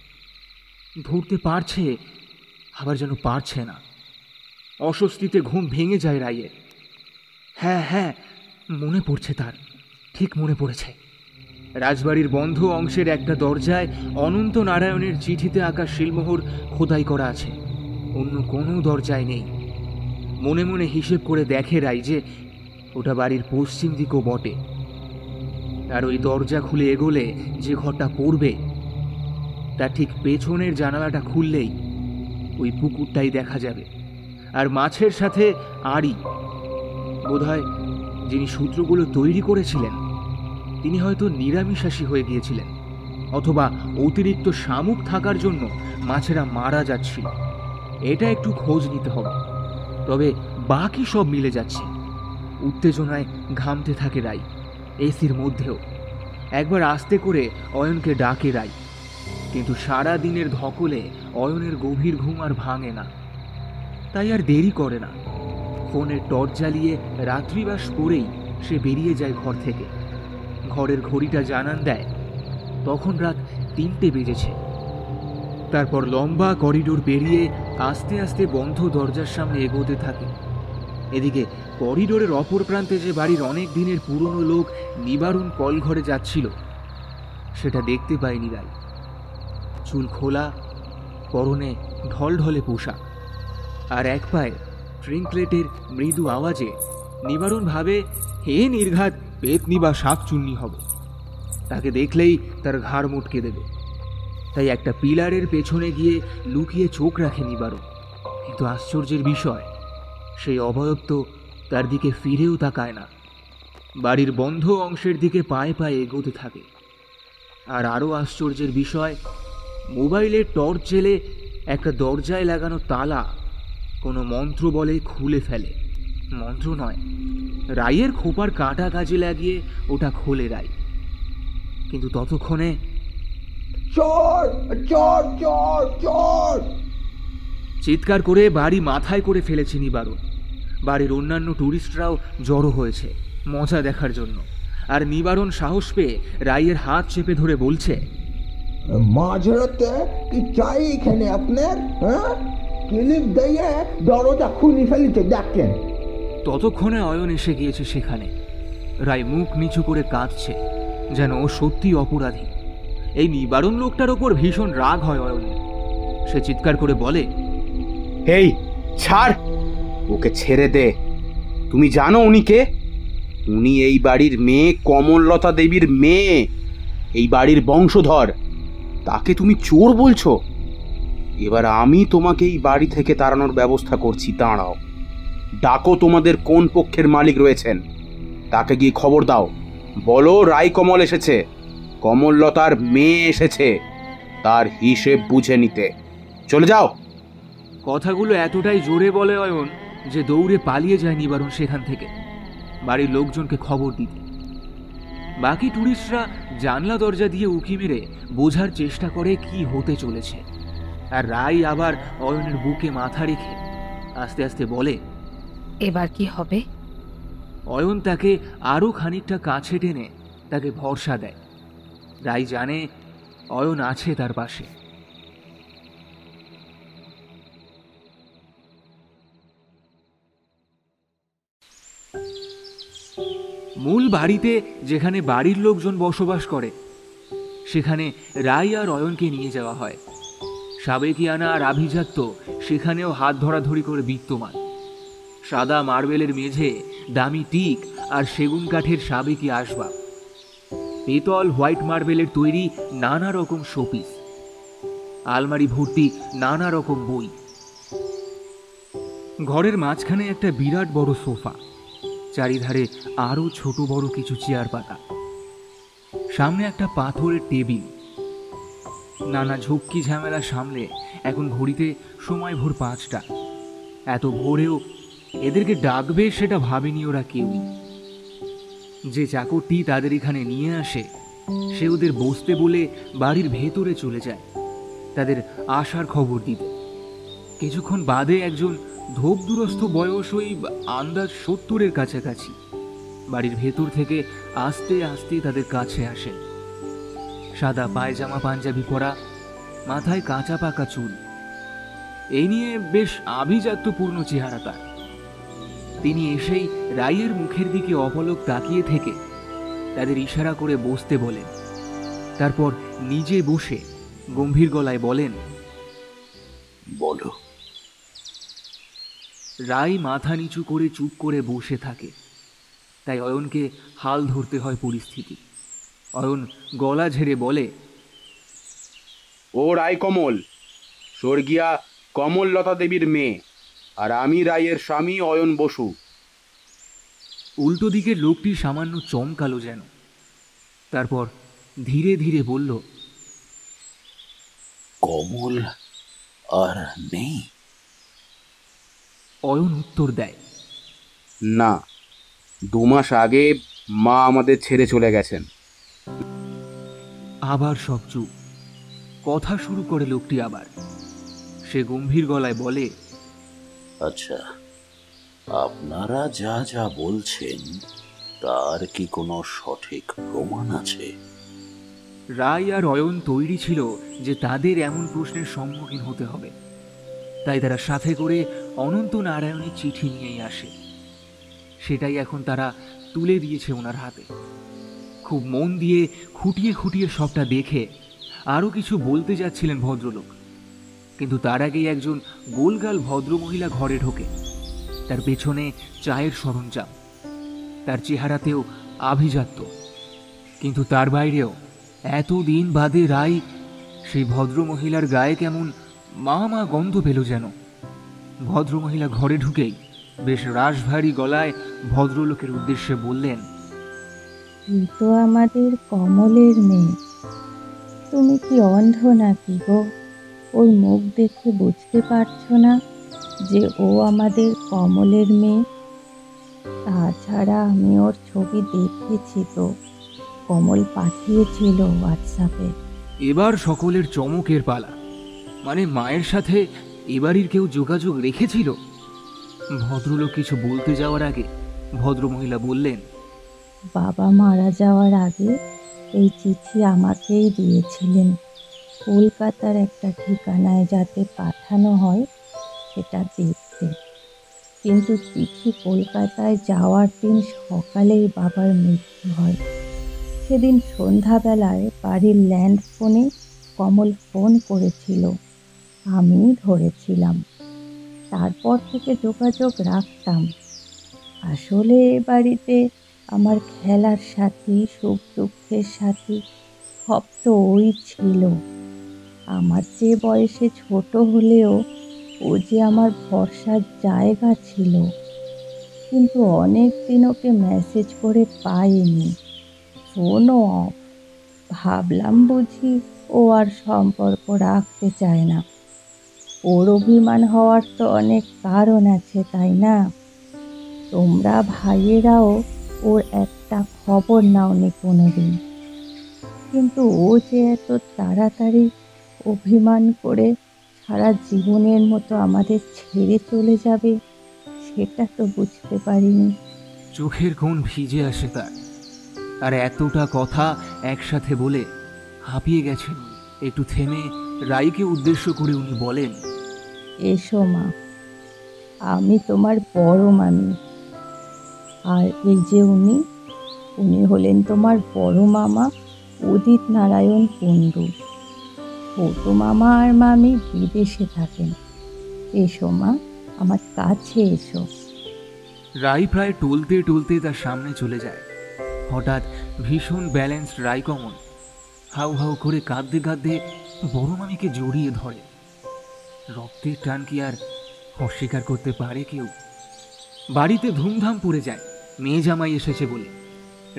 ধরতে পারছে, আবার যেন পারছে না। অস্বস্তিতে ঘুম ভেঙে যায় রায়ের। হ্যাঁ, মনে পড়ছে তার, ঠিক মনে পড়েছে। রাজবাড়ির বন্ধ অংশের একটা দরজায় অনন্ত নারায়ণের চিঠিতে আঁকা শিলমোহর খোদাই করা আছে, অন্য কোনো দরজায় নেই। মনে মনে হিসেব করে দেখে রাই যে ওটা বাড়ির পশ্চিম দিকও বটে। আর ওই দরজা খুলে এগোলে যে ঘরটা পড়বে তার ঠিক পেছনের জানালাটা খুললেই ওই পুকুরটাই দেখা যাবে। আর মাছের সাথে আড়ি, বোধহয় যিনি সূত্রগুলো তৈরি করেছিলেন তিনি হয়তো নিরামিষাশী হয়ে গিয়েছিলেন, অথবা অতিরিক্ত শামুক থাকার জন্য মাছেরা মারা যাচ্ছিল। এটা একটু খোঁজ নিতে হবে। তবে বাকি সব মিলে যাচ্ছে। উত্তেজনায় ঘামতে থাকে রাই, এসির মধ্যেও। একবার আস্তে করে অয়নকে ডাকে রাই, কিন্তু সারা দিনের ধকলে অয়নের গভীর ঘুম আর ভাঙে না। তাই আর দেরি করে না, ফোনের টর্চ জ্বালিয়ে রাত্রিবাস করেই সে বেরিয়ে যায় ঘর থেকে। ঘরের ঘড়িটা জানান দেয় তখন রাত 3টে বেজেছে। তারপর লম্বা করিডোর পেরিয়ে আস্তে আস্তে বন্ধ দরজার সামনে এগোতে থাকে। এদিকে করিডোরের অপর প্রান্তে যে বাড়ির অনেক দিনের পুরনো লোক নিবারণ কলঘরে যাচ্ছিল সেটা দেখতে পায়নি রাই। চুল খোলা, পরনে ঢলঢলে পোশাক, আর এক পায়ে ট্রিঙ্কলেটের মৃদু আওয়াজে নিবারণ ভাবে হে নির্ঘাত পেতনি বা শাকচুন্নি হবে। তাকে দেখলেই তার ঘাড় মুটকে দেবে। তাই একটা পিলারের পেছনে গিয়ে লুকিয়ে চোখ রাখে নিবারণ। কিন্তু আশ্চর্যের বিষয়, সেই অবয়ব তো তার দিকে ফিরেও তাকায় না, বাড়ির বন্ধ অংশের দিকে পায়ে পায়ে এগোতে থাকে। আর আরও আশ্চর্যের বিষয়, মোবাইলের টর্চ জেলে একটা দরজায় লাগানো তালা কোনো মন্ত্র বলে খুলে ফেলে। মন্ত্র নয়, রাইয়ের খোপার কাঁটা কাজে লাগিয়ে ওটা খোলে রাই। কিন্তু ততক্ষণে চোর চোর চোর চোর চিৎকার করে বাড়ি মাথায় করে ফেলেছে নিবারণ। বাড়ির অন্যান্য টুরিস্টরাও জড়ো হয়েছে মজা দেখার জন্য। আর নিবারণ সাহস পেয়ে রাইয়ের হাত চেপে ধরে বলছে, মাঝরাতে কি চাই এখানে আপনার? ক্লিপ দিয়ে দরজা খুলে ফেলিতে দেখেন। ততক্ষণে অয়ন এসে গিয়েছে সেখানে। রাই মুখ নিচু করে কাঁদছে, যেন ও সত্যি অপরাধী। এই নিবারণ লোকটার ওপর ভীষণ রাগ হয় অয়নের। সে চিৎকার করে বলে, এই ছাড়, ওকে ছেড়ে দে। তুমি জানো উনি কে? উনি এই বাড়ির মেয়ে, কমললতা দেবীর মেয়ে, এই বাড়ির বংশধর। তাকে তুমি চোর বলছো? এবার আমি তোমাকে এই বাড়ি থেকে তাড়ানোর ব্যবস্থা করছি, দাঁড়াও। ডাকো তোমাদের কোন পক্ষের মালিক রয়েছেন, তাকে গিয়ে খবর দাও। বলো রাই কমল এসেছে, কমললতার মেয়ে এসেছে, তার হিসেব বুঝে নিতে। চলে যাও। কথাগুলো এতটাই জোরে বলে অয়ন যে দৌড়ে পালিয়ে যায় নিবারণ সেখান থেকে বাড়ির লোকজনকে খবর দিতে। বাকি টুরিস্টরা জানলা দরজা দিয়ে উঁকি মেরে বোঝার চেষ্টা করে কি হতে চলেছে। আর রাই আবার অয়নের বুকে মাথা রেখে আস্তে আস্তে বলে, এবার কি হবে? অয়ন তাকে আরো খানিকটা কাছে টেনে তাকে ভরসা দেয়। রাই জানে অয়ন আছে তার পাশে। মূল বাড়িতে, যেখানে বাড়ির লোকজন বসবাস করে, সেখানে রাই আর অয়নকে নিয়ে যাওয়া হয়। সাবেকিয়ানা আর আভিজাত্য সেখানেও হাত ধরাধরি করে বিদ্যমান। সাদা মার্বেলের মেঝে, দামি টিক আর সেগুন কাঠের সাবেকি আসবাব, পেতল হোয়াইট মার্বেলের তৈরি নানা রকম শোপিস, আলমারি ভর্তি নানা রকম বই। ঘরের মাঝখানে একটা বিরাট বড় সোফা, চারিধারে আরও ছোট বড় কিছু চেয়ার পাতা। সামনে একটা পাথরের টেবিল। নানা ঝক্কি ঝামেলা সামলে এখন ঘড়িতে সময় ভোর 5টা। এত ভোরেও এদেরকে ডাকবে সেটা ভাবেনি ওরা কেউই। যে চাকরটি তাদের এখানে নিয়ে আসে সে ওদের বসতে বলে বাড়ির ভেতরে চলে যায় তাদের আসার খবর দিতে। কিছুক্ষণ বাদে একজন ধোপ দুরস্থ বয়স ওই আন্দাজ 70-এর কাছাকাছি বাড়ির ভেতর থেকে আস্তে আস্তে তাদের কাছে আসেন। সাদা পায়জামা পাঞ্জাবি পরা, মাথায় কাঁচা পাকা চুল, এই নিয়ে বেশ আভিজাত্যপূর্ণ চেহারা তার। তিনি এসেই রাইয়ের মুখের দিকে অপলক তাকিয়ে থেকে তাদের ইশারা করে বসতে বলেন। তারপর নিজে বসে গম্ভীর গলায় বলেন, বলো। রাই মাথা নিচু করে চুপ করে বসে থাকে। তাই অয়নকে হাল ধরতে হয় পরিস্থিতি। অয়ন গলা ঝেড়ে বলে, ও রায় কমল, স্বর্গীয়া কমললতা দেবীর মেয়ে, আর আমি রায়ের স্বামী অয়ন বসু। উল্টো দিকের লোকটি সামান্য চমকালো যেন। তারপর ধীরে ধীরে বলল, কমল আর নেই? অয়ন উত্তর দেয়, না, 2 মাস আগে মা আমাদের ছেড়ে চলে গেছেন। আবার সব চুপ। কথা শুরু করে লোকটি আবার। সে গম্ভীর গলায় বলে, আচ্ছা, আপনারা যা যা বলছেন তার কি কোনো সঠিক প্রমাণ আছে? রায় আর অয়ন তৈরি ছিল যে তাদের এমন প্রশ্নের সম্মুখীন হতে হবে। তাই তারা সাথে করে অনন্ত নারায়ণের চিঠি নিয়েই আসে। সেটাই এখন তারা তুলে দিয়েছে ওনার হাতে। খুব মন দিয়ে খুঁটিয়ে খুঁটিয়ে সবটা দেখে আরও কিছু বলতে যাচ্ছিলেন ভদ্রলোক, কিন্তু তার আগেই একজন গোলগাল ভদ্রমহিলা ঘরে ঢোকে। তার পেছনে চায়ের সরঞ্জাম, তার চেহারাতেও আভিজাত্য, কিন্তু তার বাইরেও এতদিন বাদে রাই সেই ভদ্রমহিলার গায়ে কেমন মা মা গন্ধ পেল যেন। ভদ্রমহিলা ঘরে ঢুকেই বেশ রাশভারী গলায় ভদ্রলোকের উদ্দেশ্যে বললেন, তুই তো আমাদের কমলের মেয়ে। তুমি কি অন্ধ নাকি গো? ওর মুখ দেখে বুঝতে পারছো না যে ও আমাদের কমলের মেয়ে? তাছাড়া আমি ওর ছবি দেখেছি তো, কমল পাঠিয়েছিল হোয়াটসঅ্যাপে। এবার সকলের চমকের পালা। মানে মায়ের সাথে এবাড়ির কেউ যোগাযোগ রেখেছিল? ভদ্রলোক কিছু বলতে যাওয়ার আগে ভদ্রমহিলা বললেন, বাবা মারা যাওয়ার আগে এই চিঠি আমাকেই দিয়েছিলেন, কলকাতার একটা ঠিকানায় যাতে পাঠানো হয় সেটা দেখতে। কিন্তু চিঠি কলকাতায় যাওয়ার দিন সকালেই বাবার মৃত্যু হয়। সেদিন সন্ধ্যাবেলায় বাড়ির ল্যান্ড ফোনে কমল ফোন করেছিল, আমি ধরেছিলাম। তারপর থেকে যোগাযোগ রাখতাম। আসলে এ বাড়িতে আমার খেলার সাথী, সুখ দুঃখের সাথী সব তো ওই ছিল। আমার চেয়ে বয়সে ছোট হলেও ও যে আমার ভরসার জায়গা ছিল। কিন্তু অনেক দিন ওকে মেসেজ করে পাইনি, ফোনও অফ। ভাবলাম বুঝি ও আর সম্পর্ক রাখতে চায় না। ওর অভিমান হওয়ার তো অনেক কারণ আছে, তাই না? তোমরা ভাইয়েরাও ওর একটা খবর নাওনি কোনোদিন। কিন্তু ও যে এত তাড়াতাড়ি অভিমান করে সারা জীবনের মতো আমাদের ছেড়ে চলে যাবে সেটা তো বুঝতে পারিনি। চোখের কোণ ভিজে আসে তার। আর এতটা কথা একসাথে বলে হাঁপিয়ে গেছেন। একটু থেমে রাইকে উদ্দেশ্য করে উনি বলেন, এসো মা, আমি তোমার বড় মামি। আর এই যে উনি হলেন তোমার বড় মামা উদিত নারায়ণ কুণ্ডু। ছোট মামা আর মামি বিদেশে থাকেন। এসো মা, আমার কাছে এসো। রাই প্রায় টলতে টলতে তার সামনে চলে যায়। হঠাৎ ভীষণ balanced Rai Kamal how how করে কাঁদতে কাঁদতে বড় মামিকে জড়িয়ে ধরে। রক্তের টান কি আর অস্বীকার করতে পারে কেউ? বাড়িতে ধুমধাম পড়ে যায় মেয়ে জামাই এসেছে বলে।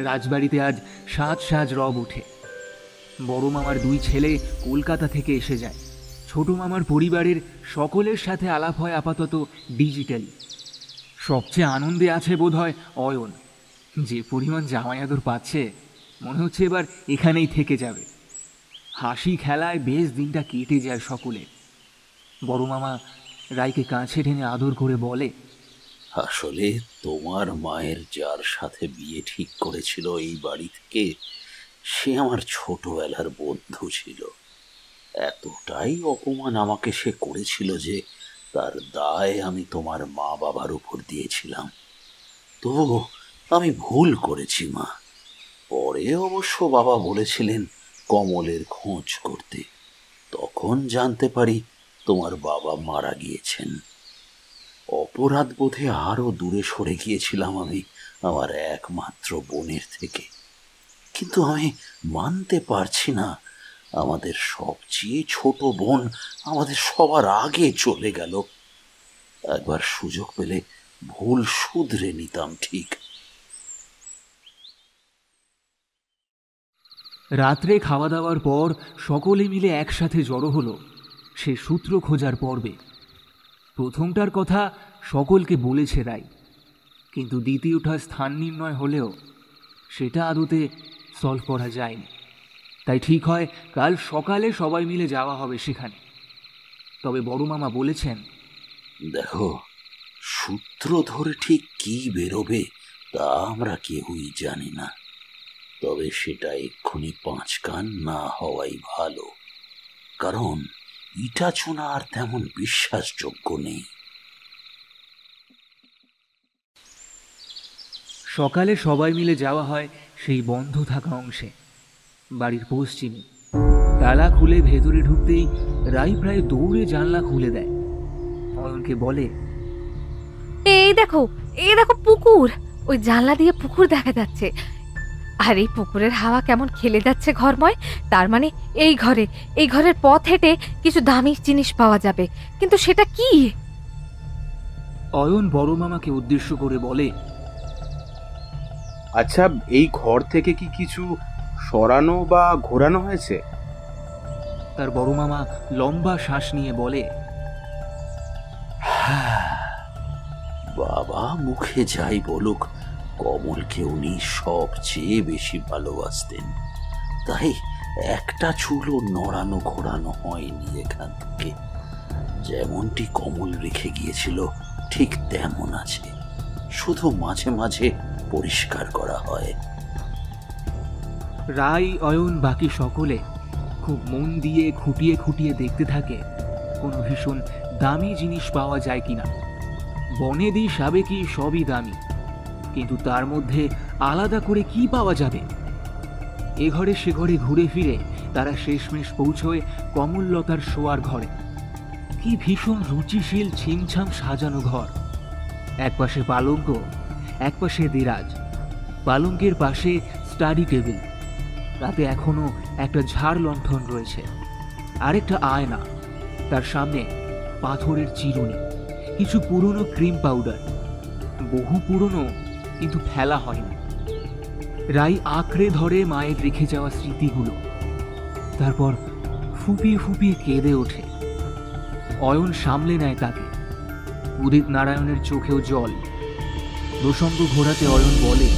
রাজবাড়িতে আজ সাজ সাজ রব ওঠে। বড় মামার 2 ছেলে কলকাতা থেকে এসে যায়। ছোট মামার পরিবারের সকলের সাথে আলাপ হয় আপাতত ডিজিটালি। সবচেয়ে আনন্দে আছে বোধহয় অয়ন। যে পরিমাণ জামাই আদর পাচ্ছে, মনে হচ্ছে এবার এখানেই থেকে যাবে। হাসি খেলায় বেশ দিনটা কেটে যায় সকলে। বড় মামা রায়কে কাছে টেনে আদর করে বলে, আসলে তোমার মায়ের যার সাথে বিয়ে ঠিক করেছিল এই বাড়ি থেকে, সে আমার ছোটবেলার বন্ধু ছিল। এতটাই অপমান আমাকে সে করেছিল যে তার দায় আমি তোমার মা বাবার উপর দিয়েছিলাম। তবু আমি ভুল করেছি মা। পরে অবশ্য বাবা বলেছিলেন কমলের খোঁজ করতে। তখন জানতে পারি তোমার বাবা মারা গিয়েছেন। অপরাধ বোধে আরো দূরে সরে গিয়েছিলাম আমি আমার একমাত্র বোনের থেকে। কিন্তু আমি মানতে পারছি না, আমাদের সবচেয়ে ছোট বোন আমাদের সবার আগে চলে গেল। একবার সুযোগ পেলে ভুল শুধরে নিতাম ঠিক। রাত্রে খাওয়া দাওয়ার পর সকলে মিলে একসাথে জড়ো হলো সে সূত্র খোঁজার পর্বে। প্রথমটার কথা সকলকে বলেছে রায়, কিন্তু দ্বিতীয়টা স্থান নির্ণয় হলেও সেটা আদতে সলভ করা যায়নি। তাই ঠিক হয় কাল সকালে সবাই মিলে যাওয়া হবে সেখানে। তবে বড় মামা বলেছেন, দেখো, সূত্র ধরে ঠিক কি বেরোবে তা আমরা কেউই জানি না। তবে সেটা এক্ষুনি 5 কান না হওয়াই ভালো, কারণ ইটা চুনা আর তেমন বিশ্বাসযোগ্য নেই। সকালে সবাই মিলে যাওয়া হয় সেই বন্ধ থাকা অংশে, বাড়ির পশ্চিমে। তালা খুলে ভেতরে ঢুকতেই রাই প্রায় দৌড়ে জানলা খুলে দেয়। অয়নকে বলে, এই দেখো পুকুর। ওই জানলা দিয়ে পুকুর দেখা যাচ্ছে। আর এই পুকুরের হাওয়া কেমন খেলে যাচ্ছে ঘরময়। তার মানে এই ঘরের পথ হেঁটে কিছু দামি জিনিস পাওয়া যাবে। কিন্তু সেটা কি? অয়ন বড় মামাকে উদ্দেশ্য করে বলে, আচ্ছা, এই ঘর থেকে কি কিছু সরানো বা ঘোরানো হয়েছে? তার বড় মামা লম্বা শ্বাস নিয়ে বলে, বাবা মুখে যাই বলুক, কমলকে উনি সবচেয়ে বেশি ভালোবাসতেন। তাই একটা চুলও নড়ানো ঘোরানো হয়নি এখান থেকে। যেমনটি কমল রেখে গিয়েছিল ঠিক তেমন আছে, শুধু মাঝে মাঝে পরিষ্কার করা হয়। রাই, অয়ন, বাকি সকলে খুব মন দিয়ে খুঁটিয়ে খুঁটিয়ে দেখতে থাকে কোনো ভীষণ দামি জিনিস পাওয়া যায় কিনা। বনেদি সাবেকি সবই দামি, কিন্তু তার মধ্যে আলাদা করে কি পাওয়া যাবে? এ ঘরে সে ঘরে ঘুরে ফিরে তারা শেষমেশ পৌঁছয় কমললতার শোয়ার ঘরে। কি ভীষণ রুচিশীল ছিমছাম সাজানো ঘর। একপাশে পালঙ্ক, একপাশে দেরাজ। পালঙ্কের পাশে স্টাডি টেবিল, তাতে এখনো একটা ঝাড় লণ্ঠন রয়েছে। আরেকটা আয়না, তার সামনে পাথরের চিরুনি, কিছু পুরনো ক্রিম পাউডার, বহু পুরনো কিন্তু ফেলা হয়নি। রাই আঁকড়ে ধরে মায়ের রেখে যাওয়া স্মৃতিগুলো, তারপর ফুপিয়ে ফুপিয়ে কেঁদে ওঠে। অয়ন সামলে নেয় তাকে। উদিত নারায়ণের চোখেও জল। প্রসঙ্গ ঘোরাতে অয়ন বলে,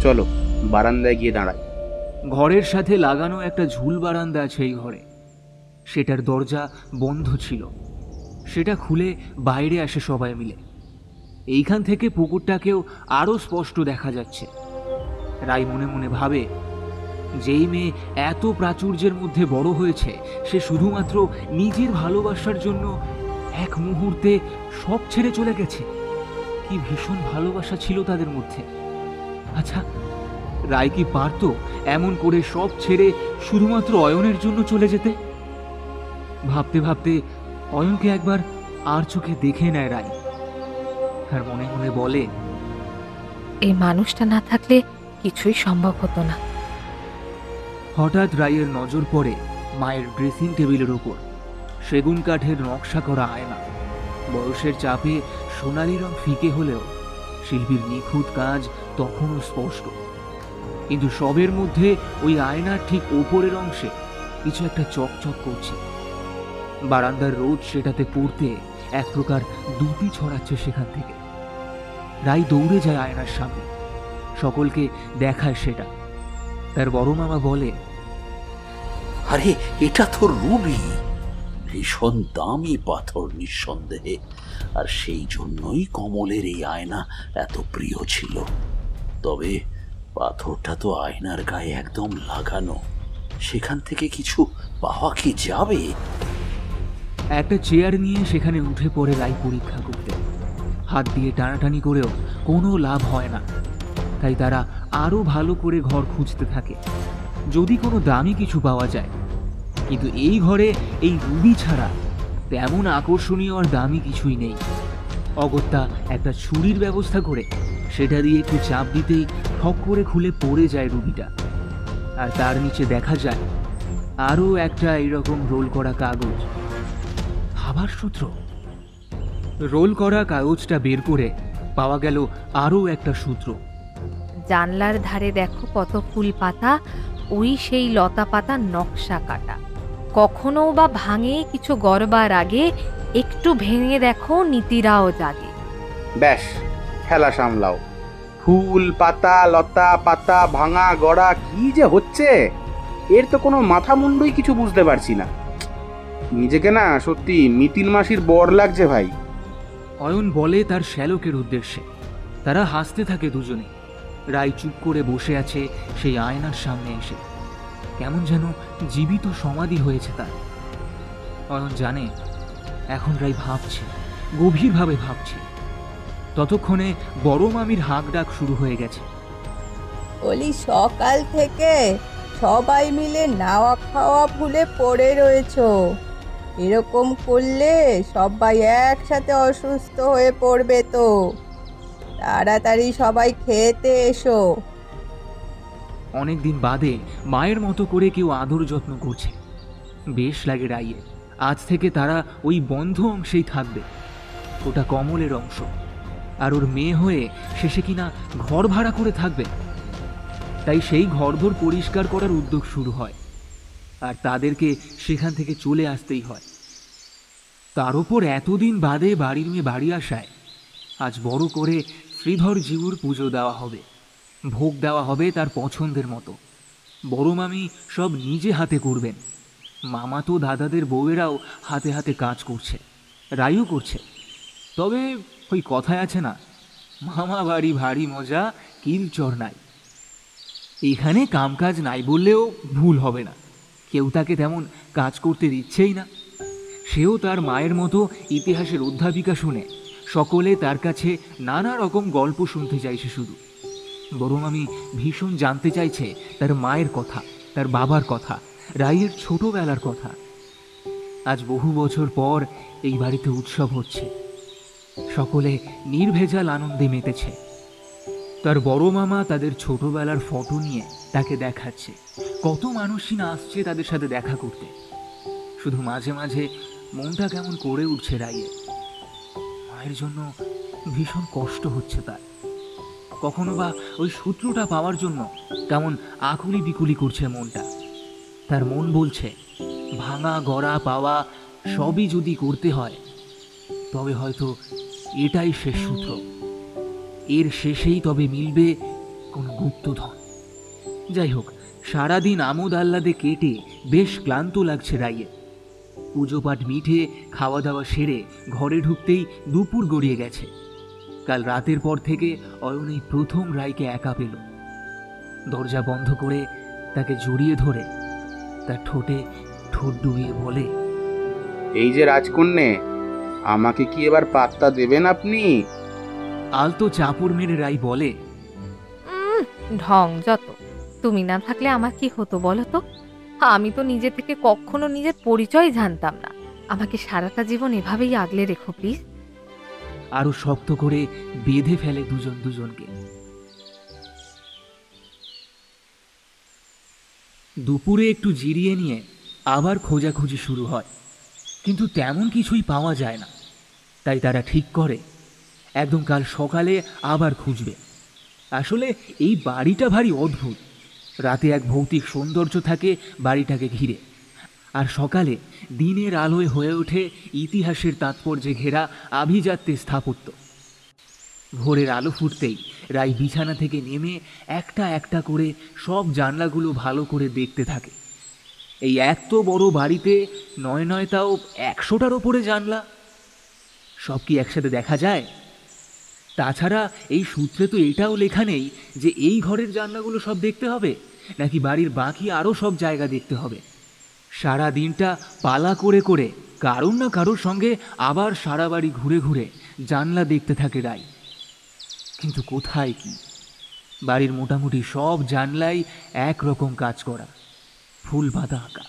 চলো বারান্দায় গিয়ে দাঁড়াই। ঘরের সাথে লাগানো একটা ঝুল বারান্দা আছে এই ঘরে। সেটার দরজা বন্ধ ছিল। সেটা খুলে বাইরে আসে সবাই মিলে। এইখান থেকে পুকুরটাকেও আরো স্পষ্ট দেখা যাচ্ছে। রাই মনে মনে ভাবে, যেই মেয়ে এত প্রাচুর্যের মধ্যে বড় হয়েছে, সে শুধুমাত্র নিজের ভালোবাসার জন্য এক মুহূর্তে সব ছেড়ে চলে গেছে। কি ভীষণ ভালোবাসা ছিল তাদের মধ্যে। আচ্ছা, রায় কি পারত এমন করে সব ছেড়ে শুধুমাত্র অয়নের জন্য চলে যেতে? ভাবতে ভাবতে অয়নকে একবার আর চোখে দেখে নেয় রায়। আর মনে মনে বলে, এই মানুষটা না থাকলে কিছুই সম্ভব হতো না। হঠাৎ রায়ের নজর পড়ে মায়ের ড্রেসিং টেবিলের উপর সেগুন কাঠের নকশা করা আয়না। বয়সের চাপে সোনালি রং ফিকে হলেও শিল্পীর নিখুঁত কাজ তখনও স্পষ্ট। কিন্তু সবের মধ্যে ওই আয়নার ঠিক ওপরের অংশে কিছু একটা চকচক করছে। বারান্দার রোদ সেটাতে পড়তে এক প্রকার দ্যুতি ছড়াচ্ছে সেখান থেকে। রাই দৌড়ে যায় আয়নার সামনে, সকলকে দেখায় সেটা। তার বড় মামা বলে, আরে এটা তো রুবি, ভীষণ দামি পাথর নিঃসন্দেহে, আর সেই জন্যই কমলের এই আয়না এত প্রিয় ছিল। তবে পাথরটা তো আয়নার গায়ে একদম লাগানো, সেখান থেকে কিছু পাওয়া কি যাবে? একটা চেয়ার নিয়ে সেখানে উঠে পড়ে রাই পরীক্ষা করতে। হাত দিয়ে টানাটানি করেও কোনো লাভ হয় না, তাই তারা আরো ভালো করে ঘর খুঁজতে থাকে, যদি কোনো দামি কিছু পাওয়া যায়। কিন্তু এই ঘরে এই রুবি ছাড়া তেমন আকর্ষণীয় আর দামি কিছুই নেই। অগত্যা একটা ছুরির ব্যবস্থা করে সেটা দিয়ে একটু চাপ দিতেই ঠক করে খুলে পড়ে যায় রুবিটা, আর তার নিচে দেখা যায় আরো একটা এইরকম রোল করা কাগজ। ভাবার সূত্র। রোল করা কাগজটা বের করে পাওয়া গেল আরো একটা সূত্র। জানলার ধারে দেখো কত ফুল পাতা, ওই সেই লতা পাতা নকশা কাটা। কখনো বা ভাঙে কিছু গড়বার আগে একটু ভেঙে দেখো নীতিরাও জাগে। ব্যাস, খেলা সামলাও। ফুল পাতা লতা পাতা ভাঙা গড়া কি যে হচ্ছে, এর তো কোনো মাথা মুন্ডুই কিছু বুঝতে পারছি না। নিজেকে না সত্যি মিতিল মাসির বর লাগছে ভাই। অয়ন বলে তার শ্যালকের উদ্দেশ্যে। তারা হাসতে থাকে দুজনে। রাই চুপ করে বসে আছে সেই আয়নার সামনে এসে, কেমন যেন জীবিত সমাধি হয়েছে তার। অয়ন জানে এখন রাই ভাবছে, গভীরভাবে ভাবছে। ততক্ষণে বড় মামির হাঁক ডাক শুরু হয়ে গেছে। বলি সকাল থেকে সবাই মিলে নাওয়া খাওয়া ভুলে পড়ে রয়েছো। এরকম করলে সবাই একসাথে অসুস্থ হয়ে পড়বে তো। তাড়াতাড়ি সবাই খেতে এসো। অনেকদিন বাদে মায়ের মতো করে কেউ আদর যত্ন করছে, বেশ লাগে রাইয়ের। আজ থেকে তারা ওই বন্ধ অংশেই থাকবে। ওটা কমলের অংশ, আর ওর মেয়ে হয়ে শেষে কিনা ঘর ভাড়া করে থাকবে। তাই সেই ঘরদোর পরিষ্কার করার উদ্যোগ শুরু হয়, আর তাদেরকে সেখান থেকে চলে আসতেই হয়। তার উপর এতদিন বাদে বাড়ির মেয়ে বাড়ি আসায় আজ বড় করে শ্রীধর জিউর পুজো দেওয়া হবে, ভোগ দেওয়া হবে তার পছন্দের মতো। বড় মামি সব নিজে হাতে করবেন। মামা তো দাদাদের বউয়েরাও হাতে হাতে কাজ করছে, রাইও করছে। তবে ওই কথায় আছে না, মামা বাড়ি ভারী মজা, কিল চর নাই। এখানে কামকাজ নাই বললেও ভুল হবে না, কেউ তাকে তেমন কাজ করতে দিচ্ছেই না। সেও তার মায়ের মতো ইতিহাসের অধ্যাপিকা শুনে সকলে তার কাছে নানা রকম গল্প শুনতে চাইছে। শুধু বড় মামি ভীষণ জানতে চাইছে তার মায়ের কথা, তার বাবার কথা, রাইয়ের ছোটবেলার কথা। আজ বহু বছর পর এই বাড়িতে উৎসব হচ্ছে, সকলে নির্ভেজাল আনন্দে মেতেছে। তার বড় মামা তাদের ছোটবেলার ফটো নিয়ে তাকে দেখাচ্ছে। কত মানুষই না আসছে তাদের সাথে দেখা করতে। শুধু মাঝে মাঝে মনটা কেমন করে উঠছে রাইয়ের। মায়ের জন্য ভীষণ কষ্ট হচ্ছে তার। কখনো বা ওই সূত্রটা পাওয়ার জন্য কেমন আকুলি বিকুলি করছে মনটা। তার মন বলছে, ভাঙা গড়া পাওয়া সবই যদি করতে হয় তবে হয়তো এটাই শেষ সূত্র। এর শেষেই তবে মিলবে কোনো গুপ্তধন। যাই হোক, সারাদিন আমোদ আহ্লাদে কেটে বেশ ক্লান্ত লাগছে রাইয়ের। পুজো পাঠ মিঠে খাওয়া দাওয়া সেরে ঘরে ঢুকতেই দুপুর গড়িয়ে গেছে। কাল রাতের পর থেকে অয়ন এই প্রথম রাইকে একা পেল। দরজা বন্ধ করে তাকে জড়িয়ে ধরে তার ঠোঁটে ঠোঁট ডুবিয়ে বলে, এই যে রাজকন্যে, আমাকে কি এবার পাত্তা দেবেন আপনি? আলতো চাপড় মেরে রাই বলে, ঢং যত। তুমি না থাকলে আমার কি হতো বলো তো? আমি তো নিজে থেকে কখনো নিজের পরিচয় জানতাম না। আমাকে সারাটা জীবন এভাবেই আগলে রেখো প্লিজ। আরো শক্ত করে বেঁধে ফেলে দুজন দুজনকে। দুপুরে একটু জিরিয়ে নিয়ে আবার খোঁজাখুঁজি শুরু হয়, কিন্তু তেমন কিছুই পাওয়া যায় না। তাই তারা ঠিক করে একদম কাল সকালে আবার খুঁজবে। আসলে এই বাড়িটা ভারী অদ্ভুত। রাতে এক ভৌতিক সৌন্দর্য থাকে বাড়িটাকে ঘিরে, আর সকালে দিনের আলোয় হয়ে ওঠে ইতিহাসের তাৎপর্যে ঘেরা আভিজাত্যের স্থাপত্য। ভোরের আলো ফুটতেই রাই বিছানা থেকে নেমে একটা একটা করে সব জানলাগুলো ভালো করে দেখতে থাকে। এই এত বড় বাড়িতে নয় নয় তাও 100টার ওপরে জানলা, সব কি একসাথে দেখা যায়? তাছাড়া এই সূত্রে তো এটাও লেখা নেই যে এই ঘরের জানলাগুলো সব দেখতে হবে, নাকি বাড়ির বাকি আরও সব জায়গা দেখতে হবে। সারা দিনটা পালা করে করে কারোর না কারোর সঙ্গে আবার সারা বাড়ি ঘুরে ঘুরে জানলা দেখতে থাকে রাই। কিন্তু কোথায় কি, বাড়ির মোটামুটি সব জানলাই একরকম কাজ করা, ফুল বাঁধা আঁকা।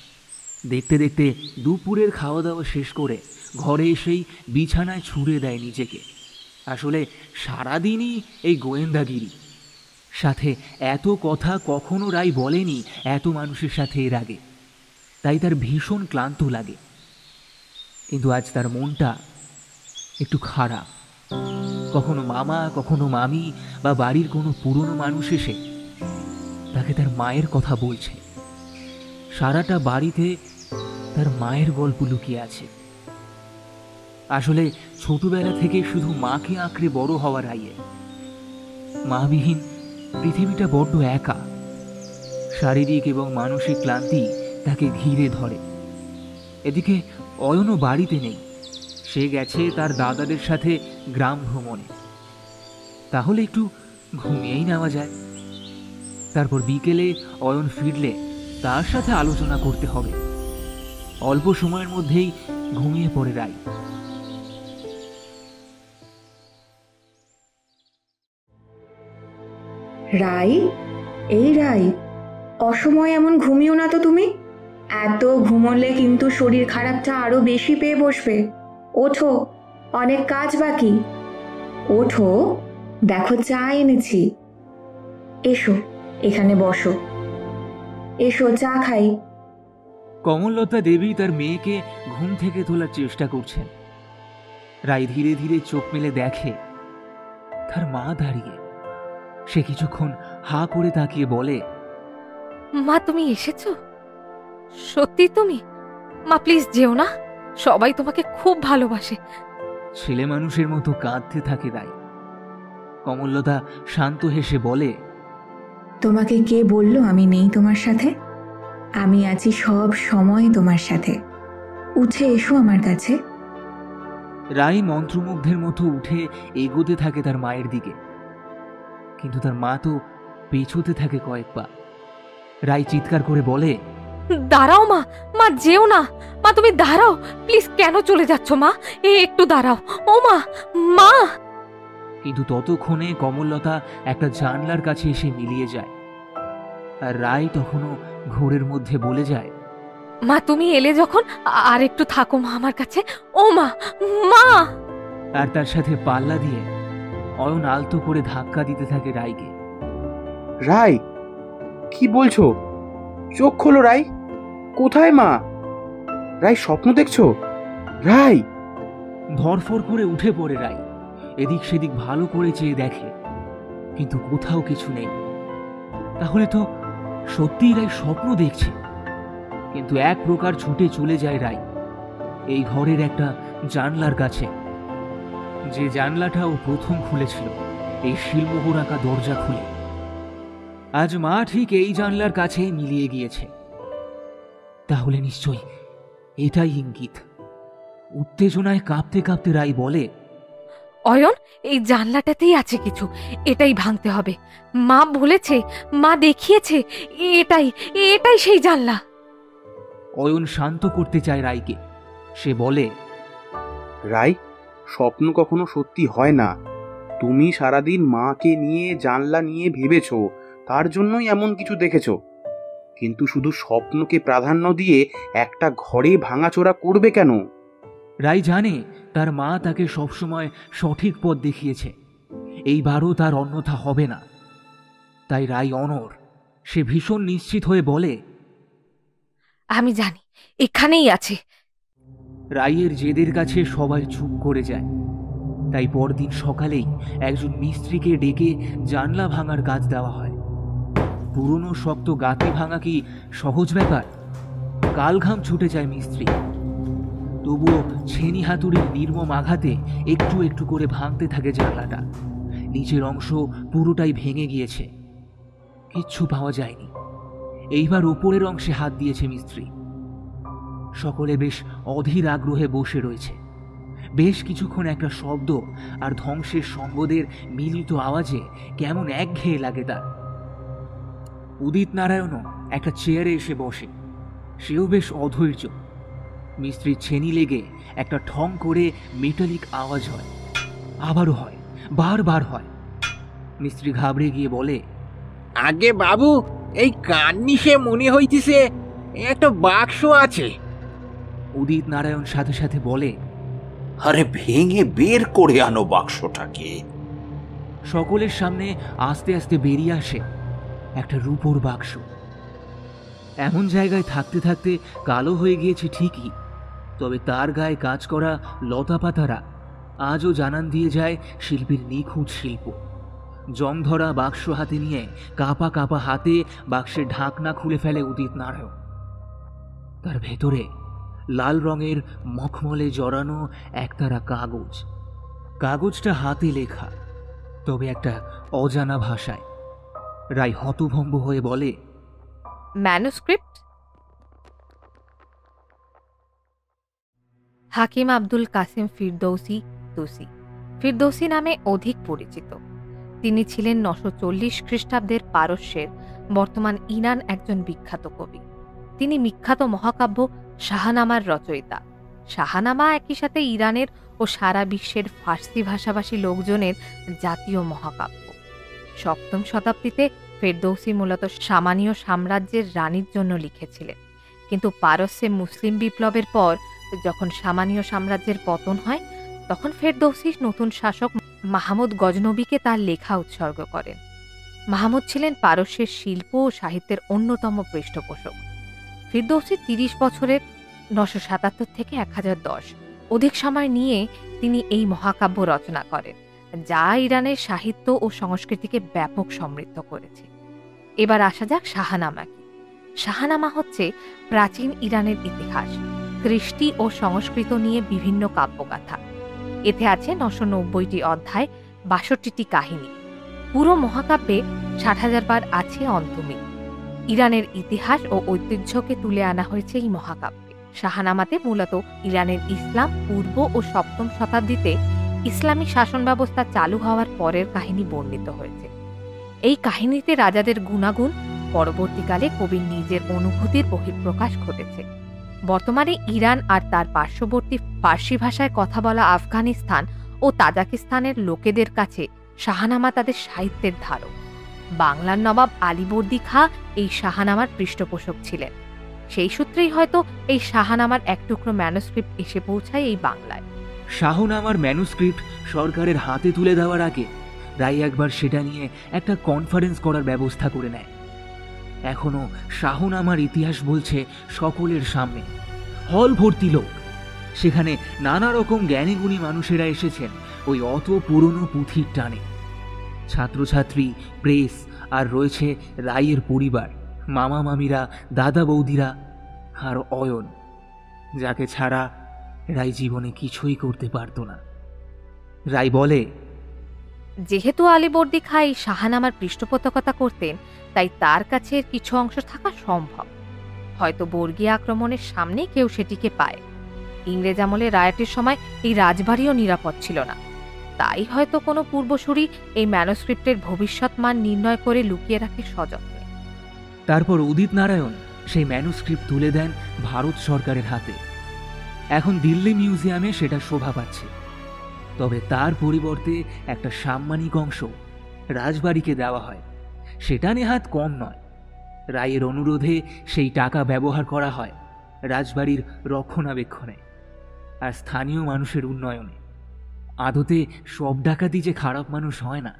দেখতে দেখতে দুপুরের খাওয়া দাওয়া শেষ করে ঘরে এসেই বিছানায় ছুঁড়ে দেয় নিজেকে। আসলে সারাদিনই এই গোয়েন্দাগিরি, সাথে এত কথা কখনো রাই বলেনি এত মানুষের সাথে এর আগে, তাই তার ভীষণ ক্লান্ত লাগে। কিন্তু আজ তার মনটা একটু খারাপ। কখনো মামা, কখনো মামি বা বাড়ির কোনো পুরনো মানুষ এসে তাকে তার মায়ের কথা বলছে। সারাটা বাড়িতে তার মায়ের গল্প লুকিয়ে আছে। আসলে ছোটবেলা থেকে শুধু মাকে আঁকড়ে বড় হওয়ার আইয়ে মাবিহীন পৃথিবীটা বড্ড একা। শারীরিক এবং মানসিক ক্লান্তি তাকে ঘিরে ধরে। এদিকে অয়নও বাড়িতে নেই, সে গেছে তার দাদাদের সাথে গ্রাম ভ্রমণে। তাহলে একটু ঘুমিয়েই নেওয়া যায়। তারপর বিকেলে অয়ন ফিরলে তার সাথে আলোচনা করতে হবে। অল্প সময়ের মধ্যেই ঘুমিয়ে পড়ে রাই। রাই, এই রাই, অসময়ে এমন ঘুমিও না তো তুমি। এত ঘুমোলে কিন্তু শরীর খারাপটা আরো বেশি পেয়ে বসবে। ওঠো, অনেক কাজ বাকি। ওঠো, দেখো চা এনেছি। এসো, এখানে বসো। এসো, চা খাই। কমললতা দেবী তার মেয়েকে ঘুম থেকে তোলার চেষ্টা করছেন। রাই ধীরে ধীরে চোখ মেলে দেখে তার মা দাঁড়িয়ে। সে কিছুক্ষণ হা করে তাকিয়ে বলে, মা তুমি এসেছো? সত্যি তুমি? মা প্লিজ যেও না, সবাই তোমাকে খুব ভালোবাসে। ছেলে মানুষের মতো কাঁদতে থাকে রাই। কমললতা শান্ত হেসে বলে, তোমাকে কে বলল আমি নেই তোমার সাথে? আমি আছি সব সময় তোমার সাথে। উঠে এসো আমার কাছে। রাই মন্ত্রমুগ্ধের মতো উঠে এগোতে থাকে তার মায়ের দিকে, কিন্তু তার মা তো পেছোতে থাকে কয়েক পা। রাই চিৎকার করে বলে, দাঁড়াও মা, মা যেও না। মা তুমি দাঁড়াও প্লিজ। কেন চলে যাচ্ছ মা? একটু দাঁড়াও। ও মা, মা। কিন্তু ততক্ষণে কমললতা একটা জানলার কাছে এসে মিলিয়ে যায়। আর রাই তখনও ঘোরের মধ্যে বলে যায়, মা তুমি এলে যখন আর একটু থাকো মা আমার কাছে। ও মা, মা। আর তার সাথে পাল্লা দিয়ে অয়ন আলতো করে ধাক্কা দিতে থাকে রাইকে। রাই, কি বলছো? চোখ খোলো রাই। কোথায় মা? রাই স্বপ্ন দেখছো? রাই! ধরফর করে উঠে পড়ে রাই। এদিক সেদিক ভালো করে চেয়ে দেখে, কিন্তু কোথাও কিছু নেই। তাহলে তো সত্যিই রাই স্বপ্ন দেখছে। কিন্তু এক প্রকার ছুটে চলে যায় রাই এই ঘরের একটা জানলার কাছে, যে জানলাটা ও প্রথম খুলেছিল এই শিলমোহর আঁকা দরজা খুলে। আজ মা ঠিক এই জানলার কাছে মিলিয়ে গিয়েছে। তাহলে নিশ্চয়ই এটাই ইঙ্গিত। উত্তেজনায় কাঁপতে কাঁপতে রাই বলে, অয়ন এই জানলাটাতেই আছে কিছু, এটাই ভাঙতে হবে। মা বলেছে, মা দেখিয়েছে, এটাই এটাই সেই জানলা। অয়ন শান্ত করতে চায় রাইকে। সে বলে, রাই, স্বপ্ন কখনো সত্যি হয় না। তুমি সারাদিন মাকে নিয়ে জানলা নিয়ে ভেবেছো, তার জন্যই এমন কিছু দেখেছো। কিন্তু শুধু স্বপ্নকে প্রাধান্য দিয়ে একটা ঘরে ভাঙাচোরা করবে কেন? রাই জানে তার মা তাকে সবসময় সঠিক পথ দেখিয়েছে, এইবারও তার অন্যথা হবে না। তাই রাই অনর। সে ভীষণ নিশ্চিত হয়ে বলে, আমি জানি এখানেই আছে। রাইয়ের জেদের কাছে সবাই চুপ করে যায়। তাই পরদিন সকালেই একজন মিস্ত্রিকে ডেকে জানলা ভাঙার কাজ দেওয়া হয়। পুরনো শক্ত গাঁথি ভাঙা কি সহজ ব্যাপার? কালঘাম ছুটে যায় মিস্ত্রি, তবুও ছেনি হাতুড়ির নির্মম আঘাতে একটু একটু করে ভাঙতে থাকে জানলাটা। নিচের অংশ পুরোটাই ভেঙে গিয়েছে, কিচ্ছু পাওয়া যায়নি। এইবার উপরের অংশে হাত দিয়েছে মিস্ত্রি। সকলে বেশ অধীর আগ্রহে বসে রয়েছে। বেশ কিছুক্ষণ একটা শব্দ আর ধ্বংসের সঙ্গদের মিলিত আওয়াজে কেমন একঘেয়ে লাগে তার। উদিত নারায়ণও একটা চেয়ারে এসে বসে, সেও বেশ অধৈর্য। মিস্ত্রির ছেনি লেগে একটা ঠং করে মেটালিক আওয়াজ হয়, আবারও হয়, বারবার হয়। মিস্ত্রি ঘাবড়ে গিয়ে বলে, আগে বাবু, এই কান্নিসে মনে হইতেছে একটা বাক্স আছে। উদিত নারায়ণ সাথে সাথে বলে, আরে ভেঙে বের করে আনো বাক্সটাকে। সকলের সামনে আস্তে আস্তে বেরিয়ে আসে একটা রূপোর বাক্স। এমন জায়গায় থাকতে থাকতে কালো হয়ে গিয়েছে ঠিকই, তবে তার গায়ে কাজ করা লতা পাতারা আজও জানান দিয়ে যায় শিল্পীর নিখুঁত শিল্প। জং ধরা বাক্স হাতে নিয়ে কাঁপা কাঁপা হাতে বাক্সের ঢাকনা খুলে ফেলে উদিত নারায়ণ। তার ভেতরে লাল রঙের মখমলে জড়ানো একতারা কাগজ। কাগজটা হাতে লেখা, তবে একটা অজানা ভাষায়। রায় হতভম্ব হয়ে বলে, ম্যানুস্ক্রিপ্ট? হাকিম আব্দুল কাসিম ফিরদৌসি তুসি ফিরদৌসি নামে অধিক পরিচিত। তিনি ছিলেন 940 খ্রিস্টাব্দের পারস্যের বর্তমান ইরান একজন বিখ্যাত কবি। তিনি বিখ্যাত মহাকাব্য শাহনামার রচয়িতা। শাহনামা একই সাথে ইরানের ও সারা বিশ্বের ফার্সি ভাষাভাষী লোকজনের জাতীয় মহাকাব্য। 7ম শতাব্দীতে ফেরদৌসি মূলত সামানীয় সাম্রাজ্যের রানীর জন্য লিখেছিলেন, কিন্তু পারস্যে মুসলিম বিপ্লবের পর যখন সামানীয় সাম্রাজ্যের পতন হয়, তখন ফেরদৌসি নতুন শাসক মাহমুদ গজনবীকে তার লেখা উৎসর্গ করেন। মাহমুদ ছিলেন পারস্যের শিল্প ও সাহিত্যের অন্যতম পৃষ্ঠপোষক। ফিরদৌসি 30 বছরের 977 থেকে 1010 অধিক সময় নিয়ে তিনি এই মহাকাব্য রচনা করেন, যা ইরানের সাহিত্য ও সংস্কৃতিকে ব্যাপক সমৃদ্ধ করেছে। এবার আসা যাক শাহনামা কি। শাহনামা হচ্ছে প্রাচীন ইরানের ইতিহাস, কৃষ্টি ও সংস্কৃত নিয়ে বিভিন্ন কাব্যগাথা। এতে আছে 990টি অধ্যায়, 62টি কাহিনী। পুরো মহাকাব্যে 60,000 বার আছে অন্তমিল। ইরানের ইতিহাস ও ঐতিহ্যকে তুলে আনা হয়েছে এই মহাকাব্যে। শাহনামাতে মূলত ইরানের ইসলাম পূর্ব ও 7ম শতাব্দীতে ইসলামী শাসন ব্যবস্থা চালু হওয়ার পরের কাহিনী বর্ণিত হয়েছে। এই কাহিনীতে রাজাদের গুণাগুণ, পরবর্তীকালে কবির নিজের অনুভূতির বহিঃপ্রকাশ ঘটেছে। বর্তমানে ইরান আর তার পার্শ্ববর্তী ফার্সি ভাষায় কথা বলা আফগানিস্তান ও তাজাকিস্তানের লোকেদের কাছে শাহনামা তাদের সাহিত্যের ধারক। বাংলার নবাব আলীবর্দী খাঁ এই শাহনামার পৃষ্ঠপোষক ছিলেন। সেই সূত্রেই হয়তো এই শাহনামার এক টুকরো ম্যানুস্ক্রিপ্ট এসে পৌঁছায় এই বাংলায়। শাহনামার ম্যানুস্ক্রিপ্ট সরকারের হাতে তুলে দেওয়ার আগে রায় একবার সেটা নিয়ে একটা কনফারেন্স করার ব্যবস্থা করে নেয়। এখনো শাহনামার ইতিহাস বলছে সকলের সামনে, হল ভর্তি লোক। সেখানে নানা রকম জ্ঞানীগুণী মানুষেরা এসেছেন ওই অত পুরনো পুঁথির টানে। ছাত্রছাত্রী, প্রেস, আর রয়েছে রায়ের পরিবার, মামা মামিরা, দাদা বৌদিরা, আর অয়ন, যাকে ছাড়া রায় জীবনে কিছুই করতে পারত না। রায় বলে, যেহেতু আলীবর্দী খাঁ এই শাহনামার পৃষ্ঠপোষকতা করতেন, তাই তার কাছে কিছু অংশ থাকা সম্ভব। হয়তো বর্গীয় আক্রমণের সামনে কেউ সেটিকে পায়। ইংরেজ আমলে রায়টের সময় এই রাজবাড়িও নিরাপদ ছিল না, তাই হয়তো কোনো পূর্বসূরি এই ম্যানুস্ক্রিপ্টের ভবিষ্যৎ মান নির্ণয় করে লুকিয়ে রাখে সযত্নে। তারপর উদিত নারায়ণ সেই ম্যানুস্ক্রিপ্ট তুলে দেন ভারত সরকারের হাতে। এখন দিল্লি মিউজিয়ামে সেটা শোভা পাচ্ছে। তবে তার পরিবর্তে একটা সাম্মানিক অংশ রাজবাড়িকে দেওয়া হয়। সেটা নেহাত কম নয়। রায়ের অনুরোধে সেই টাকা ব্যবহার করা হয় রাজবাড়ির রক্ষণাবেক্ষণে আর স্থানীয় মানুষের উন্নয়নে। আদতে সব ডাকাতি যে খারাপ মানুষ হয় না।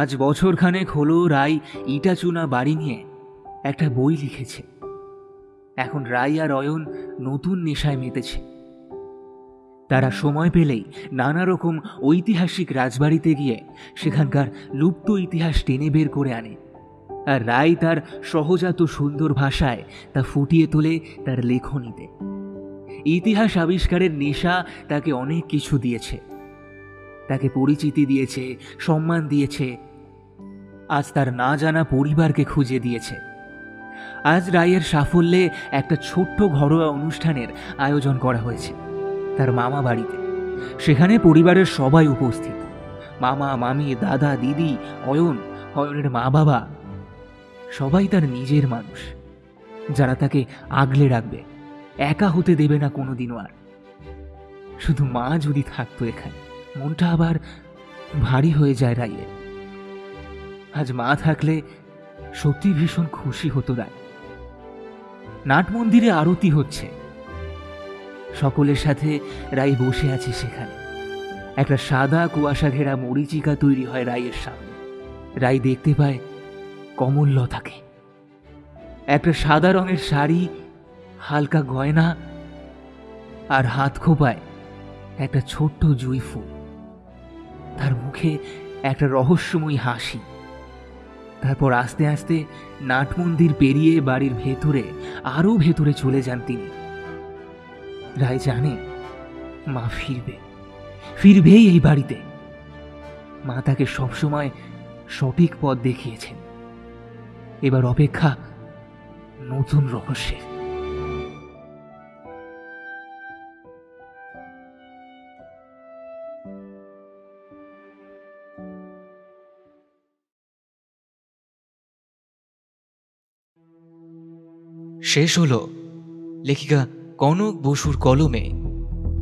আজ বছরখানেক হলো রায় ইটা চুনা বাড়ি নিয়ে একটা বই লিখেছে। এখন রায় আর অয়ন নতুন নেশায় মেতেছে। তারা সময় পেলেই নানা রকম ঐতিহাসিক রাজবাড়িতে গিয়ে সেখানকার লুপ্ত ইতিহাস টেনে বের করে আনে, আর রায় তার সহজাত সুন্দর ভাষায় তা ফুটিয়ে তোলে তার লেখনীতে। ইতিহাস আবিষ্কারের নেশা তাকে অনেক কিছু দিয়েছে, তাকে পরিচিতি দিয়েছে, সম্মান দিয়েছে, আজ তার না জানা পরিবারকে খুঁজে দিয়েছে। আজ রায়ের সাফল্যে একটা ছোট্ট ঘরোয়া অনুষ্ঠানের আয়োজন করা হয়েছে তার মামা বাড়িতে। সেখানে পরিবারের সবাই উপস্থিত, মামা, মামি, দাদা, দিদি, অয়নের মা বাবা, সবাই তার নিজের মানুষ, যারা তাকে আগলে রাখবে, একা হতে দেবে না কোনোদিনও। আর শুধু মা যদি থাকতো এখানে, মনটা আবার ভারী হয়ে যায় রায়ের। আজ মা থাকলে সত্যি ভীষণ খুশি হতো রায়। নাট মন্দিরে আরতি হচ্ছে, সকলের সাথে রায় বসে আছে সেখানে। একটা সাদা কুয়াশা ঘেরা মরিচিকা তৈরি হয় রায়ের সামনে। রায় দেখতে পায় কমললতাকে, একটা সাদা রঙের শাড়ি, হালকা গয়না, আর হাত খোপায় একটা ছোট্ট জুঁই ফুল। তার মুখে একটা রহস্যময়ী হাসি। তারপর আস্তে আস্তে নাট মন্দির পেরিয়ে বাড়ির ভেতরে, আরো ভেতরে চলে যান তিনি। রায় জানে মা ফিরবেই এই বাড়িতে। মা তাকে সবসময় সঠিক পথ দেখিয়েছেন। এবার অপেক্ষা নতুন রহস্যের। শেষ হলো লেখিকা কনক বসুর কলমে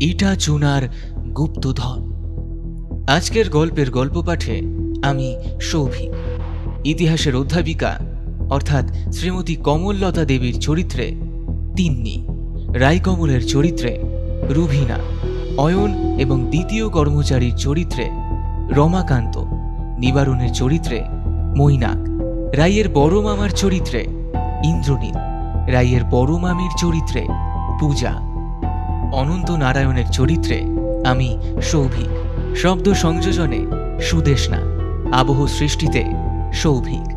ইটা চুনার গুপ্তধন। আজকের গল্পের গল্প পাঠে আমি সৌভিক। ইতিহাসের অধ্যাপিকা অর্থাৎ শ্রীমতী কমললতা দেবীর চরিত্রে তিন্নি, রায়কমলের চরিত্রে রুভিনা, অয়ন এবং দ্বিতীয় কর্মচারীর চরিত্রে রমাকান্ত, নিবারণের চরিত্রে মৈনাক, রায়ের বড় মামার চরিত্রে ইন্দ্রনীল, রায়ের বড় মামির চরিত্রে পূজা, অনন্ত নারায়ণের চরিত্রে আমি সৌভিক, শব্দ সংযোজনে সুদেশনা, আবহ সৃষ্টিতে সৌভিক,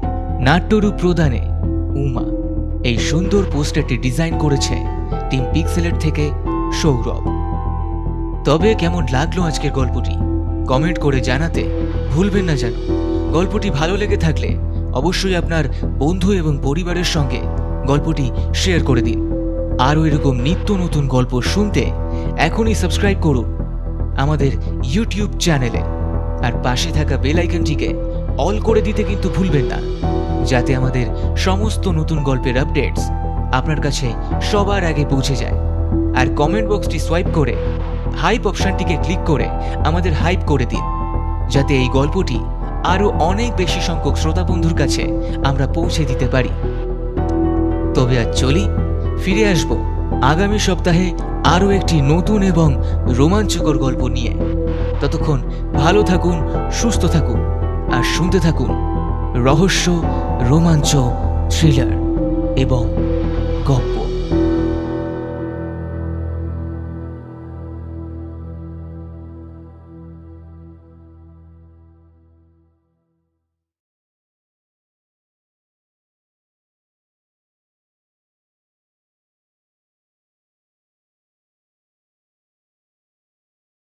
নাট্যরূপ প্রদানে উমা। এই সুন্দর পোস্টারটি ডিজাইন করেছে টিম পিক্সেলের থেকে সৌরভ। তবে কেমন লাগলো আজকের গল্পটি কমেন্ট করে জানাতে ভুলবেন না যেন। গল্পটি ভালো লেগে থাকলে অবশ্যই আপনার বন্ধু এবং পরিবারের সঙ্গে গল্পটি শেয়ার করে দিন। আরও এরকম নিত্য নতুন গল্প শুনতে এখনই সাবস্ক্রাইব করুন আমাদের ইউটিউব চ্যানেলে, আর পাশে থাকা বেল আইকনটিকে অল করে দিতে কিন্তু ভুলবেন না, যাতে আমাদের সমস্ত নতুন গল্পের আপডেটস আপনার কাছে সবার আগে পৌঁছে যায়। আর কমেন্ট বক্সটি সোয়াইপ করে হাইপ অপশনটিকে ক্লিক করে আমাদের হাইপ করে দিন, যাতে এই গল্পটি আরও অনেক বেশি সংখ্যক শ্রোতা বন্ধুর কাছে আমরা পৌঁছে দিতে পারি। তবে আজ চলি, ফিরে আসব আগামী সপ্তাহে আরও একটি নতুন এবং রোমাঞ্চকর গল্প নিয়ে। ততক্ষণ ভালো থাকুন, সুস্থ থাকুন আর শুনতে থাকুন রহস্য, রোমাঞ্চ, থ্রিলার এবং গল্প।